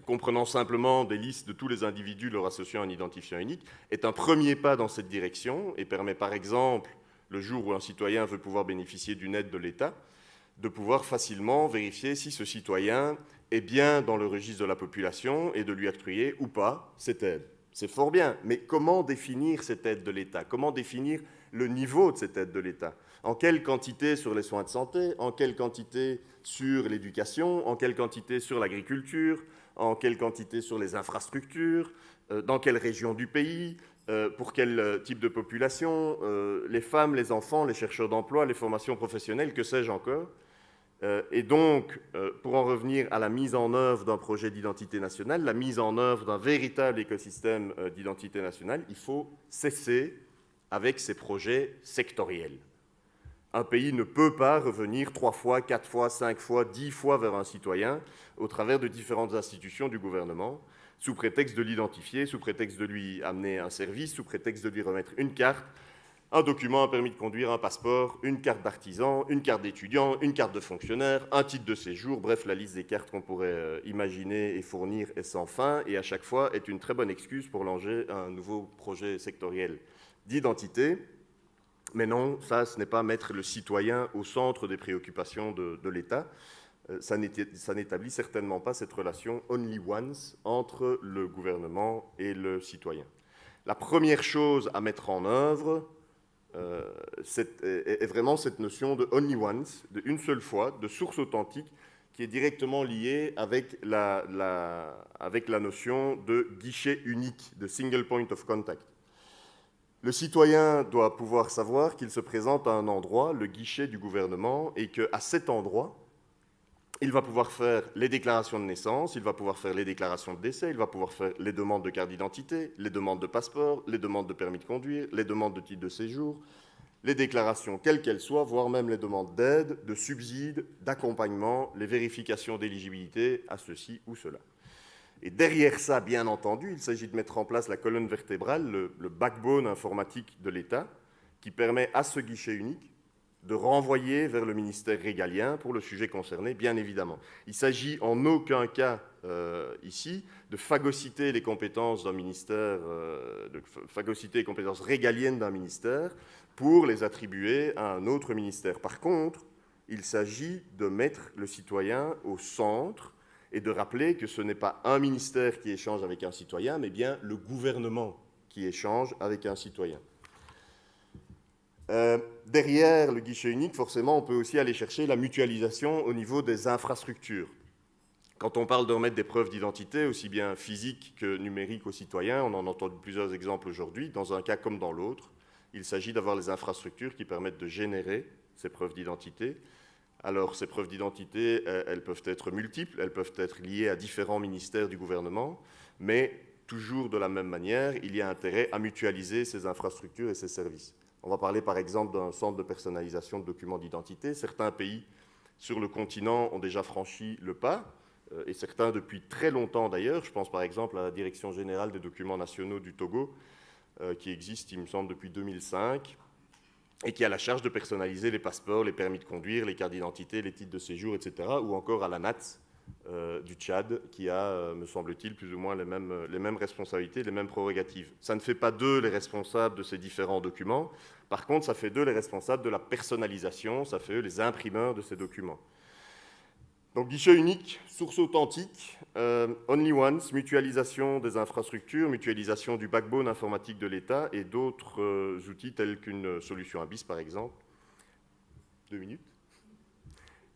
comprenant simplement des listes de tous les individus leur associant un identifiant unique, est un premier pas dans cette direction et permet par exemple, le jour où un citoyen veut pouvoir bénéficier d'une aide de l'État, de pouvoir facilement vérifier si ce citoyen est bien dans le registre de la population et de lui octroyer ou pas cette aide. C'est fort bien, mais comment définir cette aide de l'État? Comment définir le niveau de cette aide de l'État? En quelle quantité sur les soins de santé? En quelle quantité sur l'éducation? En quelle quantité sur l'agriculture? En quelle quantité sur les infrastructures? Dans quelle région du pays? Pour quel type de population? Les femmes, les enfants, les chercheurs d'emploi, les formations professionnelles, que sais-je encore? Et donc, pour en revenir à la mise en œuvre d'un projet d'identité nationale, la mise en œuvre d'un véritable écosystème d'identité nationale, il faut cesser avec ces projets sectoriels. Un pays ne peut pas revenir 3 fois, 4 fois, 5 fois, 10 fois vers un citoyen au travers de différentes institutions du gouvernement, sous prétexte de l'identifier, sous prétexte de lui amener un service, sous prétexte de lui remettre une carte, un document, un permis de conduire, un passeport, une carte d'artisan, une carte d'étudiant, une carte de fonctionnaire, un titre de séjour, bref, la liste des cartes qu'on pourrait imaginer et fournir est sans fin, et à chaque fois est une très bonne excuse pour lancer un nouveau projet sectoriel d'identité. Mais non, ça, ce n'est pas mettre le citoyen au centre des préoccupations de l'État. Ça n'établit certainement pas cette relation only once entre le gouvernement et le citoyen. La première chose à mettre en œuvre, est vraiment cette notion de only once, de une seule fois, de source authentique, qui est directement liée avec la notion de guichet unique, de single point of contact. Le citoyen doit pouvoir savoir qu'il se présente à un endroit, le guichet du gouvernement, et qu'à cet endroit, il va pouvoir faire les déclarations de naissance, il va pouvoir faire les déclarations de décès, il va pouvoir faire les demandes de carte d'identité, les demandes de passeport, les demandes de permis de conduire, les demandes de titre de séjour, les déclarations quelles qu'elles soient, voire même les demandes d'aide, de subsides, d'accompagnement, les vérifications d'éligibilité à ceci ou cela. Et derrière ça, bien entendu, il s'agit de mettre en place la colonne vertébrale, le backbone informatique de l'État, qui permet à ce guichet unique de renvoyer vers le ministère régalien pour le sujet concerné, bien évidemment. Il s'agit en aucun cas, ici, de phagocyter les compétences d'un ministère, de phagocyter les compétences régaliennes d'un ministère pour les attribuer à un autre ministère. Par contre, il s'agit de mettre le citoyen au centre et de rappeler que ce n'est pas un ministère qui échange avec un citoyen, mais bien le gouvernement qui échange avec un citoyen. Derrière le guichet unique, forcément, on peut aussi aller chercher la mutualisation au niveau des infrastructures. Quand on parle de remettre des preuves d'identité, aussi bien physiques que numériques aux citoyens, on en entend plusieurs exemples aujourd'hui, dans un cas comme dans l'autre, il s'agit d'avoir les infrastructures qui permettent de générer ces preuves d'identité. Alors, ces preuves d'identité, elles peuvent être multiples, elles peuvent être liées à différents ministères du gouvernement, mais toujours de la même manière, il y a intérêt à mutualiser ces infrastructures et ces services. On va parler par exemple d'un centre de personnalisation de documents d'identité. Certains pays sur le continent ont déjà franchi le pas, et certains depuis très longtemps d'ailleurs. Je pense par exemple à la Direction générale des documents nationaux du Togo, qui existe, il me semble, depuis 2005, et qui a la charge de personnaliser les passeports, les permis de conduire, les cartes d'identité, les titres de séjour, etc., ou encore à la NAT du Tchad, qui a, me semble-t-il, plus ou moins les mêmes responsabilités, les mêmes prérogatives. Ça ne fait pas d'eux les responsables de ces différents documents. Par contre, ça fait d'eux les responsables de la personnalisation, ça fait eux les imprimeurs de ces documents. Donc, guichet unique, source authentique, only once, mutualisation des infrastructures, mutualisation du backbone informatique de l'État et d'autres outils tels qu'une solution ABIS, par exemple. 2 minutes.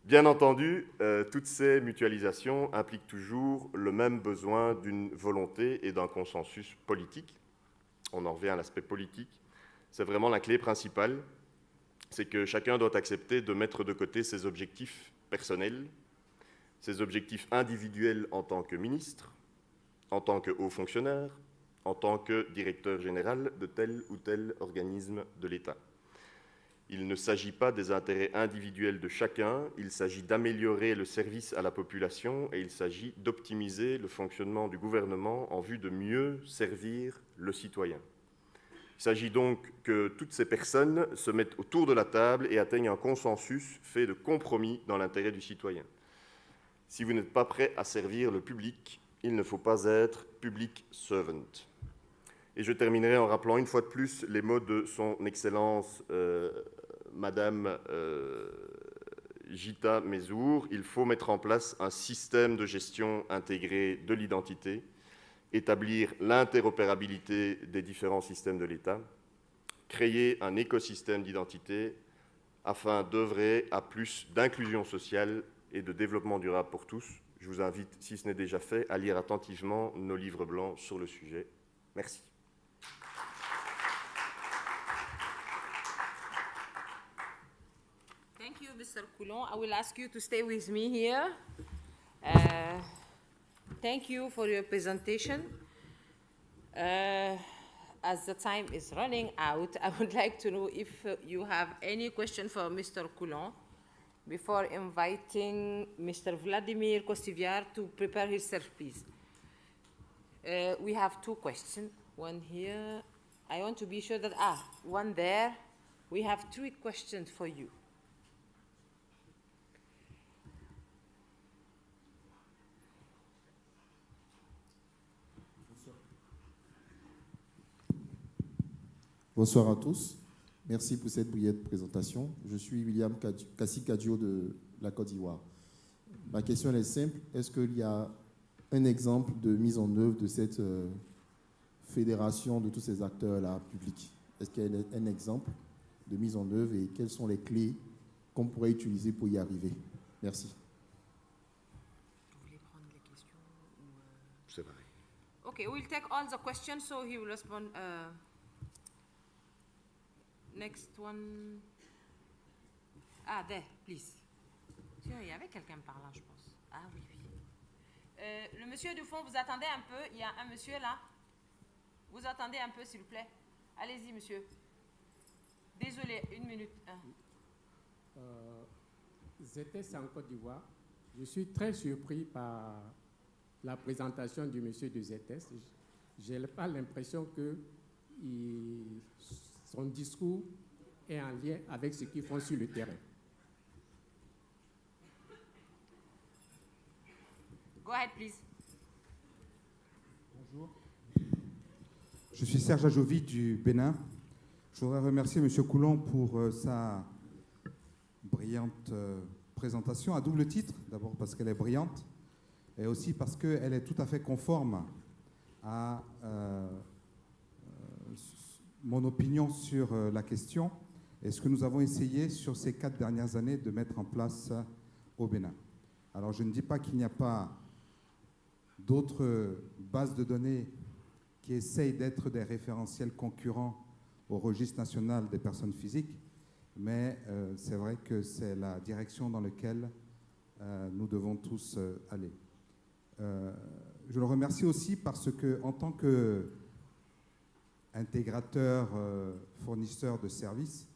Bien entendu, toutes ces mutualisations impliquent toujours le même besoin d'une volonté et d'un consensus politique. On en revient à l'aspect politique. C'est vraiment la clé principale, c'est que chacun doit accepter de mettre de côté ses objectifs personnels, ses objectifs individuels en tant que ministre, en tant que haut fonctionnaire, en tant que directeur général de tel ou tel organisme de l'État. Il ne s'agit pas des intérêts individuels de chacun, il s'agit d'améliorer le service à la population et il s'agit d'optimiser le fonctionnement du gouvernement en vue de mieux servir le citoyen. Il s'agit donc que toutes ces personnes se mettent autour de la table et atteignent un consensus fait de compromis dans l'intérêt du citoyen. Si vous n'êtes pas prêt à servir le public, il ne faut pas être public servant. Et je terminerai en rappelant une fois de plus les mots de son Excellence Madame Jita Mezour. Il faut mettre en place un système de gestion intégré de l'identité, établir l'interopérabilité des différents systèmes de l'État, créer un écosystème d'identité afin d'œuvrer à plus d'inclusion sociale et de développement durable pour tous. Je vous invite, si ce n'est déjà fait, à lire attentivement nos livres blancs sur le sujet. Merci. Thank you, Mr. Coulon. I will ask you to stay with me here. Thank you for your presentation. As the time is running out, I would like to know if you have any question for Mr. Coulon before inviting Mr. Vladimir Kostiviar to prepare his please. We have 2 questions. One here. I want to be sure that, one there. We have 3 questions for you. Bonsoir à tous. Merci pour cette brillante présentation. Je suis William Kassi Kadjo de la Côte d'Ivoire. Ma question est simple. Est-ce qu'il y a un exemple de mise en œuvre de cette fédération de tous ces acteurs-là publics? Est-ce qu'il y a un exemple de mise en œuvre et quelles sont les clés qu'on pourrait utiliser pour y arriver? Merci. Vous voulez prendre les questions ou C'est vrai. Okay, we'll take all the questions, so he will respond. Next one. There, please. Tiens, il y avait quelqu'un par là, je pense. Oui. Le monsieur du fond, vous attendez un peu. Il y a un monsieur là. Vous attendez un peu, s'il vous plaît. Allez-y, monsieur. Désolé, 1 minute. J'étais en Côte d'Ivoire. Je suis très surpris par la présentation du monsieur de ZS. Je n'ai pas l'impression que son discours est en lien avec ce qu'ils font sur le terrain. Go ahead, please. Bonjour. Je suis Serge Ajovi du Bénin. Je voudrais remercier M. Coulon pour sa brillante présentation à double titre. D'abord parce qu'elle est brillante et aussi parce qu'elle est tout à fait conforme à mon opinion sur la question et ce que nous avons essayé sur ces 4 dernières années de mettre en place au Bénin. Alors je ne dis pas qu'il n'y a pas d'autres bases de données qui essayent d'être des référentiels concurrents au registre national des personnes physiques, mais c'est vrai que c'est la direction dans laquelle nous devons tous aller. Je le remercie aussi parce que, en tant que intégrateur, fournisseur de services,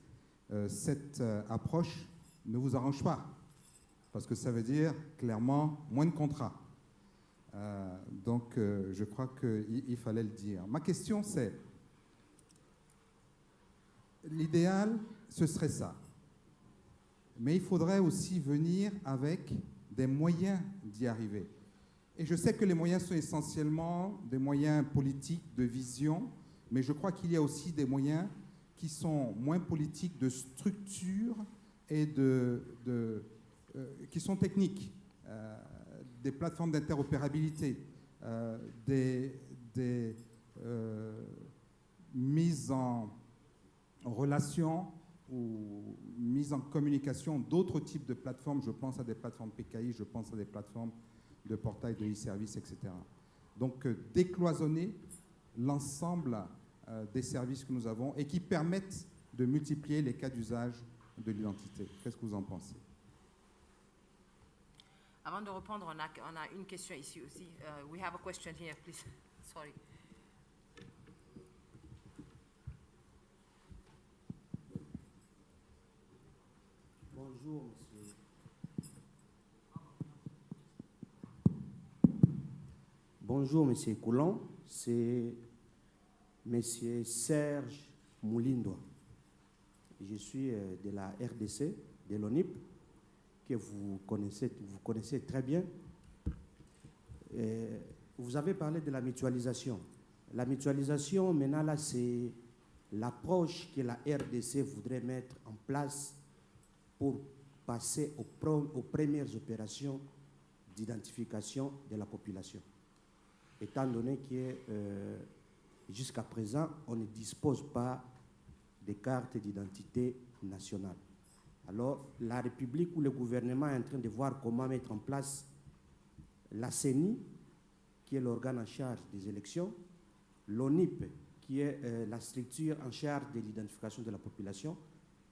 cette approche ne vous arrange pas, parce que ça veut dire clairement moins de contrats. Donc, je crois qu'il fallait le dire. Ma question, c'est, l'idéal, ce serait ça. Mais il faudrait aussi venir avec des moyens d'y arriver. Et je sais que les moyens sont essentiellement des moyens politiques, de vision, mais je crois qu'il y a aussi des moyens qui sont moins politiques, de structure et qui sont techniques. Des plateformes d'interopérabilité, des mises en relation ou mise en communication d'autres types de plateformes. Je pense à des plateformes PKI, je pense à des plateformes de portail de e-service, etc. Donc, décloisonner l'ensemble des services que nous avons et qui permettent de multiplier les cas d'usage de l'identité. Qu'est-ce que vous en pensez? Avant de répondre, on a une question ici aussi. We have a question here, please. Sorry. Bonjour, monsieur. Bonjour, monsieur Coulon. C'est monsieur Serge Moulindois. Je suis de la RDC, de l'ONIP, que vous connaissez très bien. Vous avez parlé de la mutualisation. La mutualisation, maintenant, là, c'est l'approche que la RDC voudrait mettre en place pour passer aux premières opérations d'identification de la population. Étant donné que jusqu'à présent, on ne dispose pas de cartes d'identité nationale. Alors, la République ou le gouvernement est en train de voir comment mettre en place la CENI, qui est l'organe en charge des élections, l'ONIP, qui est la structure en charge de l'identification de la population,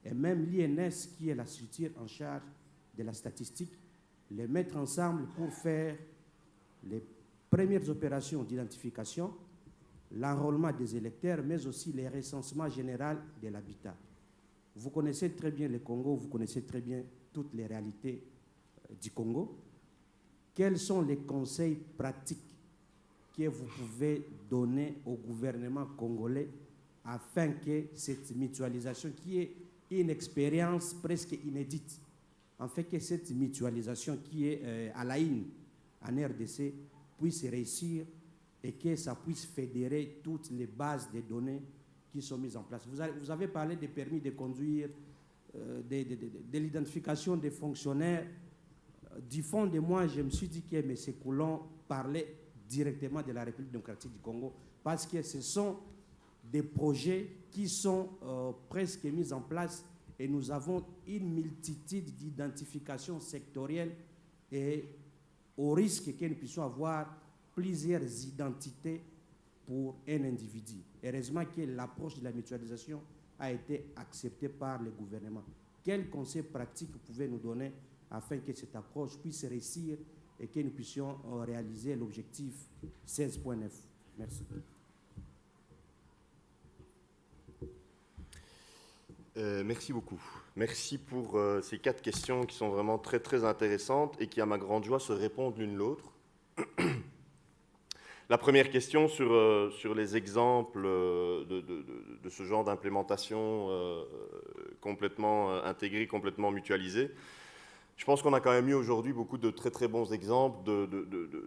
et même l'INS, qui est la structure en charge de la statistique, les mettre ensemble pour faire les premières opérations d'identification, l'enrôlement des électeurs, mais aussi les recensements généraux de l'habitat. Vous connaissez très bien le Congo, vous connaissez très bien toutes les réalités du Congo. Quels sont les conseils pratiques que vous pouvez donner au gouvernement congolais afin que cette mutualisation, qui est une expérience presque inédite, afin que cette mutualisation qui est à la une en RDC puisse réussir et que ça puisse fédérer toutes les bases de données qui sont mises en place. Vous avez parlé des permis de conduire, de l'identification des fonctionnaires. Du fond de moi, je me suis dit que M. Coulon parlait directement de la République démocratique du Congo, parce que ce sont des projets qui sont presque mis en place et nous avons une multitude d'identifications sectorielles et au risque que nous puissions avoir plusieurs identités pour un individu. Heureusement que l'approche de la mutualisation a été acceptée par le gouvernement. Quels conseils pratiques vous pouvez nous donner afin que cette approche puisse réussir et que nous puissions réaliser l'objectif 16.9? Merci. Merci beaucoup. Merci pour ces 4 questions qui sont vraiment très, très intéressantes et qui, à ma grande joie, se répondent l'une l'autre. La première question sur les exemples de ce genre d'implémentation complètement intégrée, complètement mutualisée. Je pense qu'on a quand même eu aujourd'hui beaucoup de très très bons exemples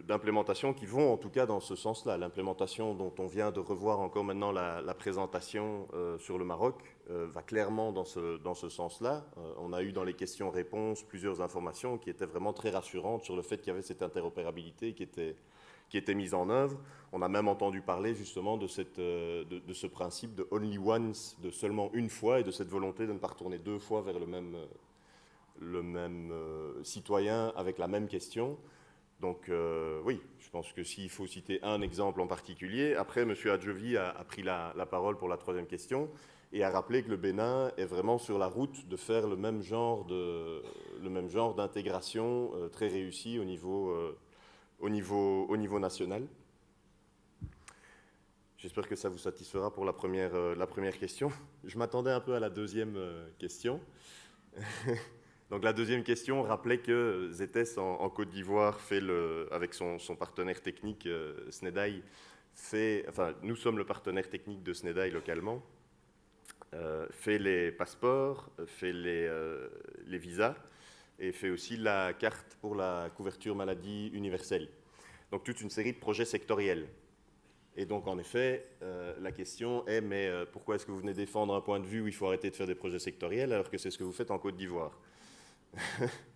d'implémentation qui vont en tout cas dans ce sens-là. L'implémentation dont on vient de revoir encore maintenant la présentation sur le Maroc va clairement dans ce sens-là. On a eu dans les questions-réponses plusieurs informations qui étaient vraiment très rassurantes sur le fait qu'il y avait cette interopérabilité qui était mise en œuvre. On a même entendu parler justement de ce principe de only once, de seulement une fois, et de cette volonté de ne pas retourner 2 fois vers le même citoyen avec la même question. Donc oui, je pense que s'il faut citer un exemple en particulier, après M. Adjovi a pris la parole pour la 3e question et a rappelé que le Bénin est vraiment sur la route de faire le même genre d'intégration très réussi au niveau national. Je ne sais pas si je peux me permettre de répondre à cette question. Je pense que si il faut citer un exemple en particulier, après M. Adjovi a pris la parole pour la 3e question et a rappelé que le Bénin est vraiment sur la route de faire le même genre d'intégration très réussi au niveau national. J'espère que ça vous satisfera pour la première question. Je m'attendais un peu à la deuxième question. Donc la deuxième question rappelait que ZETES en Côte d'Ivoire fait avec son partenaire technique SNEDAI, nous sommes le partenaire technique de SNEDAI localement, fait les passeports, fait les visas et fait aussi la carte pour la couverture maladie universelle. Donc toute une série de projets sectoriels. Et donc en effet, la question est, mais pourquoi est-ce que vous venez défendre un point de vue où il faut arrêter de faire des projets sectoriels alors que c'est ce que vous faites en Côte d'Ivoire?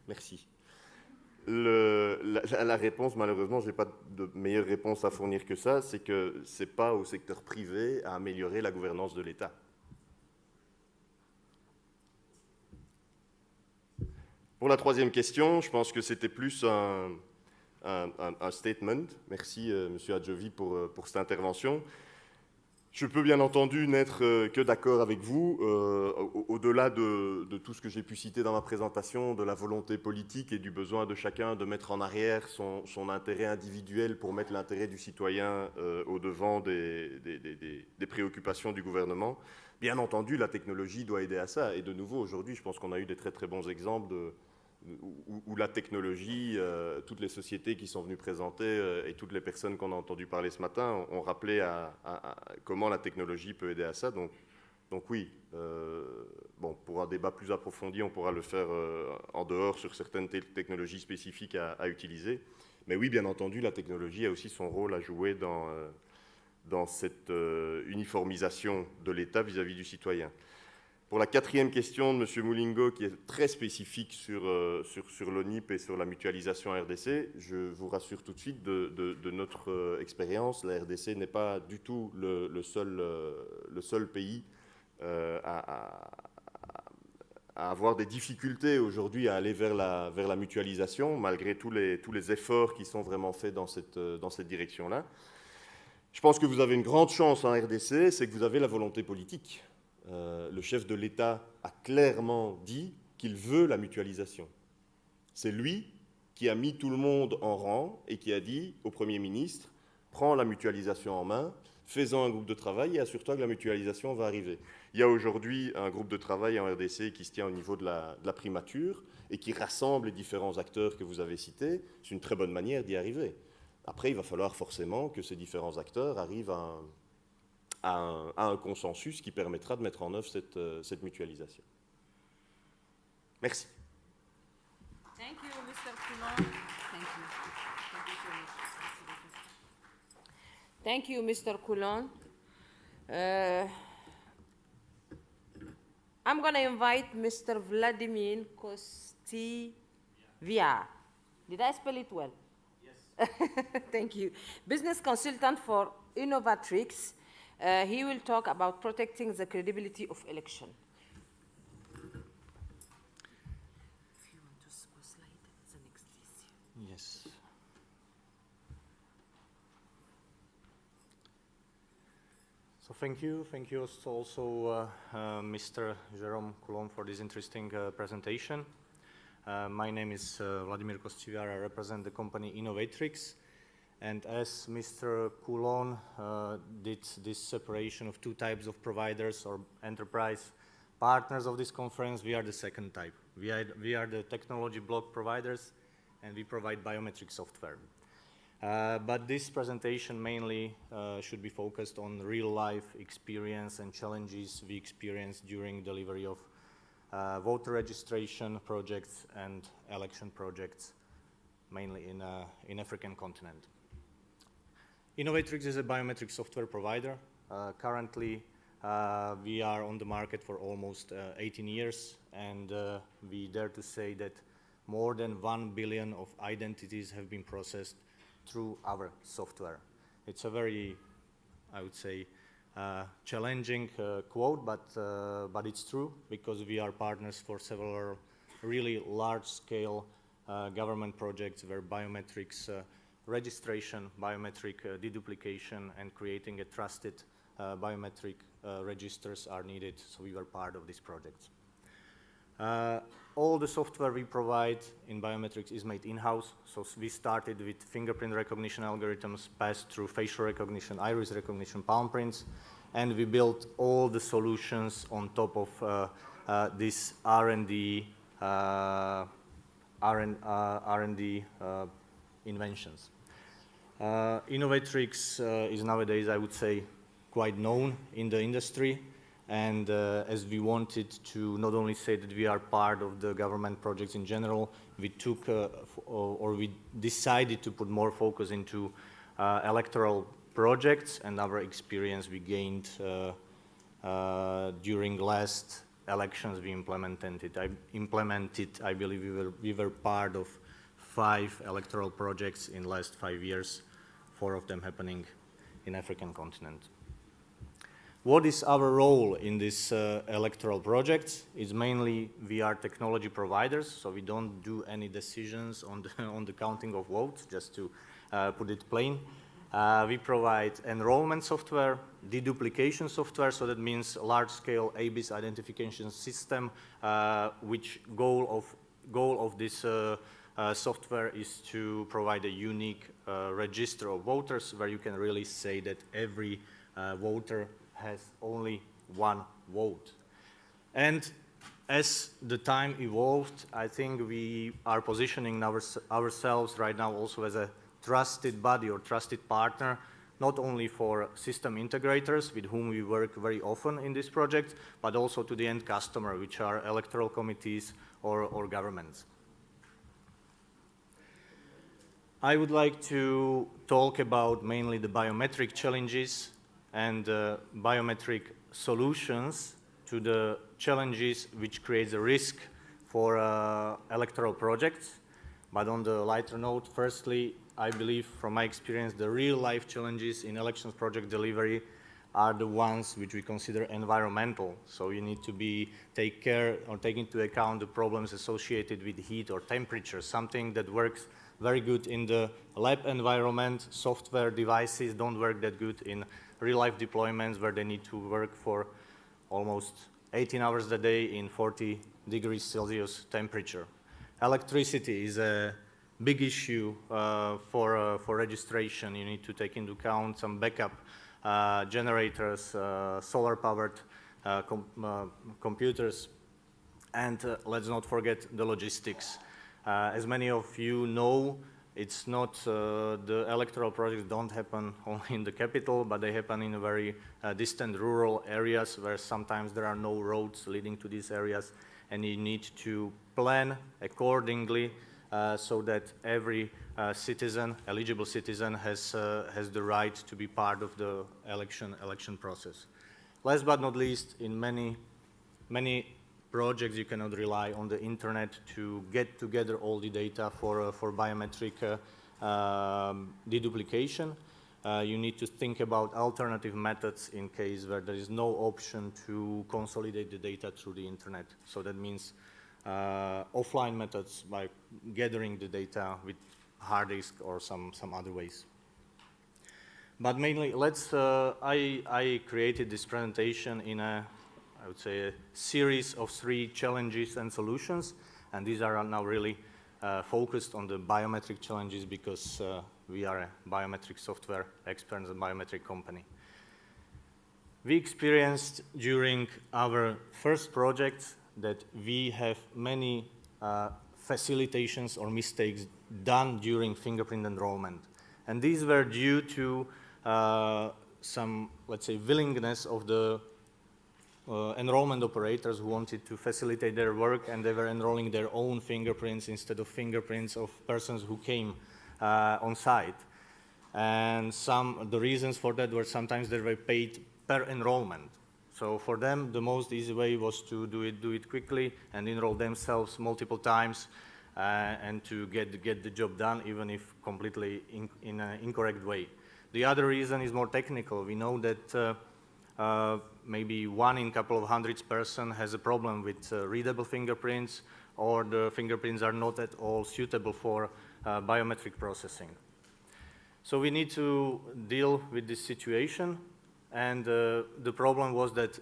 Merci. La réponse, malheureusement, je n'ai pas de meilleure réponse à fournir que ça, c'est que ce n'est pas au secteur privé à améliorer la gouvernance de l'État. Pour la troisième question, je pense que c'était plus un statement. Merci, M. Adjovi, pour cette intervention. Je peux bien entendu n'être que d'accord avec vous, au-delà de tout ce que j'ai pu citer dans ma présentation, de la volonté politique et du besoin de chacun de mettre en arrière son intérêt individuel pour mettre l'intérêt du citoyen au-devant des préoccupations du gouvernement. Bien entendu, la technologie doit aider à ça. Et de nouveau, aujourd'hui, je pense qu'on a eu des très très bons exemples où la technologie, toutes les sociétés qui sont venues présenter et toutes les personnes qu'on a entendues parler ce matin ont rappelé à comment la technologie peut aider à ça. Donc oui, bon, pour un débat plus approfondi, on pourra le faire en dehors sur certaines technologies spécifiques à utiliser. Mais oui, bien entendu, la technologie a aussi son rôle à jouer dans cette uniformisation de l'État vis-à-vis du citoyen. Pour la quatrième question de M. Moulingo, qui est très spécifique sur l'ONIP et sur la mutualisation RDC, je vous rassure tout de suite de notre expérience. La RDC n'est pas du tout le seul pays à avoir des difficultés aujourd'hui à aller vers la mutualisation, malgré tous les efforts qui sont vraiment faits dans cette direction-là. Je pense que vous avez une grande chance en RDC, c'est que vous avez la volonté politique. Le chef de l'État a clairement dit qu'il veut la mutualisation. C'est lui qui a mis tout le monde en rang et qui a dit au Premier ministre, prends la mutualisation en main, fais-en un groupe de travail et assure-toi que la mutualisation va arriver. Il y a aujourd'hui un groupe de travail en RDC qui se tient au niveau de la primature et qui rassemble les différents acteurs que vous avez cités. C'est une très bonne manière d'y arriver. Après, il va falloir forcément que ces différents acteurs arrivent à un consensus qui permettra de mettre en œuvre cette mutualisation. Merci. Thank you, Mr. Coulon. Thank you, Mr. Coulon. I'm going to invite Mr. Vladimir Kostivia. Did I spell it well? Yes. Thank you. Business consultant for Innovatrix. He will talk about protecting the credibility of election. If you want to slide the next list. Yes. So thank you also Mr. Jérôme Coulon for this interesting presentation. My name is Vladimir Kostivia. I represent the company Innovatrix. And as Mr. Coulon did this separation of two types of providers or enterprise partners of this conference, we are the second type. We are the technology block providers, and we provide biometric software. But this presentation mainly should be focused on real-life experience and challenges we experienced during delivery of voter registration projects and election projects, mainly in African continent. Innovatrix is a biometric software provider. Currently, we are on the market for almost 18 years, and we dare to say that more than 1 billion of identities have been processed through our software. It's a very, I would say, challenging quote, but it's true, because we are partners for several really large-scale government projects where biometrics registration, biometric deduplication, and creating a trusted biometric registers are needed, so we were part of these projects. All the software we provide in biometrics is made in-house. So we started with fingerprint recognition algorithms, passed through facial recognition, iris recognition, palm prints, and we built all the solutions on top of this R&D inventions. Innovatrix is nowadays, I would say, quite known in the industry. And as we wanted to not only say that we are part of the government projects in general, we took or we decided to put more focus into electoral projects, and our experience we gained during last elections we implemented. I believe we were part of 5 electoral projects in last 5 years, 4 of them happening in African continent. What is our role in this electoral project? It's mainly we are technology providers, so we don't do any decisions on the counting of votes, just to put it plain. We provide enrollment software, deduplication software, so that means large-scale ABIS identification system, which goal of this software is to provide a unique register of voters, where you can really say that every voter has only one vote. And as the time evolved, I think we are positioning ourselves right now also as a trusted body or trusted partner, not only for system integrators with whom we work very often in this project, but also to the end customer, which are electoral committees or governments. I would like to talk about mainly the biometric challenges and biometric solutions to the challenges which creates a risk for electoral projects. But on the lighter note, firstly, I believe from my experience, the real life challenges in elections project delivery are the ones which we consider environmental. So you need to take care or take into account the problems associated with heat or temperature, something that works very good in the lab environment. Software devices don't work that good in real-life deployments where they need to work for almost 18 hours a day in 40 degrees Celsius temperature. Electricity is a big issue for registration. You need to take into account some backup generators, solar-powered computers, and let's not forget the logistics. As many of you know, it's not, the electoral projects don't happen only in the capital, but they happen in very distant rural areas where sometimes there are no roads leading to these areas, and you need to plan accordingly so that every eligible citizen has the right to be part of the election process. Last but not least, in many projects you cannot rely on the internet to get together all the data for biometric deduplication. You need to think about alternative methods in case where there is no option to consolidate the data through the internet. So that means offline methods by gathering the data with hard disk or some other ways. But mainly, I created this presentation in I would say, a series of 3 challenges and solutions, and these are now really focused on the biometric challenges because we are a biometric software expert and biometric company. We experienced during our first project that we have many facilitations or mistakes done during fingerprint enrollment, and these were due to some, let's say, willingness of the enrollment operators who wanted to facilitate their work, and they were enrolling their own fingerprints instead of fingerprints of persons who came on site. And the reasons for that were sometimes they were paid per enrollment. So for them, the most easy way was to do it quickly and enroll themselves multiple times and to get the job done, even if completely in an incorrect way. The other reason is more technical. We know that maybe 1 in a couple of hundreds person has a problem with readable fingerprints, or the fingerprints are not at all suitable for biometric processing. So we need to deal with this situation, and the problem was that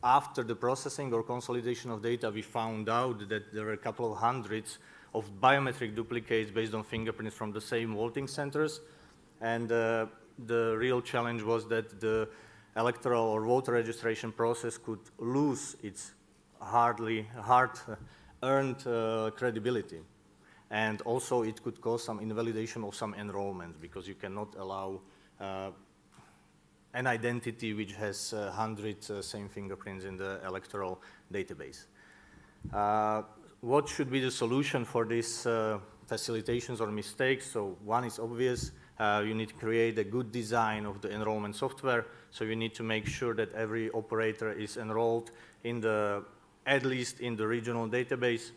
after the processing or consolidation of data, we found out that there were a couple of hundreds of biometric duplicates based on fingerprints from the same voting centers. And the real challenge was that the electoral or voter registration process could lose its hard-earned credibility. And also it could cause some invalidation of some enrollments, because you cannot allow an identity which has 100 same fingerprints in the electoral database. What should be the solution for these facilitations or mistakes? So one is obvious. You need to create a good design of the enrollment software. So you need to make sure that every operator is enrolled in at least in the regional database,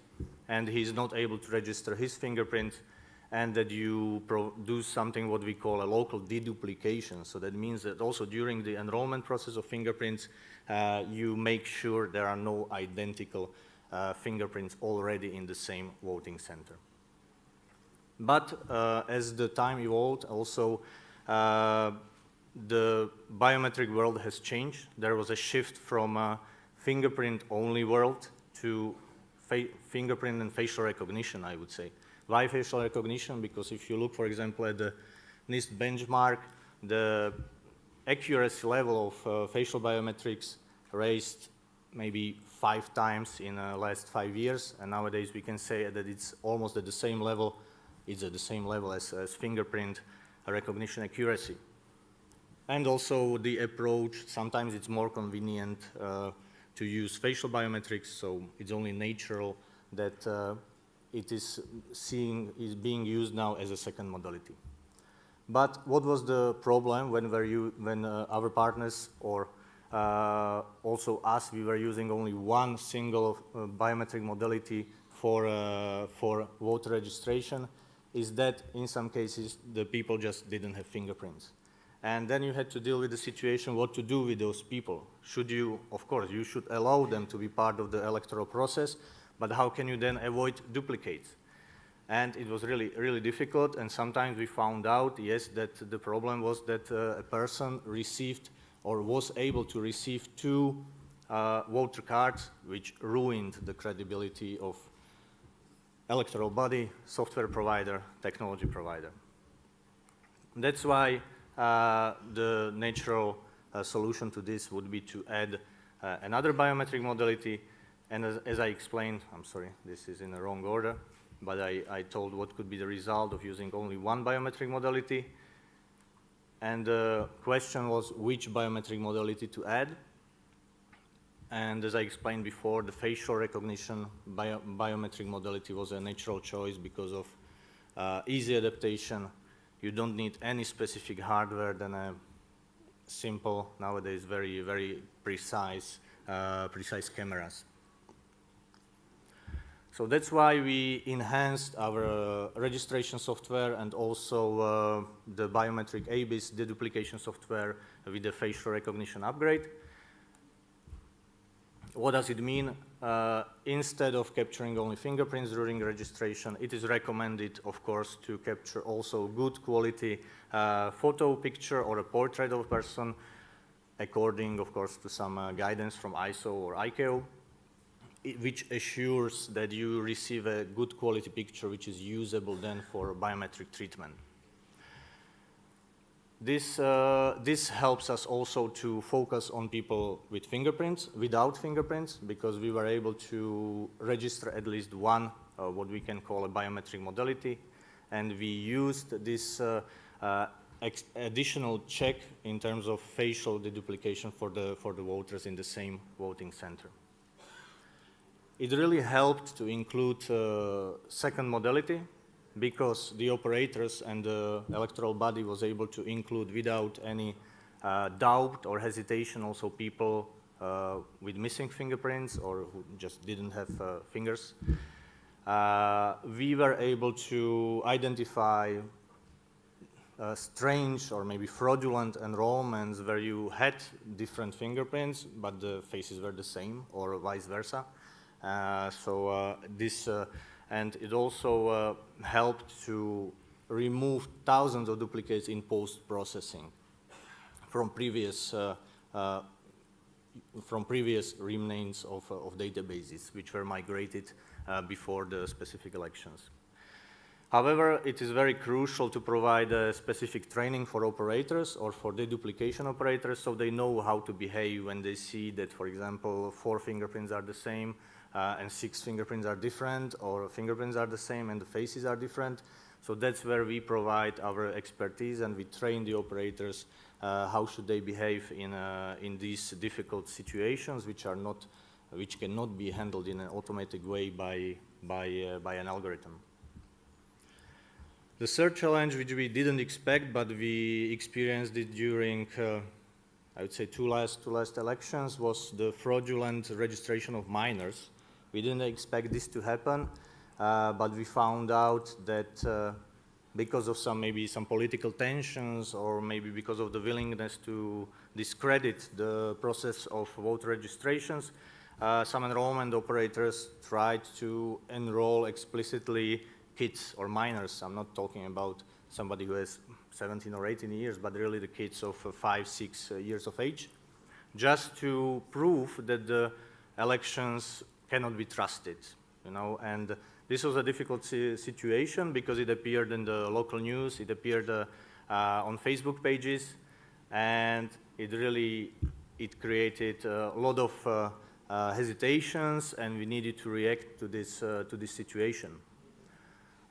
and he's not able to register his fingerprint, and that you do something what we call a local deduplication. So that means that also during the enrollment process of fingerprints, you make sure there are no identical fingerprints already in the same voting center. But as the time evolved, also the biometric world has changed. There was a shift from a fingerprint-only world to fingerprint and facial recognition, I would say. Why facial recognition? Because if you look, for example, at the NIST benchmark, the accuracy level of facial biometrics raised maybe 5 times in the last 5 years, and nowadays we can say that it's almost at the same level. It's at the same level as fingerprint recognition accuracy. And also the approach, sometimes it's more convenient to use facial biometrics, so it's only natural that it is being used now as a second modality. But what was the problem when our partners or also us, we were using only one single biometric modality for voter registration, is that in some cases the people just didn't have fingerprints. And then you had to deal with the situation what to do with those people. Should you, of course, you should allow them to be part of the electoral process, but how can you then avoid duplicates? And it was really, really difficult, and sometimes we found out, yes, that the problem was that a person received or was able to receive 2 voter cards, which ruined the credibility of electoral body, software provider, technology provider. That's why the natural solution to this would be to add another biometric modality. And as I explained, I'm sorry, this is in the wrong order, but I told what could be the result of using only one biometric modality. And the question was which biometric modality to add. And as I explained before, the facial recognition biometric modality was a natural choice because of easy adaptation. You don't need any specific hardware than a simple, nowadays very, very precise cameras. So that's why we enhanced our registration software and also the biometric ABIS deduplication software with the facial recognition upgrade. What does it mean? Instead of capturing only fingerprints during registration, it is recommended, of course, to capture also good quality photo picture or a portrait of a person, according, of course, to some guidance from ISO or ICAO, which assures that you receive a good quality picture which is usable then for biometric treatment. This helps us also to focus on people with fingerprints, without fingerprints, because we were able to register at least one, what we can call a biometric modality, and we used this additional check in terms of facial deduplication for the voters in the same voting center. It really helped to include second modality, because the operators and the electoral body was able to include without any doubt or hesitation also people with missing fingerprints or who just didn't have fingers. We were able to identify strange or maybe fraudulent enrollments where you had different fingerprints but the faces were the same, or vice versa. And it also helped to remove thousands of duplicates in post-processing from previous from previous renames of databases which were migrated before the specific elections. However, it is very crucial to provide specific training for operators or for deduplication operators so they know how to behave when they see that, for example, 4 fingerprints are the same and 6 fingerprints are different, or fingerprints are the same and the faces are different. So that's where we provide our expertise and we train the operators how should they behave in these difficult situations which cannot be handled in an automatic way by an algorithm. The third challenge, which we didn't expect, but we experienced it during, I would say, two last elections, was the fraudulent registration of minors. We didn't expect this to happen, but we found out that because of maybe some political tensions, or maybe because of the willingness to discredit the process of voter registrations, some enrollment operators tried to enroll explicitly kids or minors. I'm not talking about somebody who has 17 or 18 years, but really the kids of 5, 6 years of age, just to prove that the elections cannot be trusted, you know. And this was a difficult situation because it appeared in the local news, it appeared on Facebook pages, and it created a lot of hesitations, and we needed to react to this situation.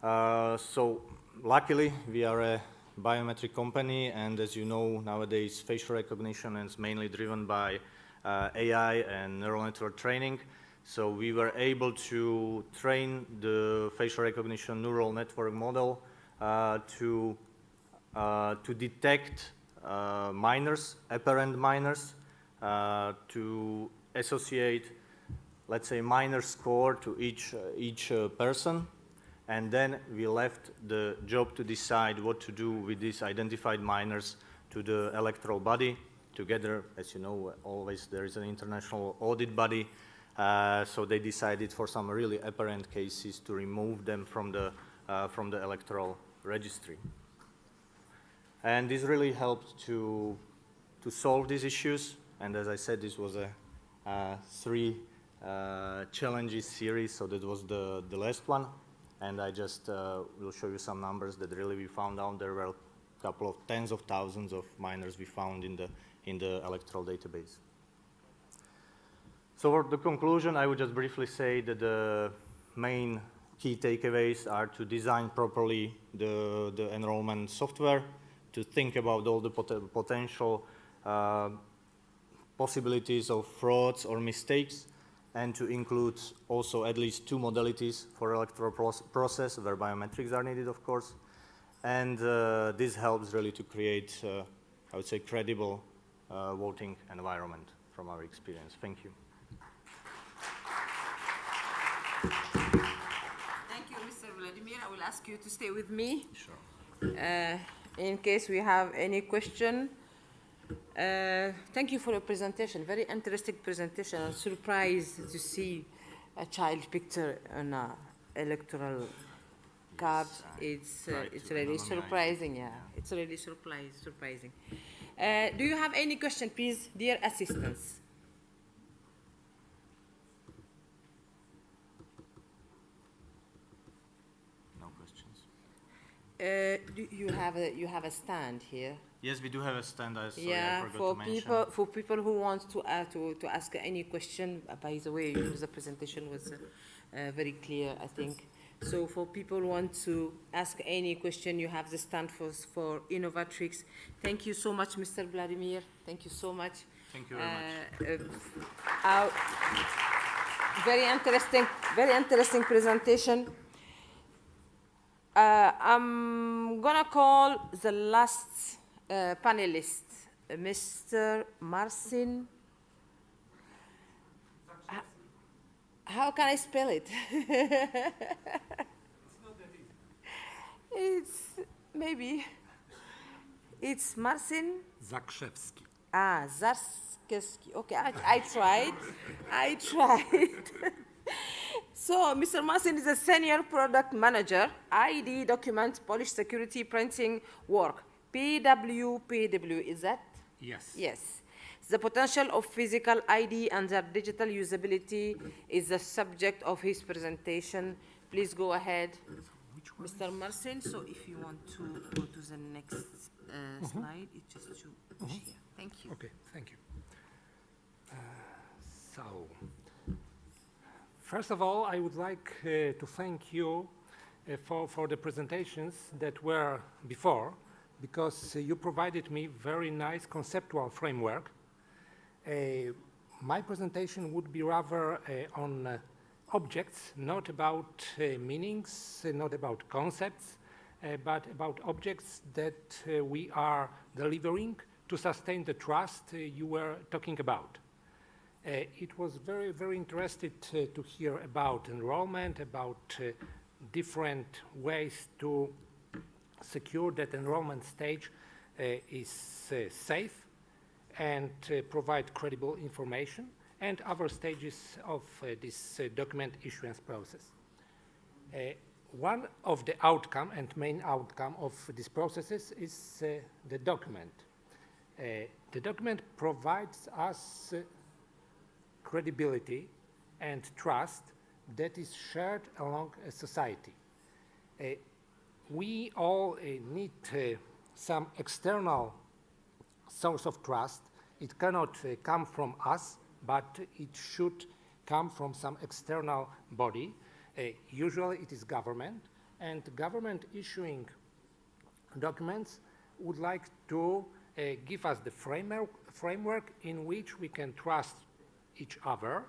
So luckily, we are a biometric company, and as you know, nowadays facial recognition is mainly driven by AI and neural network training. So we were able to train the facial recognition neural network model to detect minors, apparent minors, to associate, let's say, minor score to each person. And then we left the job to decide what to do with these identified minors to the electoral body. Together, as you know, always there is an international audit body. So they decided for some really apparent cases to remove them from the electoral registry. And this really helped to solve these issues. And as I said, this was a 3 challenges series, so that was the last one. And I just will show you some numbers that really we found out. There were a couple of tens of thousands of minors we found in the electoral database. So for the conclusion, I would just briefly say that the main key takeaways are to design properly the enrollment software, to think about all the potential possibilities of frauds or mistakes, and to include also at least 2 modalities for electoral process where biometrics are needed, of course. And this helps really to create, I would say, credible voting environment from our experience. Thank you. Thank you, Mr. Vladimir. I will ask you to stay with me. Sure. In case we have any question. Thank you for your presentation. Very interesting presentation. I'm surprised to see a child picture on an electoral card. It's really surprising. Yeah, it's really surprising. Do you have any question, please, dear assistants? No questions. Do you have a stand here? Yes, we do have a stand. I forgot for to mention. For people who want to ask any question. By the way, the presentation was very clear, I think. So for people who want to ask any question, you have the stand for Innovatrix. Thank you so much, Mr. Vladimir. Thank you so much. Thank you very much. Very interesting presentation. I'm gonna call the last panelist, Mr. Mouhcine. How can I spell it? It's Mouhcine. Zakrzewski. Zakrzewski. Okay, I tried. So, Mr. Mouhcine is a senior product manager, ID document, Polish security printing work, PWPW, is that? Yes. Yes. The potential of physical ID and their digital usability is the subject of his presentation. Please go ahead, Mr. Mouhcine. So if you want to go to the next slide, it's just to push here. Thank you. Okay, thank you. So, first of all, I would like to thank you for the presentations that were before, because you provided me very nice conceptual framework. My presentation would be rather on objects, not about meanings, not about concepts, but about objects that we are delivering to sustain the trust you were talking about. It was very, very interesting to hear about enrollment, about different ways to secure that enrollment stage is safe and provide credible information, and other stages of this document issuance process. One of the outcome and main outcome of these processes is the document. The document provides us credibility and trust that is shared along a society. We all need some external source of trust. It cannot come from us, but it should come from some external body. Usually it is government, and government issuing documents would like to give us the framework in which we can trust each other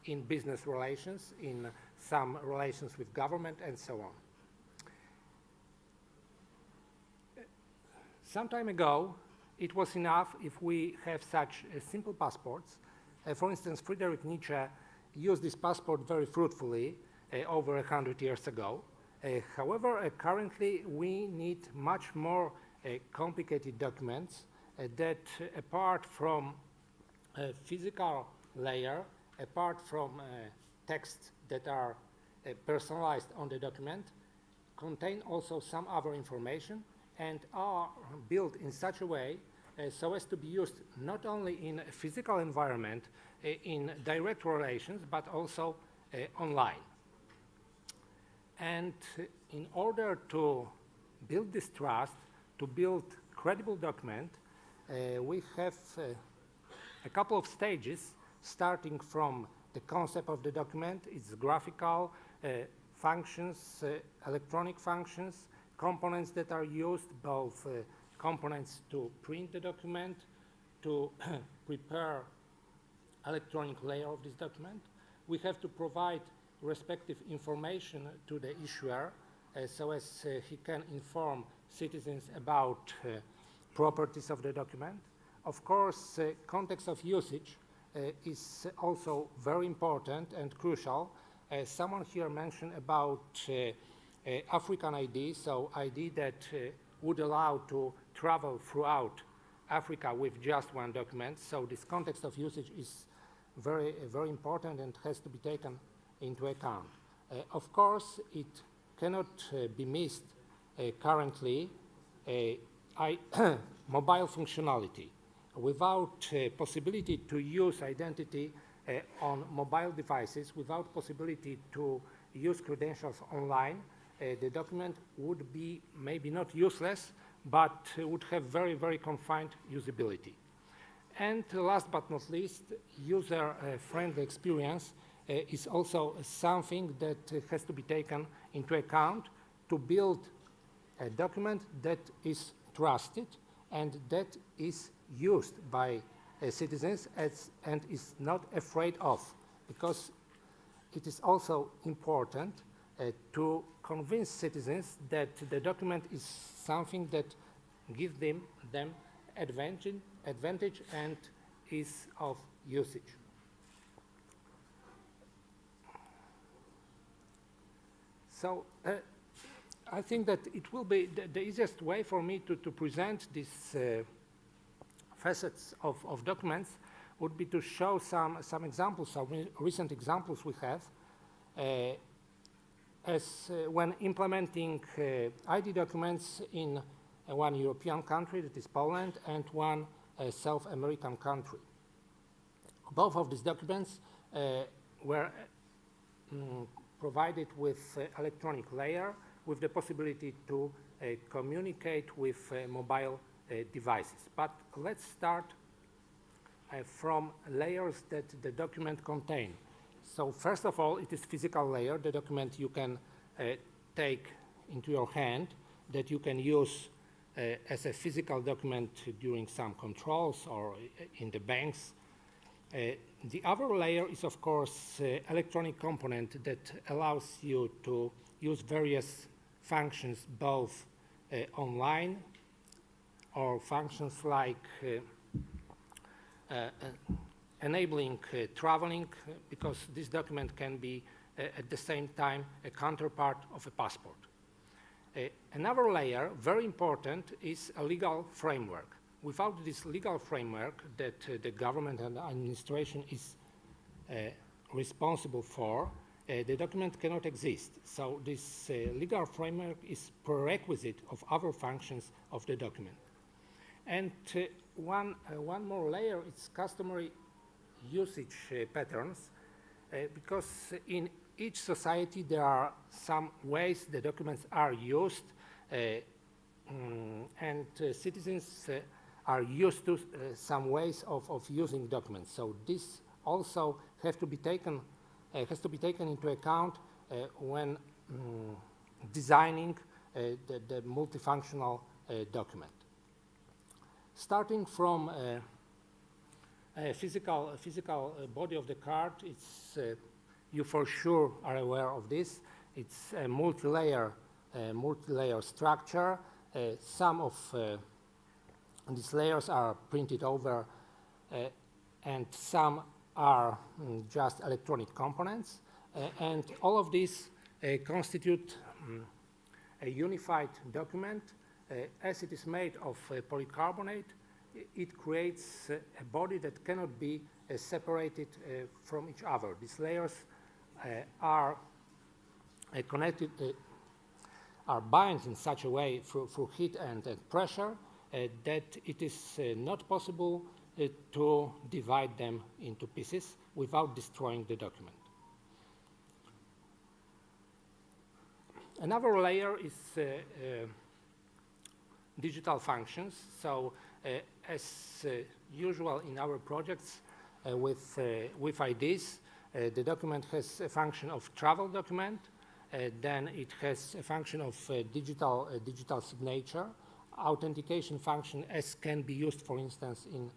in business relations, in some relations with government, and so on. Some time ago, it was enough if we have such simple passports. For instance, Friedrich Nietzsche used this passport very fruitfully over 100 years ago. However, currently we need much more complicated documents that, apart from a physical layer, apart from texts that are personalized on the document, contain also some other information and are built in such a way so as to be used not only in a physical environment, in direct relations, but also online. And in order to build this trust, to build credible document, we have a couple of stages, starting from the concept of the document, its graphical functions, electronic functions, components that are used, both components to print the document, to prepare electronic layer of this document. We have to provide respective information to the issuer so as he can inform citizens about properties of the document. Of course, context of usage is also very important and crucial. Someone here mentioned about African ID, so ID that would allow to travel throughout Africa with just one document. So this context of usage is very, very important and has to be taken into account. Of course, it cannot be missed currently mobile functionality. Without possibility to use identity on mobile devices, without possibility to use credentials online, the document would be maybe not useless, but would have very, very confined usability. And last but not least, user-friendly experience is also something that has to be taken into account to build a document that is trusted and that is used by citizens and is not afraid of, because it is also important to convince citizens that the document is something that gives them advantage and is of usage. So I think that it will be the easiest way for me to present these facets of documents would be to show some examples, some recent examples we have when implementing ID documents in one European country, that is Poland, and one South American country. both of these documents were provided with electronic layer with the possibility to communicate with mobile devices. But let's start from layers that the document contain. So first of all, it is physical layer, the document you can take into your hand, that you can use as a physical document during some controls or in the banks. The other layer is, of course, electronic component that allows you to use various functions both online or functions like enabling traveling, because this document can be at the same time a counterpart of a passport. Another layer, very important, is a legal framework. Without this legal framework that the government and the administration is responsible for, the document cannot exist. So this legal framework is prerequisite of other functions of the document. And one more layer is customary usage patterns, because in each society there are some ways the documents are used, and citizens are used to some ways of using documents. So this also has to be taken into account when designing the multifunctional document. Starting from a physical body of the card, it's you for sure are aware of this. It's a multi-layer structure. Some of these layers are printed over, and some are just electronic components. And all of these constitute a unified document. As it is made of polycarbonate, it creates a body that cannot be separated from each other. These layers are connected, are bound in such a way through heat and pressure that it is not possible to divide them into pieces without destroying the document. Another layer is digital functions. So as usual in our projects with IDs, the document has a function of travel document, then it has a function of digital signature, authentication function as can be used, for instance, in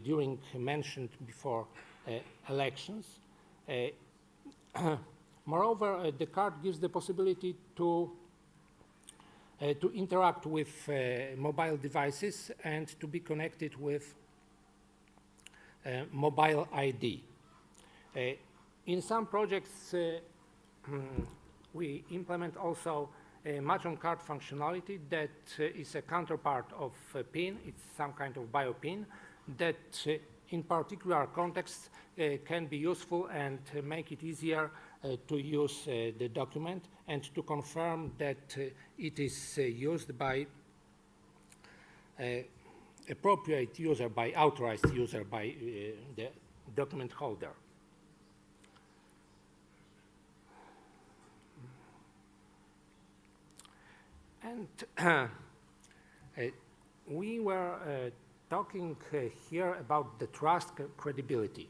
during mentioned before elections. Moreover, the card gives the possibility to interact with mobile devices and to be connected with mobile ID. In some projects, we implement also a match on card functionality that is a counterpart of a PIN. It's some kind of bio-PIN that in particular contexts can be useful and make it easier to use the document and to confirm that it is used by appropriate user, by authorized user, by the document holder. And we were talking here about the trust credibility.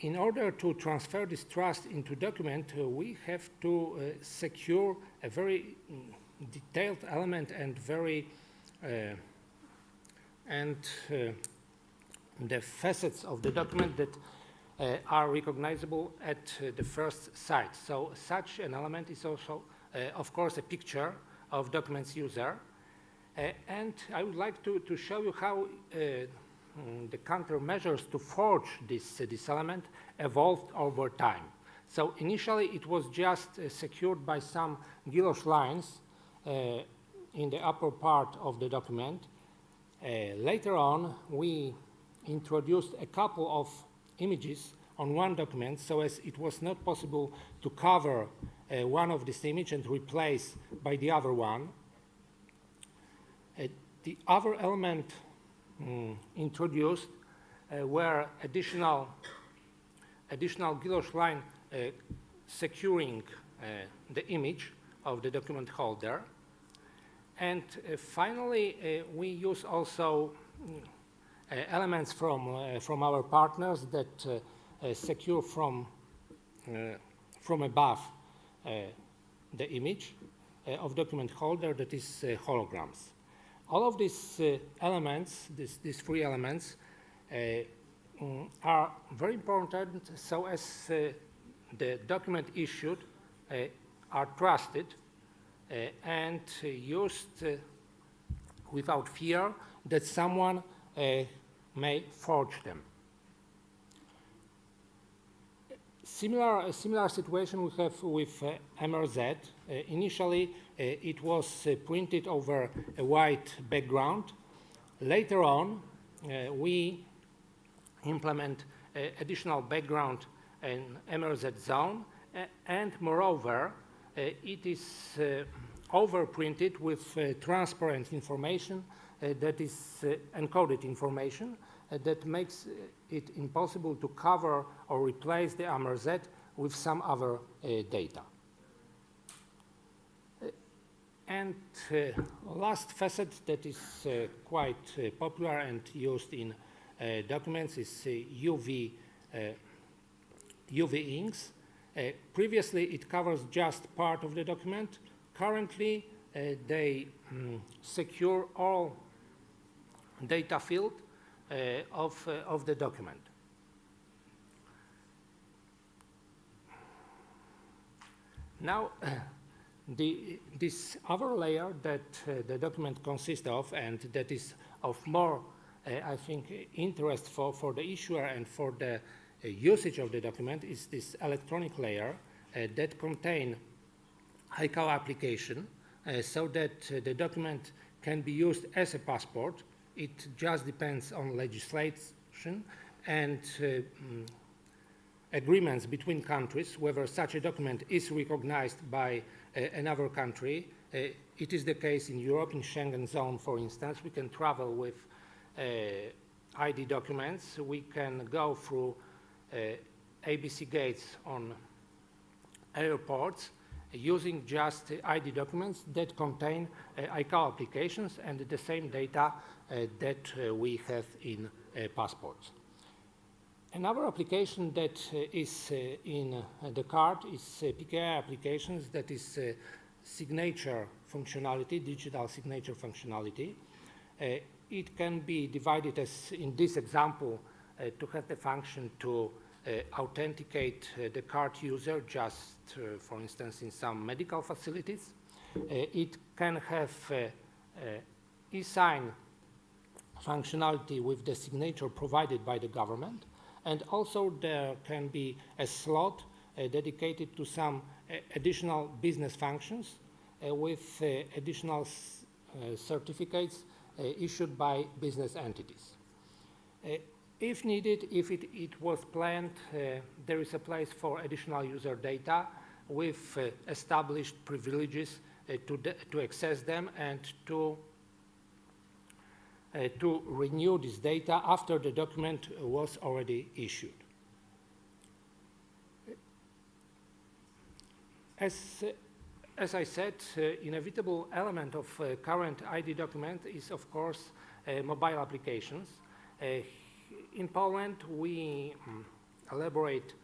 In order to transfer this trust into document, we have to secure a very detailed element and very the facets of the document that are recognizable at the first sight. So such an element is also, of course, a picture of documents user. And I would like to show you how the countermeasures to forge this element evolved over time. So initially it was just secured by some guilloche lines in the upper part of the document. Later on, we introduced a couple of images on one document, so as it was not possible to cover one of this image and replace by the other one. The other element introduced were additional additional guillotine line securing the image of the document holder. And finally, we use also elements from our partners that secure from above the image of document holder, that is holograms. All of these elements, these three elements, are very important so as the document issued are trusted and used without fear that someone may forge them. Similar situation we have with MRZ. Initially, it was printed over a white background. Later on, we implement additional background in MRZ zone, and moreover, it is overprinted with transparent information that is encoded information that makes it impossible to cover or replace the MRZ with some other data. And last facet that is quite popular and used in documents is UV inks. Previously, it covers just part of the document. Currently, they secure all data field of the document. Now, this other layer that the document consists of, and that is of more, I think, interest for the issuer and for the usage of the document, is this electronic layer that contain ICAO application so that the document can be used as a passport. It just depends on legislation and agreements between countries, whether such a document is recognized by another country. It is the case in Europe, in Schengen zone, for instance. We can travel with ID documents. We can go through ABC gates on airports using just ID documents that contain ICAO applications and the same data that we have in passports. Another application that is in the card is PKI applications, that is signature functionality, digital signature functionality. It can be divided as, in this example, to have the function to authenticate the card user, just for instance in some medical facilities. It can have e-sign functionality with the signature provided by the government, and also there can be a slot dedicated to some additional business functions with additional certificates issued by business entities. If needed, if it was planned, there is a place for additional user data with established privileges to access them and to renew this data after the document was already issued. As I said, inevitable element of current ID document is, of course, mobile applications. In Poland, we elaborate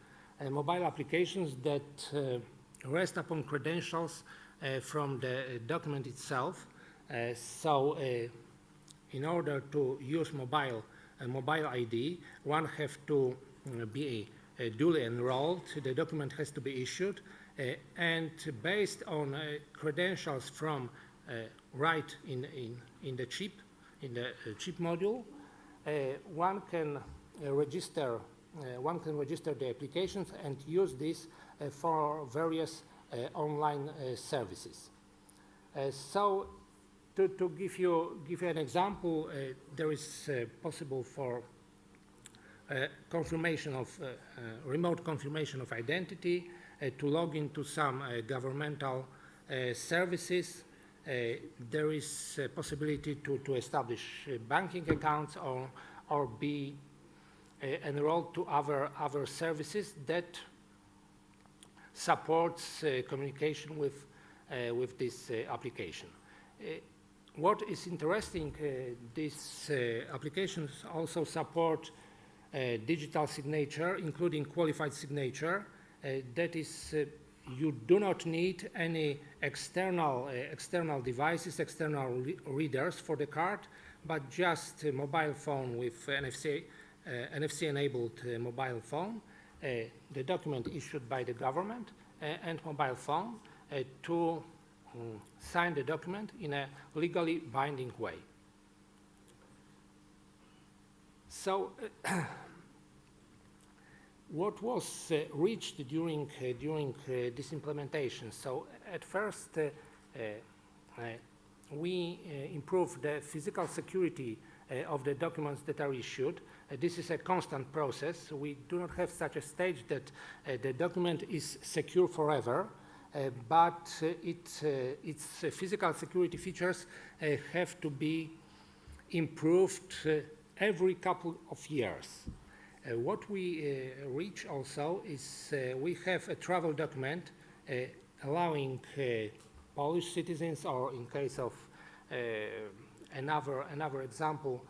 mobile applications that rest upon credentials from the document itself. So in order to use mobile ID, one has to be duly enrolled, the document has to be issued, and based on credentials from right in the chip module, one can register the applications and use this for various online services. So to give you an example, there is possible for confirmation of remote confirmation of identity, to log into some governmental services. There is a possibility to establish banking accounts or be enrolled to other services that supports communication with this application. What is interesting, these applications also support digital signature, including qualified signature. That is, you do not need any external devices, external readers for the card, but just a mobile phone with NFC-enabled mobile phone, the document issued by the government, and mobile phone to sign the document in a legally binding way. So, what was reached during this implementation? So, at first, we improved the physical security of the documents that are issued. This is a constant process. We do not have such a stage that the document is secure forever, but its physical security features have to be improved every couple of years. What we reach also is we have a travel document allowing Polish citizens, or in case of another example,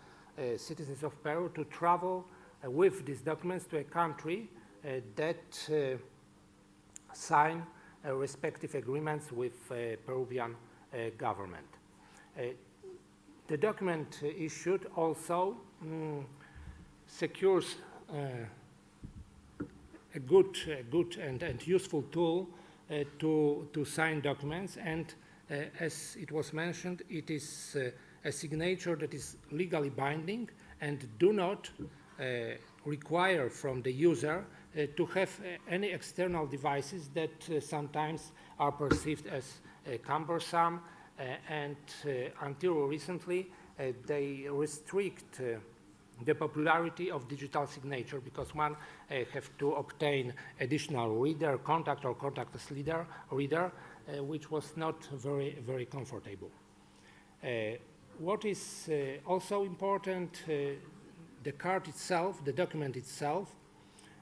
citizens of Peru, to travel with these documents to a country that sign respective agreements with Peruvian government. The document issued also secures a good and useful tool to sign documents, and as it was mentioned, it is a signature that is legally binding and do not require from the user to have any external devices that sometimes are perceived as cumbersome, and until recently they restrict the popularity of digital signature, because one have to obtain additional reader, contact or contactless reader, which was not very comfortable. What is also important, the card itself, the document itself,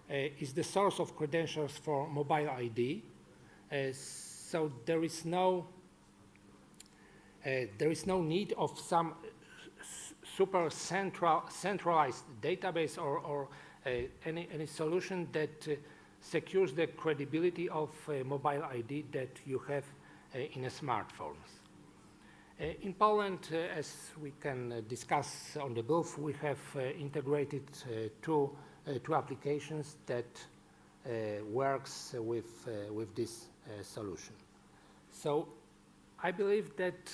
is the source of credentials for mobile ID. So there is no need of some super centralized database or any solution that secures the credibility of mobile ID that you have in a smartphones. In Poland, as we can discuss on the booth, we have integrated two applications that works with this solution. So I believe that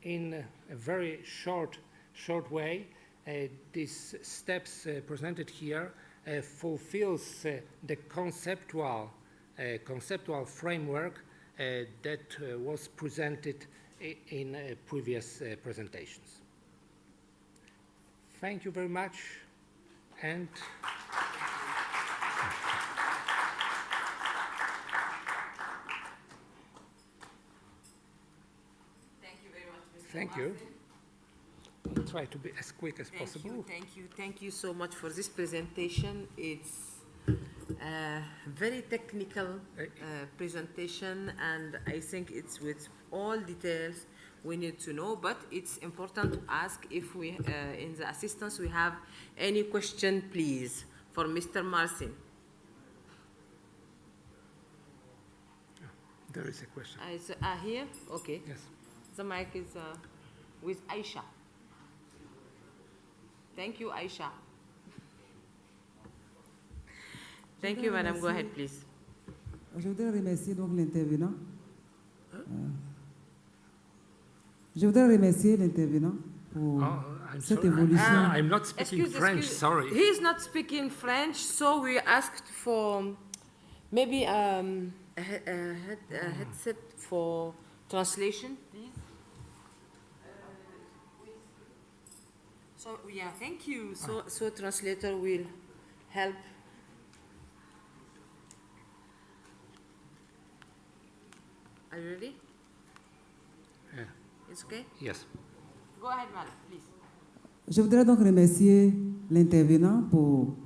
in a very short way, these steps presented here fulfills the conceptual framework that was presented in previous presentations. Thank you very much, and Thank you very much, Mr. Thank you. I'll try to be as quick as possible. Thank you so much for this presentation. It's a very technical presentation, and I think it's with all details we need to know, but it's important to ask if we, in the assistance, we have any question, please, for Mr. Mouhcine. There is a question. Here? Okay. Yes. The mic is with Aisha. Thank you, Aisha. Thank you, madam. Go ahead, please. Je voudrais remercier donc l'intervenant. Je voudrais remercier l'intervenent pour cette évolution. I'm not speaking French, sorry. He is not speaking French, so we asked for maybe a headset for translation, please. So yeah, thank you. So translator will help. Are you ready? Yeah. It's okay? Yes. Go ahead, madam, please. Je voudrais donc remercier l'intervenant pour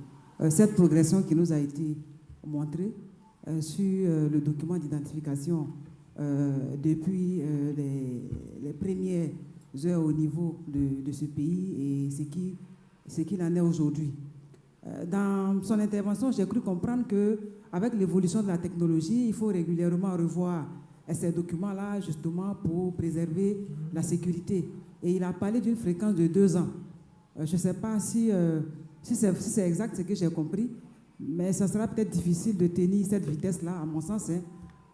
cette progression qui nous a été montrée sur le document d'identification depuis les premières heures au niveau de ce pays et ce qu'il en est aujourd'hui. Dans son intervention, j'ai cru comprendre qu'avec l'évolution de la technologie, il faut régulièrement revoir ces documents-là justement pour préserver la sécurité. Et il a parlé d'une fréquence de 2 ans. Je ne sais pas si c'est exact ce que j'ai compris, mais ça sera peut-être difficile de tenir cette vitesse-là, à mon sens.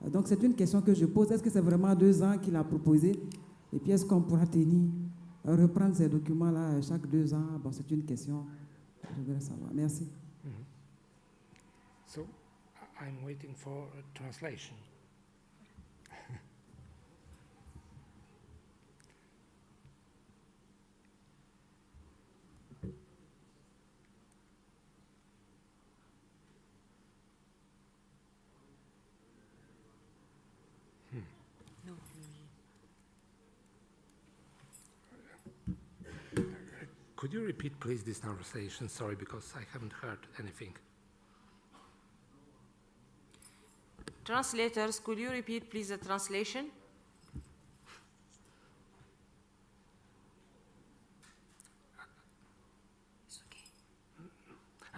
Donc c'est une question que je pose. Est-ce que c'est vraiment 2 ans qu'il a proposé? Et puis est-ce qu'on pourra reprendre ces documents-là chaque 2 ans? Bon, c'est une question. Je voudrais savoir. Merci. So, I'm waiting for a translation. Could you repeat, please, this conversation? Sorry, because I haven't heard anything. Translators, could you repeat, please, the translation? It's okay.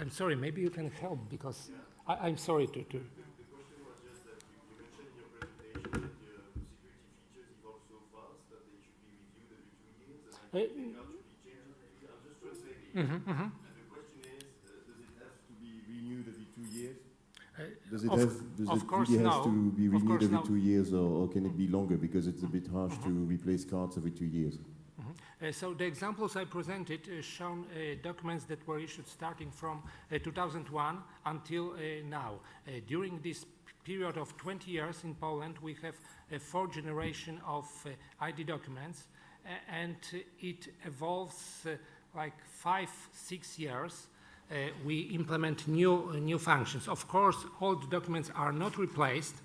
I'm sorry, maybe you can help, because I'm sorry to... The question was just that you mentioned in your presentation that your security features evolve so fast that they should be reviewed every 2 years, and I think they should be changed every 2 years. I'm just translating. And the question is, does it have to be renewed every 2 years? Does it really have to be renewed every 2 years, or can it be longer? Because it's a bit harsh to replace cards every 2 years. So the examples I presented shown documents that were issued starting from 2001 until now. During this period of 20 years in Poland, we have 4 generations of ID documents, and it evolves like 5-6 years. We implement new functions. Of course, old documents are not replaced,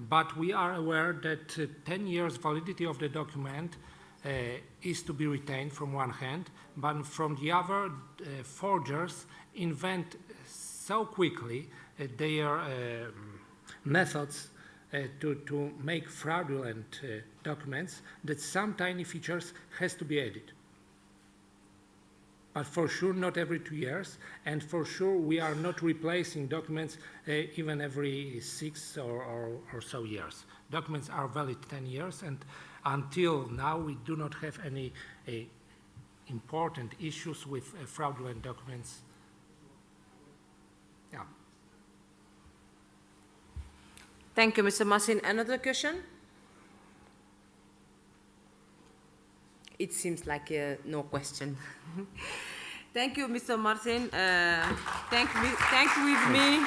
but we are aware that 10 years validity of the document is to be retained from one hand, but from the other, forgers invent so quickly their methods to make fraudulent documents that some tiny features has to be added. But for sure not every 2 years, and for sure we are not replacing documents even every 6 or so years. Documents are valid 10 years, and until now we do not have any important issues with fraudulent documents. Yeah. Thank you, Mr. Mouhcine. Another question? It seems like no question. Thank you, Mr. Mouhcine. Thank with me,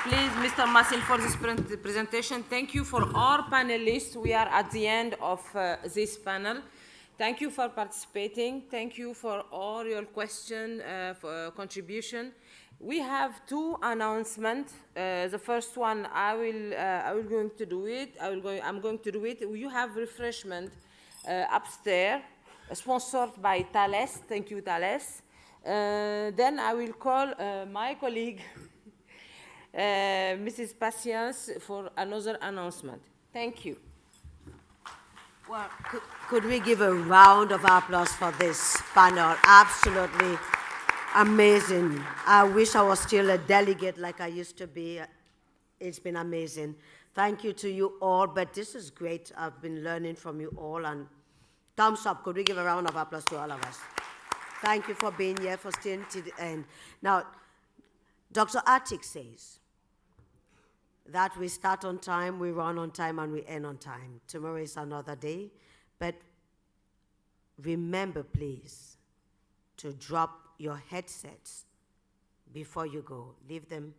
please, Mr. Mouhcine, for this presentation. Thank you for our panelists. We are at the end of this panel. Thank you for participating. Thank you for all your questions, contribution. We have 2 announcements. The first one, I'm going to do it. You have refreshment upstairs, sponsored by Thales. Thank you, Thales. Then I will call my colleague, Mrs. Patience, for another announcement. Thank you. Well, could we give a round of applause for this panel? Absolutely amazing. I wish I was still a delegate like I used to be. It's been amazing. Thank you to you all, but this is great. I've been learning from you all, and thumbs up. Could we give a round of applause to all of us? Thank you for being here, for staying to the end. Now, Dr. Atik says that we start on time, we run on time, and we end on time. Tomorrow is another day. But remember, please, to drop your headsets before you go. Leave them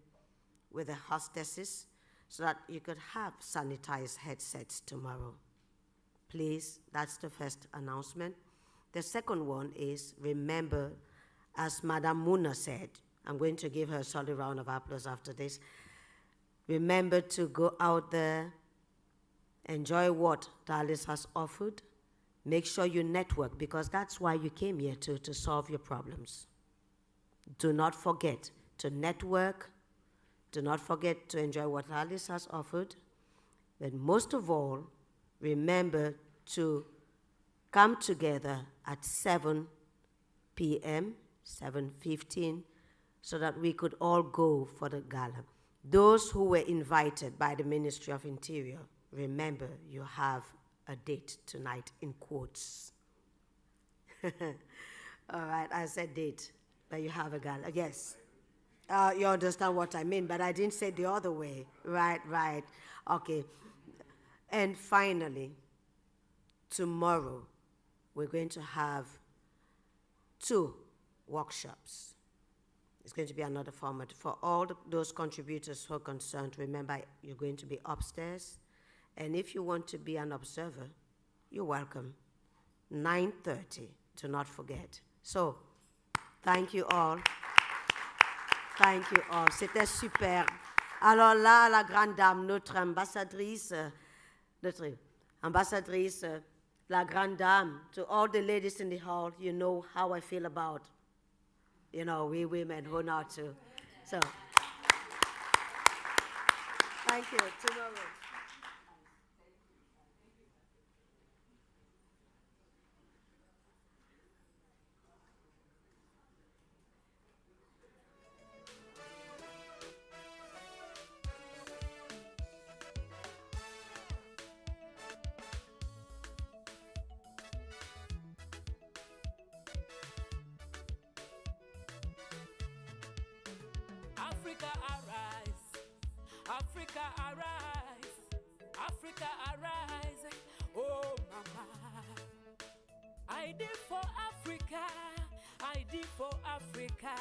with the hostesses so that you could have sanitized headsets tomorrow. Please, that's the first announcement. The second one is, remember, as Madame Muna said, I'm going to give her a solid round of applause after this. Remember to go out there, enjoy what Thales has offered. Make sure you network, because that's why you came here to solve your problems. Do not forget to network. Do not forget to enjoy what Alice has offered. But most of all, remember to come together at 7 p.m., 7:15, so that we could all go for the gala. Those who were invited by the Ministry of Interior, remember you have a date tonight in quotes. All right, I said date, but you have a gala. Yes. You understand what I mean, but I didn't say the other way. Right. Okay. And finally, tomorrow, we're going to have 2 workshops. It's going to be another format. For all those contributors who are concerned, remember, you're going to be upstairs. And if you want to be an observer, you're welcome. 9:30, do not forget. So, thank you all. Thank you all. C'était super. Alors là, la grande dame, notre ambassadrice, la grande dame, to all the ladies in the hall, you know how I feel about, we women who not to. So, thank you. Tomorrow. Africa arise, Africa arise, Africa arise, oh mama. ID4Africa, ID4Africa.